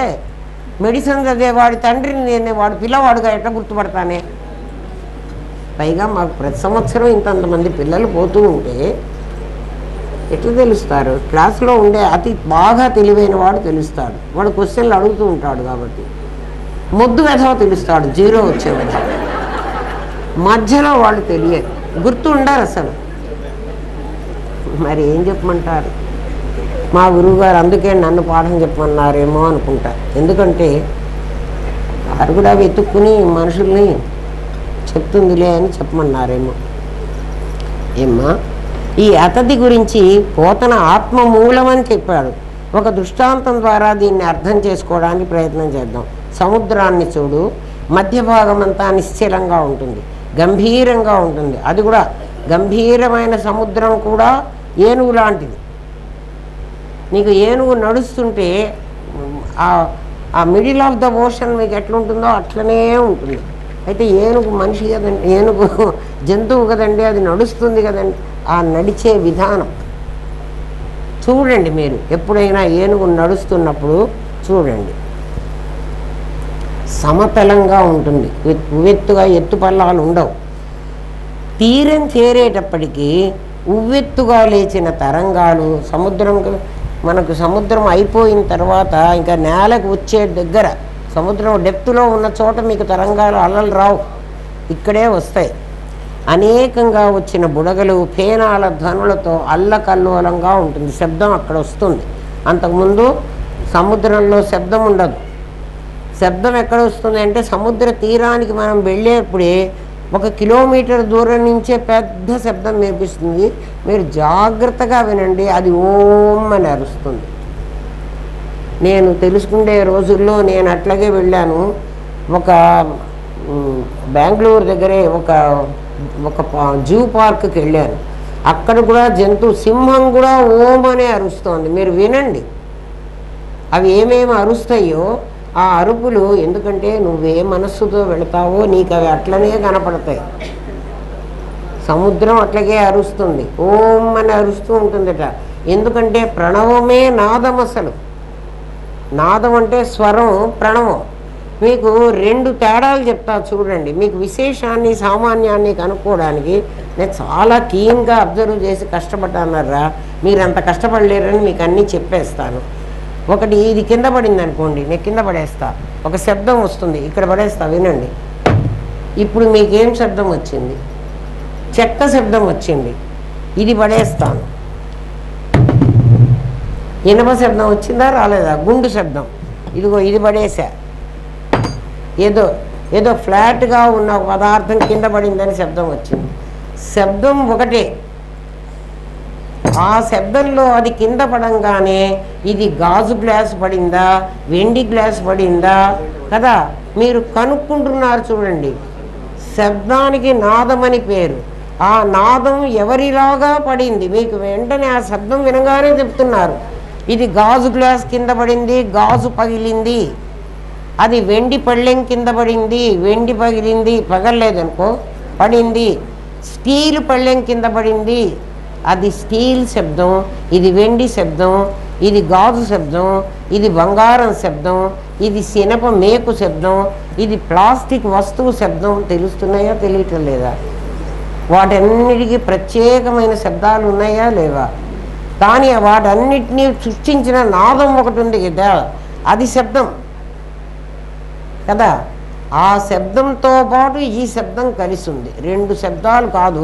మెడిసిన్ చదివే వాడి తండ్రిని నేను వాడు పిల్లవాడుగా ఎట్లా గుర్తుపడతానే. పైగా మాకు ప్రతి సంవత్సరం ఇంతంతమంది పిల్లలు పోతూ ఉంటే ఎట్లా తెలుస్తారు? క్లాసులో ఉండే అతి బాగా తెలివైన వాడు తెలుస్తాడు, వాడు క్వశ్చన్లు అడుగుతూ ఉంటాడు కాబట్టి. మొద్దు వెధవ తెలుస్తాడు, జీరో వచ్చే వెధవ. మధ్యలో వాళ్ళు తెలియదు, గుర్తు ఉండరు అసలు. మరి ఏం చెప్పమంటారు? మా గురువుగారు అందుకే నన్ను పాఠం చెప్పమన్నారేమో అనుకుంటా. ఎందుకంటే వారు కూడా వెతుక్కుని మనుషుల్ని చెప్తుందిలే అని చెప్పమన్నారేమో. ఏమ్మా, ఈ అతది గురించి పోతన ఆత్మమూలమని చెప్పాడు. ఒక దృష్టాంతం ద్వారా దీన్ని అర్థం చేసుకోవడానికి ప్రయత్నం చేద్దాం. సముద్రాన్ని చూడు, మధ్య భాగం అంతా నిశ్చలంగా ఉంటుంది, గంభీరంగా ఉంటుంది. అది కూడా గంభీరమైన సముద్రం కూడా ఏనుగు లాంటిది. నీకు ఏనుగు నడుస్తుంటే ఆ మిడిల్ ఆఫ్ ద ఓషన్ మీకు ఎట్లుంటుందో అట్లనే ఉంటుంది. అయితే ఏనుగు మనిషి కదండి, ఏనుగు జంతువు కదండి, అది నడుస్తుంది కదండి. ఆ నడిచే విధానం చూడండి. మీరు ఎప్పుడైనా ఏనుగు నడుస్తున్నప్పుడు చూడండి, సమతలంగా ఉంటుంది, ఉవ్వెత్తుగా ఎత్తుపల్లాలు ఉండవు. తీరం చేరేటప్పటికీ ఉవ్వెత్తుగా లేచిన తరంగాలు మనకు సముద్రం అయిపోయిన తర్వాత ఇంకా నేలకు వచ్చే దగ్గర సముద్రం డెప్త్లో ఉన్న చోట మీకు తరంగాలు అలలు రావు, ఇక్కడే వస్తాయి. అనేకంగా వచ్చిన బుడగలు ఫేనాల ధ్వనులతో అల్లకల్లోలంగా ఉంటుంది, శబ్దం అక్కడ వస్తుంది. అంతకుముందు సముద్రంలో శబ్దం ఉండదు. శబ్దం ఎక్కడ వస్తుంది అంటే సముద్ర తీరానికి మనం వెళ్ళేప్పుడే 1 కిలోమీటర్ దూరం నుంచే పెద్ద శబ్దం వినిపిస్తుంది. మీరు జాగ్రత్తగా వినండి, అది ఓం అని అరుస్తుంది. నేను తెలుసుకునే రోజుల్లో నేను అట్లాగే వెళ్ళాను. ఒక బెంగళూరు దగ్గరే ఒక జూ పార్క్కి వెళ్ళాను. అక్కడ కూడా సింహం కూడా ఓం అనే అరుస్తోంది. మీరు వినండి, అవి ఏమేమి అరుస్తాయో ఆ అరుపులు, ఎందుకంటే నువ్వే మనస్సుతో వెళతావో నీకు అవి అట్లనే కనపడతాయి. సముద్రం అట్లాగే అరుస్తుంది, ఓం అని అరుస్తూ ఉంటుందట. ఎందుకంటే ప్రణవమే నాదం. అసలు నాదం అంటే స్వరం, ప్రణవం. మీకు 2 తేడాలు చెప్తా చూడండి. మీకు విశేషాన్ని సామాన్యాన్ని కనుక్కోవడానికి నేను చాలా కీన్గా అబ్జర్వ్ చేసి కష్టపడ్డానరా. మీరు అంత కష్టపడలేరని మీకు అన్నీ చెప్పేస్తాను. ఒకటి, ఇది కింద పడింది అనుకోండి, నేను కింద పడేస్తా, ఒక శబ్దం వస్తుంది, ఇక్కడ పడేస్తా, వినండి. ఇప్పుడు మీకేం శబ్దం వచ్చింది? చెక్క శబ్దం వచ్చింది. ఇది పడేస్తాను, ఇనప శబ్దం వచ్చిందా రాలేదా? గుండు శబ్దం, ఇదిగో ఇది పడేసా. ఏదో ఫ్లాట్గా ఉన్న పదార్థం కింద పడిందని శబ్దం వచ్చింది. శబ్దం ఒకటే. ఆ శబ్దంలో అది కింద పడంగానే ఇది గాజు గ్లాస్ పడిందా, వెండి గ్లాస్ పడిందా కదా మీరు కనుక్కుంటున్నారు. చూడండి, శబ్దానికి నాదం అని పేరు. ఆ నాదం ఎవరిలాగా పడింది మీకు వెంటనే ఆ శబ్దం వినగానే చెప్తున్నారు. ఇది గాజు గ్లాస్ కింద పడింది, గాజు పగిలింది. అది వెండి పళ్ళెం కింద పడింది, వెండి పగిలింది, పగలలేదనుకో పడింది. స్టీల్ పళ్ళెం కింద పడింది, అది స్టీల్ శబ్దం. ఇది వెండి శబ్దం, ఇది గాజు శబ్దం, ఇది బంగారం శబ్దం, ఇది సినప మేకు శబ్దం, ఇది ప్లాస్టిక్ వస్తువు శబ్దం. తెలుస్తున్నాయా తెలియటం లేదా? వాటన్నిటికీ ప్రత్యేకమైన శబ్దాలు ఉన్నాయా లేవా? కానీ వాటన్నిటినీ సృష్టించిన నాదం ఒకటి ఉంది కదా, అది శబ్దం కదా. ఆ శబ్దంతో పాటు ఈ శబ్దం కలిసి ఉంది. 2 శబ్దాలు కాదు,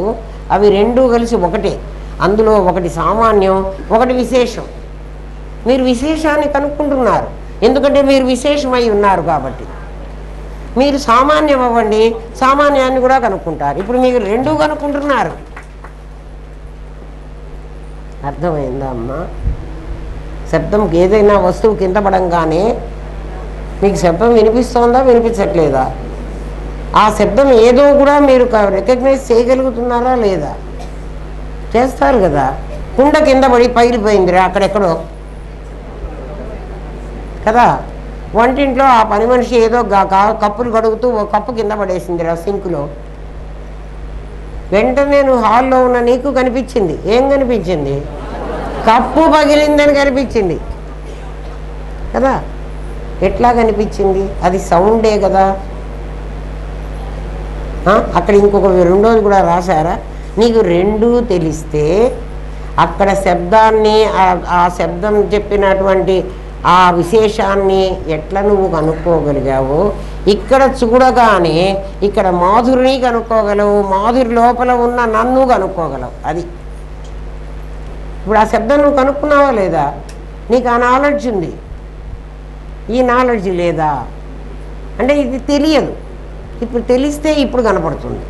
అవి 2 కలిసి ఒకటే. అందులో ఒకటి సామాన్యం, ఒకటి విశేషం. మీరు విశేషాన్ని కనుక్కుంటున్నారు, ఎందుకంటే మీరు విశేషమై ఉన్నారు కాబట్టి. మీరు సామాన్యం అవ్వండి, సామాన్యాన్ని కూడా కనుక్కుంటారు. ఇప్పుడు మీరు 2 కనుక్కుంటున్నారు. అర్థమైందా అమ్మా? శబ్దం ఏదైనా వస్తువు కింద పడంగానే మీకు శబ్దం వినిపిస్తోందా, వినిపించట్లేదా? ఆ శబ్దం ఏదో కూడా మీరు రికగ్నైజ్ చేయగలుగుతున్నారా లేదా? చేస్తారు కదా. కుండ కింద పడి పగిలిపోయిందిరా అక్కడెక్కడో కదా. వంటింట్లో ఆ పని మనిషి ఏదో కప్పులు కడుగుతూ ఓ కప్పు కింద పడేసిందిరా సింకులో. వెంటనే నువ్వు హాల్లో ఉన్న నీకు కనిపించింది. ఏం కనిపించింది? కప్పు పగిలిందని కనిపించింది కదా. ఎట్లా కనిపించింది? అది సౌండే కదా. అక్కడ ఇంకొక 2ోది కూడా రాశారా? నీకు 2 తెలిస్తే అక్కడ శబ్దాన్ని, ఆ శబ్దం చెప్పినటువంటి ఆ విశేషాన్ని ఎట్లా నువ్వు కనుక్కోగలిగావు? ఇక్కడ చూడగానే ఇక్కడ మాధురిని కనుక్కోగలవు, మాధురి లోపల ఉన్న నన్ను కనుక్కోగలవు. అది ఇప్పుడు ఆ శబ్దం నువ్వు కనుక్కున్నావా లేదా? నీకు ఆ నాలెడ్జ్ ఉంది, ఈ నాలెడ్జ్ లేదా అంటే ఇది తెలియదు. ఇప్పుడు తెలిస్తే ఇప్పుడు కనపడుతుంది.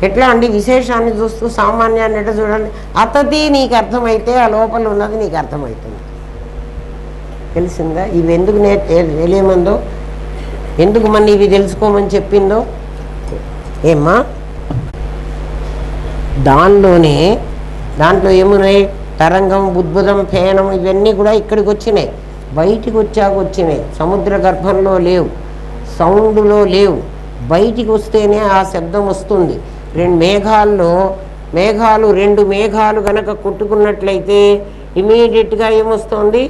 ఎట్లా అండి? విశేషాన్ని చూస్తూ సామాన్యాన్ని ఎట్లా చూడండి. అతది నీకు అర్థమైతే ఆ లోపల ఉన్నది నీకు అర్థమవుతుంది. తెలిసిందా? ఇవి ఎందుకు తెలియమందో, ఎందుకు మన ఇవి తెలుసుకోమని చెప్పిందో? ఏమ్మా దాంట్లో ఏమున్నాయి? తరంగం, బుద్భుతం, ఫేనం ఇవన్నీ కూడా ఇక్కడికి వచ్చినాయి, బయటికి వచ్చినాయి. సముద్ర గర్భంలో లేవు, సౌండ్లో లేవు. బయటికి వస్తేనే ఆ శబ్దం వస్తుంది. రెండు మేఘాలు గనక కొట్టుకున్నట్లయితే ఇమీడియట్గా ఏమొస్తోంది?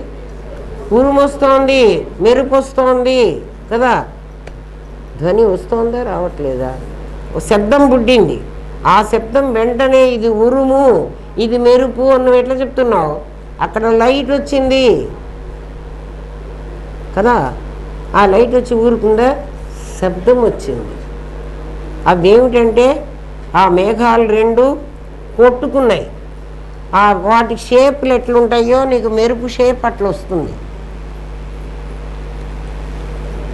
ఉరుము వస్తోంది, మెరుపు వస్తోంది కదా. ధ్వని వస్తోందా రావట్లేదా? శబ్దం పుట్టింది. ఆ శబ్దం వెంటనే ఇది ఉరుము, ఇది మెరుపు అని ఎట్లా చెప్తున్నావు? అక్కడ లైట్ వచ్చింది కదా, ఆ లైట్ వచ్చి ఊరుకుందా? శబ్దం వచ్చింది. అదేమిటంటే ఆ మేఘాలు రెండు కొట్టుకున్నాయి. వాటి షేపులు ఎట్లుంటాయో నీకు మెరుపు షేప్ అట్లా వస్తుంది.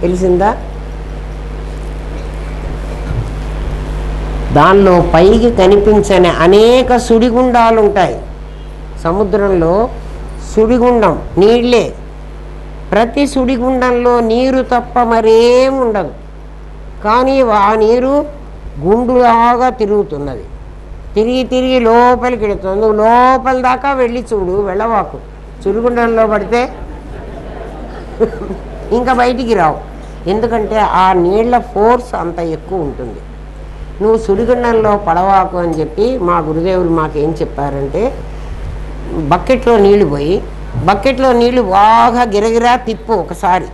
తెలిసిందా? దానిలో పైకి కనిపించని అనేక సుడిగుండాలు ఉంటాయి. సముద్రంలో సుడిగుండం నీళ్ళే. ప్రతి సుడిగుండంలో నీరు తప్ప మరేం ఉండదు. కానీ ఆ నీరు గుండులాగా తిరుగుతున్నది. తిరిగి లోపలికి వెళుతుంది. నువ్వు లోపల దాకా వెళ్ళి చూడు, వెళ్ళవాకు. సుడిగుండంలో పడితే ఇంకా బయటికి రావు. ఎందుకంటే ఆ నీళ్ల ఫోర్స్ అంత ఎక్కువ ఉంటుంది. నువ్వు సుడిగుండంలో పడవాకు అని చెప్పి మా గురుదేవులు మాకేం చెప్పారంటే, బకెట్లో నీళ్లు పోయి బకెట్లో నీళ్లు బాగా గిరగిరా తిప్పు ఒకసారి,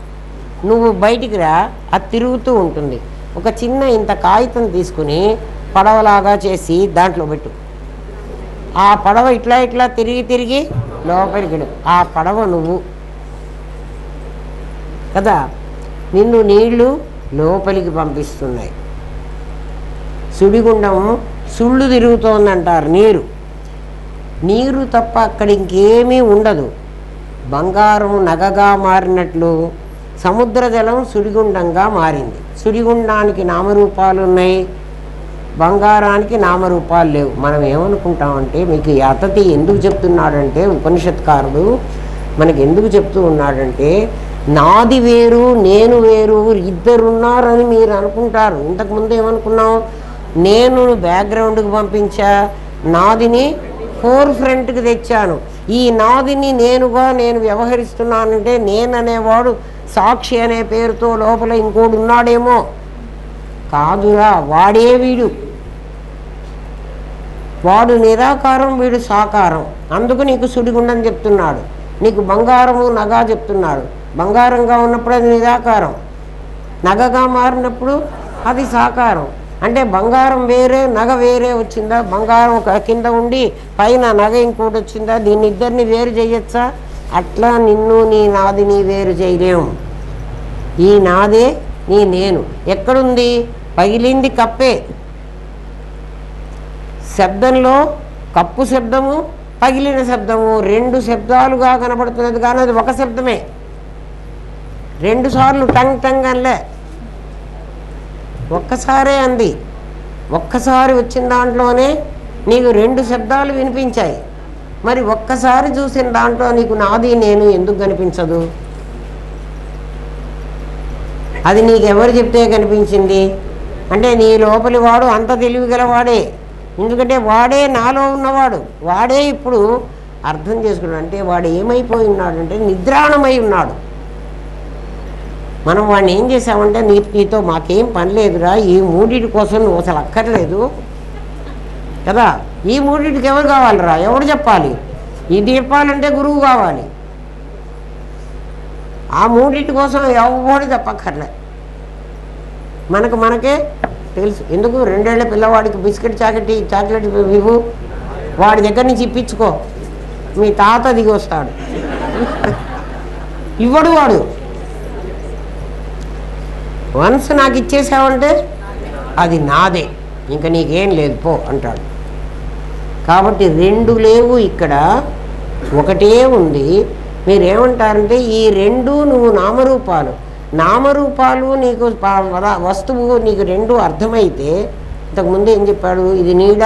నువ్వు బయటికి రా, అది తిరుగుతూ ఉంటుంది. ఒక చిన్న ఇంత కాగితం తీసుకుని పడవలాగా చేసి దాంట్లో పెట్టు. ఆ పడవ ఇట్లా తిరిగి లోపలికి వెళ్ళు. ఆ పడవ నువ్వు కదా, నిన్ను నీళ్లు లోపలికి పంపిస్తున్నాయి. సుడిగుండం సుళ్ళు తిరుగుతోందంటారు. నీరు తప్ప అక్కడ ఇంకేమీ ఉండదు. బంగారం నగగా మారినట్లు సముద్ర జలం సుడిగుండంగా మారింది. సుడిగుండానికి నామరూపాలు ఉన్నాయి, బంగారానికి నామరూపాలు లేవు. మనం ఏమనుకుంటామంటే, మీకు ఈ అతతి ఎందుకు చెప్తున్నాడంటే, ఉపనిషత్కారుడు మనకి ఎందుకు చెప్తూ ఉన్నాడంటే, నాది వేరు నేను వేరు ఇద్దరున్నారని మీరు అనుకుంటారు. ఇంతకుముందు ఏమనుకున్నాం? నేను బ్యాక్గ్రౌండ్కి పంపించా, నాదిని ఫోర్ ఫ్రంట్కి తెచ్చాను. ఈ నాదిని నేను వ్యవహరిస్తున్నానంటే నేననేవాడు సాక్షి అనే పేరుతో లోపల ఇంకోడు ఉన్నాడేమో. కాదురా, వాడే వీడు. వాడు నిరాకారం, వీడు సాకారం. అందుకు నీకు సుడిగుండం చెప్తున్నాడు. నీకు బంగారము నగా చెప్తున్నాడు. బంగారంగా ఉన్నప్పుడు అది నిరాకారం, నగగా మారినప్పుడు అది సాకారం. అంటే బంగారం వేరే నగ వేరే వచ్చిందా? బంగారం ఒక కింద ఉండి పైన నగ ఇంకోటి వచ్చిందా? ఇద్దరిని వేరు చేయొచ్చా? అట్లా నిన్ను నీ నాదిని వేరు చేయలేము. ఈ నాదే నీ నేను ఎక్కడుంది? పగిలింది కప్పే. శబ్దంలో కప్పు శబ్దము, పగిలిన శబ్దము రెండు శబ్దాలుగా కనబడుతున్నది, కానీ అది ఒక శబ్దమే. రెండు సార్లు టంగ్ అనలే, ఒక్కసారే అంది. ఒక్కసారి వచ్చిన దాంట్లోనే నీకు రెండు శబ్దాలు వినిపించాయి. మరి ఒక్కసారి చూసిన దాంట్లో నీకు నాది నేను ఎందుకు కనిపించదు? అది నీకెవరు చెప్తే కనిపించింది అంటే, నీ లోపలి వాడు అంత తెలివిగలవాడే. ఎందుకంటే వాడే నాలో ఉన్నవాడు. వాడే ఇప్పుడు అర్థం చేసుకున్నాడు. అంటే వాడు ఏమైపోయి ఉన్నాడంటే నిద్రాణమై ఉన్నాడు. మనం వాడిని ఏం చేసామంటే, నీతో మాకేం పని లేదురా, ఈ మూడింటి కోసం నువ్వు అసలు అక్కర్లేదు కదా. ఈ మూడింటికి ఎవరు కావాలిరా? ఎవడు చెప్పాలి? ఇది చెప్పాలంటే గురువు కావాలి. ఆ మూడింటి కోసం ఎవడు చెప్పక్కర్లే, మనకే తెలుసు. ఎందుకు? 2 ఏళ్ల పిల్లవాడికి బిస్కెట్ చాక్లెట్ ఇవ్వు, వాడి దగ్గర నుంచి ఇప్పించుకో, మీ తాత దిగి వస్తాడు. ఇవ్వడు వాడు. వన్స్ నాకు ఇచ్చేసావంటే అది నాదే, ఇంకా నీకేం లేదు పో అంటాడు. కాబట్టి రెండు లేవు ఇక్కడ, ఒకటే ఉంది. మీరేమంటారంటే ఈ రెండు నువ్వు నామరూపాలు నీకు వస్తువు, నీకు రెండు అర్థమైతే, ఇంతకుముందు ఏం చెప్పాడు? ఇది నీడ,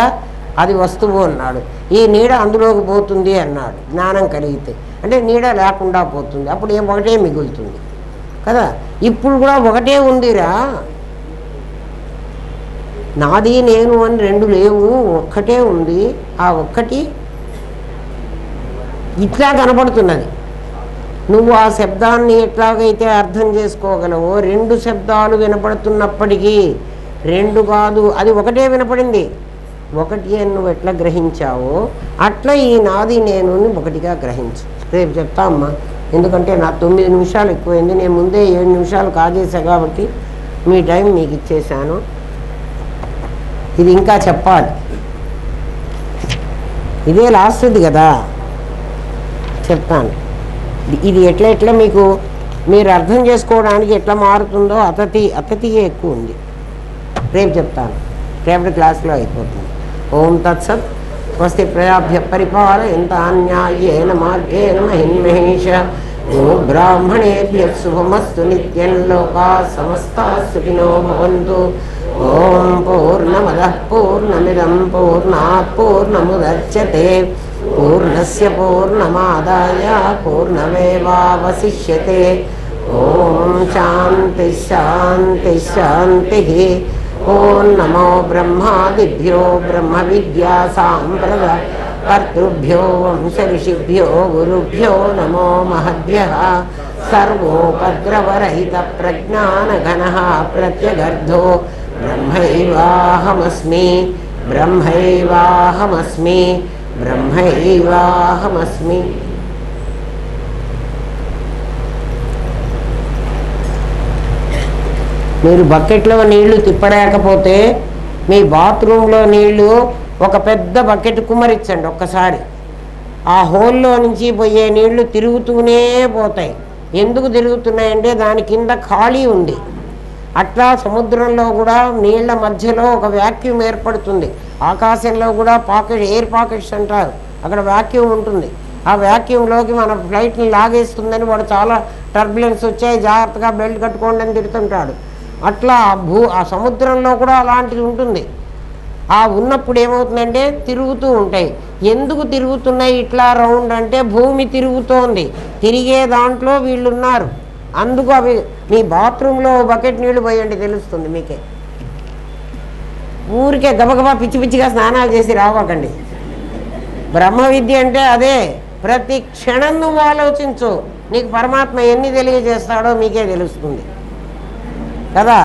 అది వస్తువు అన్నాడు. ఈ నీడ అందులోకి పోతుంది అన్నాడు. జ్ఞానం కలిగితే అంటే నీడ లేకుండా పోతుంది, అప్పుడు ఒకటే మిగులుతుంది కదా. ఇప్పుడు కూడా ఒకటే ఉందిరా. నాది నేను అని రెండు లేవు, ఒక్కటే ఉంది. ఆ ఒక్కటి ఇట్లా కనపడుతున్నది. నువ్వు ఆ శబ్దాన్ని ఎట్లాగైతే అర్థం చేసుకోగలవో, రెండు శబ్దాలు వినపడుతున్నప్పటికీ రెండు కాదు, అది ఒకటే వినపడింది, ఒకటి అని నువ్వు ఎట్లా గ్రహించావో అట్లా ఈ నాది నేను ఒకటిగా గ్రహించు. రేపు చెప్తా అమ్మా, ఎందుకంటే నా 9 నిమిషాలు ఎక్కువైంది. నేను ముందే 7 నిమిషాలు కాజేసా కాబట్టి మీ టైం మీకు ఇచ్చేసాను. ఇది ఇంకా చెప్పాలి, ఇదే లాస్ట్ది కదా, చెప్తాను. ఇది ఎట్లా మీకు మీరు అర్థం చేసుకోవడానికి ఎట్లా మారుతుందో అతతియే ఎక్కువ ఉంది. రేపు చెప్తాను, రేపటి క్లాస్లో అయిపోతుంది. ఓం తత్సత్. స్వస్తి ప్రజాభ్య పరిపాలయంతాన్యాయేన మార్గేణ మహిన్మహేష. గో బ్రాహ్మణేభ్యః శుభమస్తు నిత్యం. లోకాః సమస్తాః సుఖినో భవంతు. ఓం పూర్ణమదః పూర్ణమిదం పూర్ణాత్ పూర్ణముదచ్యతే. పూర్ణస్య పూర్ణమాదాయ పూర్ణమేవావశిష్యతే. ఓం శాంతి శాంతి శాంతి. ఓం నమో బ్రహ్మాదిభ్యో బ్రహ్మ విద్యా సాంప్రదాయ కర్తృభ్యో వంశ ఋషిభ్యో గురుభ్యో నమో మహద్భ్యః. సర్వోపద్రవరహిత ప్రజ్ఞానఘనః ప్రత్యగర్ధో బ్రహ్మైవాహమస్మి బ్రహ్మైవాహమస్మి బ్రహ్మైవాహమస్మి. మీరు బకెట్లో నీళ్లు తిప్పలేకపోతే మీ బాత్రూంలో నీళ్లు ఒక పెద్ద బకెట్ కుమ్మరించండి ఒక్కసారి. ఆ హోల్లో నుంచి పోయే నీళ్లు తిరుగుతూనే పోతాయి. ఎందుకు తిరుగుతున్నాయంటే దాని కింద ఖాళీ ఉంది. అట్లా సముద్రంలో కూడా నీళ్ల మధ్యలో ఒక వ్యాక్యూమ్ ఏర్పడుతుంది. ఆకాశంలో కూడా ఎయిర్ పాకెట్స్ అంటారు, అక్కడ వ్యాక్యూమ్ ఉంటుంది. ఆ వ్యాక్యూమ్లోకి మన ఫ్లైట్ని లాగేస్తుందని వాడు చాలా టర్బులెన్స్ వచ్చాయి, జాగ్రత్తగా బెల్ట్ కట్టుకోండి అని తిడుతుంటాడు. అట్లా ఆ సముద్రంలో కూడా అలాంటిది ఉంటుంది. ఆ ఉన్నప్పుడు ఏమవుతుందంటే తిరుగుతూ ఉంటాయి. ఎందుకు తిరుగుతున్నాయి ఇట్లా రౌండ్ అంటే భూమి తిరుగుతోంది, తిరిగే దాంట్లో వీళ్ళు ఉన్నారు. అందుకు అవి మీ బాత్రూంలో బకెట్ నీళ్లు పోయండి, తెలుస్తుంది మీకే. ఊరికే గబగబా పిచ్చి పిచ్చిగా స్నానాలు చేసి రావకండి. బ్రహ్మ విద్య అంటే అదే. ప్రతి క్షణం నువ్వు ఆలోచించు, నీకు పరమాత్మ ఎన్ని తెలియజేస్తాడో మీకే తెలుస్తుంది కదా.